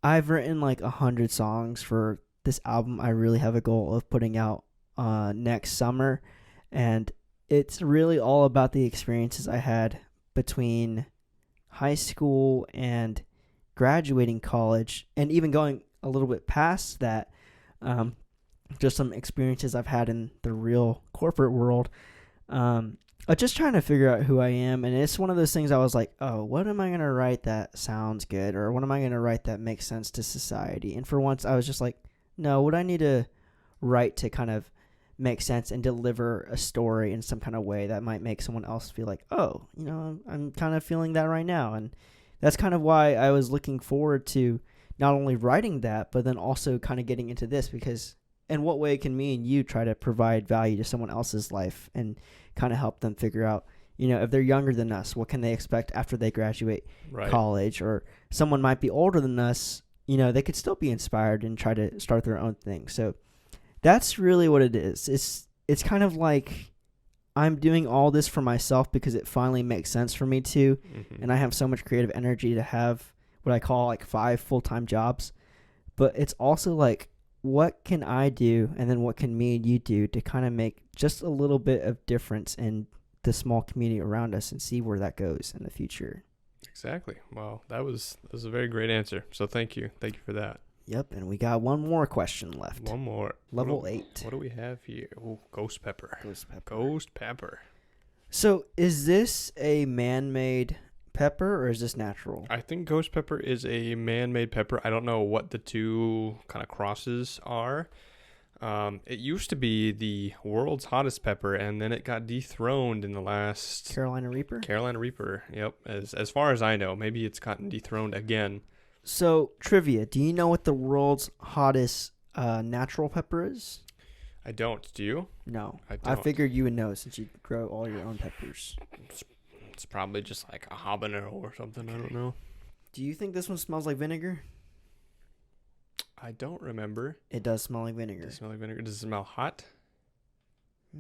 A: I've written like 100 songs for this album. I really have a goal of putting out next summer, and it's really all about the experiences I had between high school and graduating college, and even going a little bit past that, just some experiences I've had in the real corporate world. Just trying to figure out who I am, and it's one of those things I was like, oh, what am I going to write that sounds good, or what am I going to write that makes sense to society? And for once, I was just like, no, what I need to write to kind of make sense and deliver a story in some kind of way that might make someone else feel like, oh, I'm kind of feeling that right now. And that's kind of why I was looking forward to not only writing that, but then also kind of getting into this, because in what way can me and you try to provide value to someone else's life and kind of help them figure out, if they're younger than us, what can they expect after they graduate college? Or someone might be older than us, they could still be inspired and try to start their own thing. So that's really what it is. It's kind of like I'm doing all this for myself because it finally makes sense for me to, and I have so much creative energy to have what I call like 5 full-time jobs. But it's also like, what can I do, and then what can me and you do to kind of make just a little bit of difference in the small community around us and see where that goes in the future.
B: Exactly. Wow, that was a very great answer. So thank you for that.
A: Yep, and we got one more question left.
B: One more.
A: Level 8.
B: What do we have here? Oh, ghost pepper. Ghost pepper.
A: So is this a man-made pepper or is this natural?
B: I think ghost pepper is a man-made pepper. I don't know what the two kind of crosses are. It used to be the world's hottest pepper, and then it got dethroned in the last...
A: Carolina Reaper?
B: Carolina Reaper, yep. As far as I know. Maybe it's gotten dethroned again.
A: So, trivia. Do you know what the world's hottest natural pepper is?
B: I don't. Do you?
A: No.
B: I don't.
A: I figured you would know since you grow all your own peppers.
B: It's probably just like a habanero or something. I don't know.
A: Do you think this one smells like vinegar?
B: I don't remember.
A: It does smell like vinegar.
B: Does it smell like vinegar? Does it smell hot?
A: I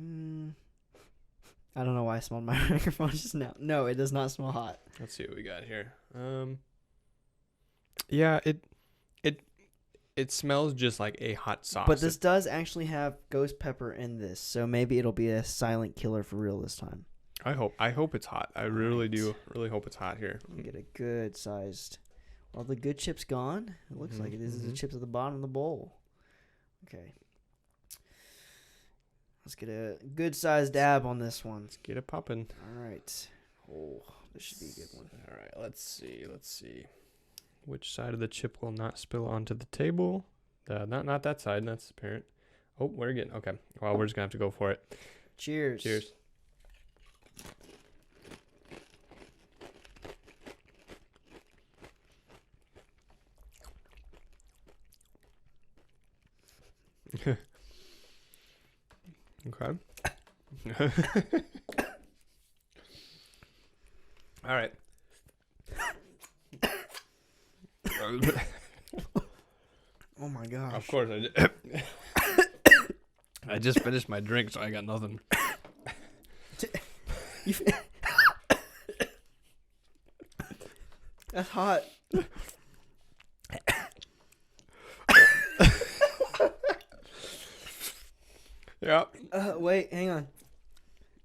A: don't know why I smelled my microphone just now. No, it does not smell hot.
B: Let's see what we got here. Yeah, it smells just like a hot sauce.
A: But this does actually have ghost pepper in this, so maybe it'll be a silent killer for real this time.
B: I hope it's hot. I really do. Really hope it's hot here.
A: Get a good sized. All the good chips gone. It looks like it is the chips at the bottom of the bowl. Okay. Let's get a good sized dab on this one.
B: Let's get it popping.
A: All right. Oh, this should be a good one.
B: All right. Let's see. Which side of the chip will not spill onto the table? Not that side. That's apparent. Oh, we're getting okay. Well, we're just gonna have to go for it.
A: Cheers.
B: Cheers. Okay. All right.
A: Oh my gosh.
B: Of course I just finished my drink, so I got nothing.
A: That's hot.
B: Yeah.
A: Wait, hang on.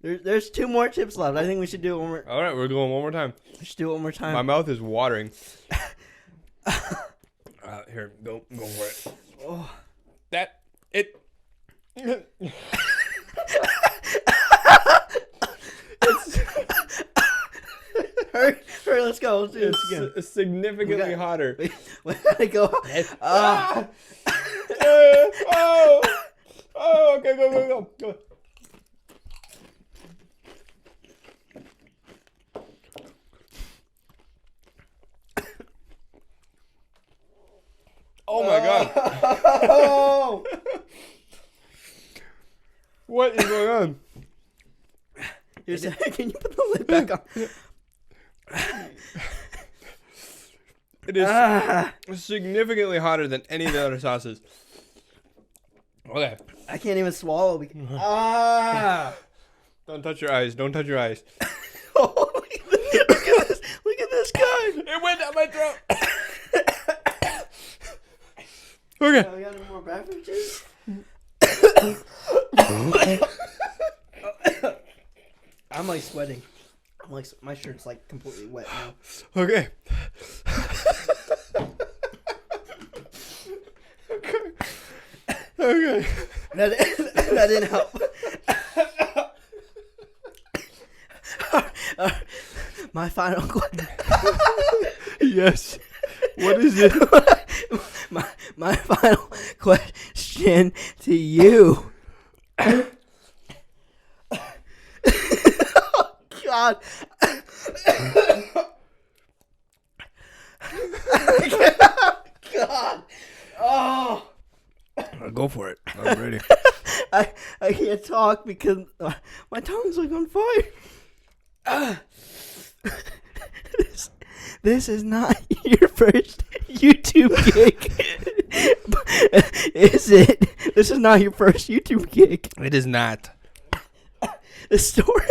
A: There's 2 more chips left. I think we should do it one more.
B: All right, we're going one more time.
A: We should do it one more time.
B: My mouth is watering. Here, go for it.
A: Oh. Hurry, let's go. Let's do this again.
B: It's significantly hotter.
A: We gotta go.
B: Okay, go. Oh my god. What is going on?
A: Can you put the lid back on?
B: It is significantly hotter than any of the other sauces. Okay.
A: I can't even swallow.
B: Don't touch your eyes. Don't touch your eyes.
A: Oh, look at this. Look at this guy.
B: It went down my throat. Okay.
A: We got any more beverages? I'm like sweating. I'm like, my shirt's like completely wet now.
B: Okay. Okay.
A: That didn't help. My final question.
B: Yes. What is it?
A: My final question to you. Oh, God. God.
B: Go for it. I'm ready.
A: I can't talk because my tongue's like on fire. This is not your first YouTube gig. Is it? This is not your first YouTube gig.
B: It is not.
A: The story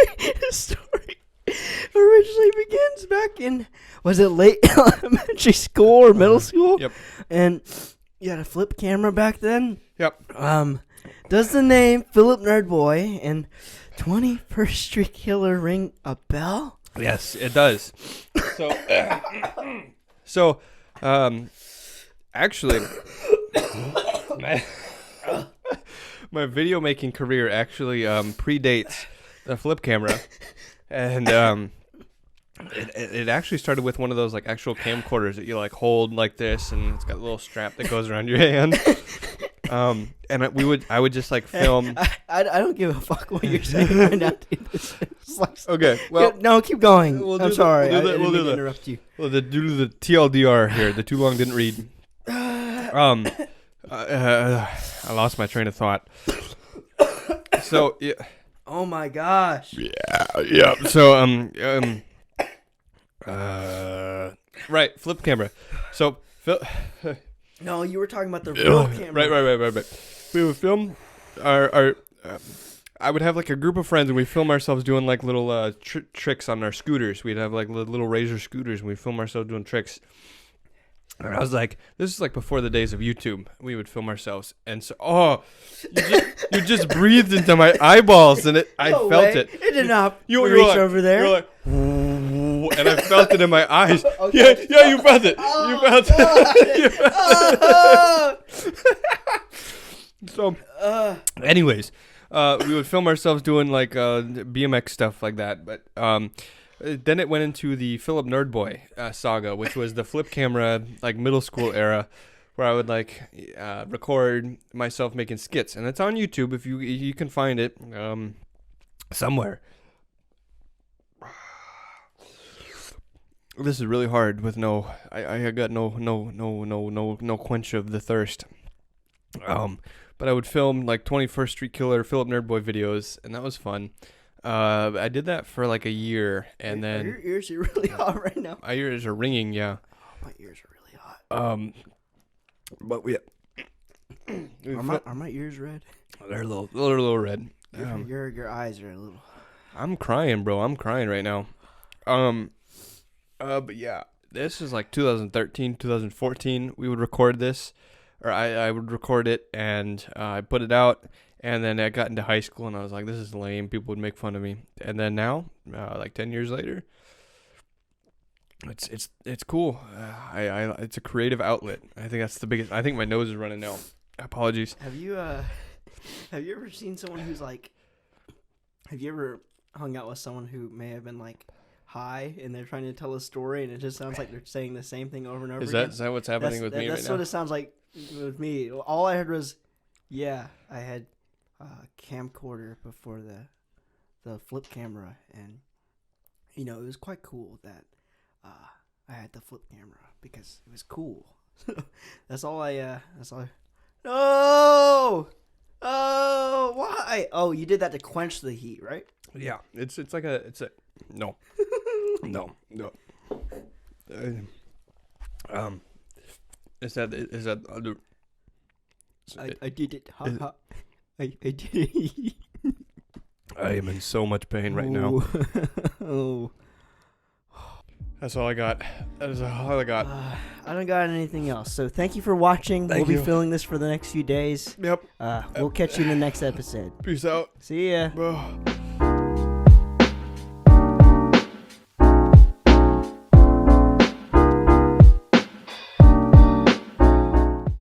A: originally begins back in, was it late elementary school or middle school?
B: Yep.
A: And you had a flip camera back then?
B: Yep.
A: Does the name Philip Nerdboy and 21st Street Killer ring a bell?
B: Yes, it does. So, actually, my video making career actually predates the flip camera, and it actually started with one of those like actual camcorders that you like hold like this, and it's got a little strap that goes around your hand. And I would just like film.
A: I don't give a fuck what you're saying right now, dude.
B: Okay, well,
A: no, keep going. I'm sorry.
B: We'll
A: I didn't mean to
B: interrupt
A: you.
B: Well, due to the TLDR here, the too long didn't read. I lost my train of thought. So yeah.
A: Oh my gosh.
B: Yeah. So right, flip camera. So
A: No, you were talking about the real camera.
B: Right. We would film our I would have like a group of friends, and we film ourselves doing like little tricks on our scooters. We'd have like little Razor scooters, and we film ourselves doing tricks. And I was like, this is like before the days of YouTube. We would film ourselves, and so you just breathed into my eyeballs, and I felt it.
A: It did not
B: you
A: reach
B: like,
A: over there.
B: You're like, and I felt it in my eyes.
A: Okay.
B: Yeah, you felt it. You felt it. So, anyways, we would film ourselves doing like BMX stuff like that, but then it went into the Philip Nerdboy saga, which was the flip camera like middle school era, where I would like record myself making skits, and it's on YouTube if you can find it somewhere. This is really hard with I got no quench of the thirst. But I would film like 21st Street Killer, Philip Nerdboy videos, and that was fun. I did that for like a year, and then
A: your ears are really hot right now.
B: My ears are ringing, yeah.
A: Oh, my ears are really hot.
B: But we
A: are my ears red?
B: They're a little red.
A: Your eyes are a little.
B: I'm crying, bro. I'm crying right now. But yeah, this is like 2013, 2014. We would record this, or I would record it, and I put it out. And then I got into high school, and I was like, this is lame. People would make fun of me. And then now, like 10 years later, it's cool. It's a creative outlet. I think that's the biggest. I think my nose is running now. Apologies.
A: Have you ever seen someone who's like? Have you ever hung out with someone who may have been like high, and they're trying to tell a story, and it just sounds like they're saying the same thing over and over again?
B: Is that what's happening with me right now?
A: That's what it sounds like with me. All I heard was, yeah, I had camcorder before the flip camera, and it was quite cool that I had the flip camera because it was cool. That's all I no. Oh, why? Oh, you did that to quench the heat, right?
B: Yeah, it's a no. Is that
A: I did it. Ha ha. I did it.
B: I am in so much pain right now.
A: Oh.
B: That's all I got. That is all I got.
A: I don't got anything else. So thank you for watching. We'll be filming this for the next few days.
B: Yep.
A: We'll catch you in the next episode.
B: Peace out.
A: See ya.
B: Bro.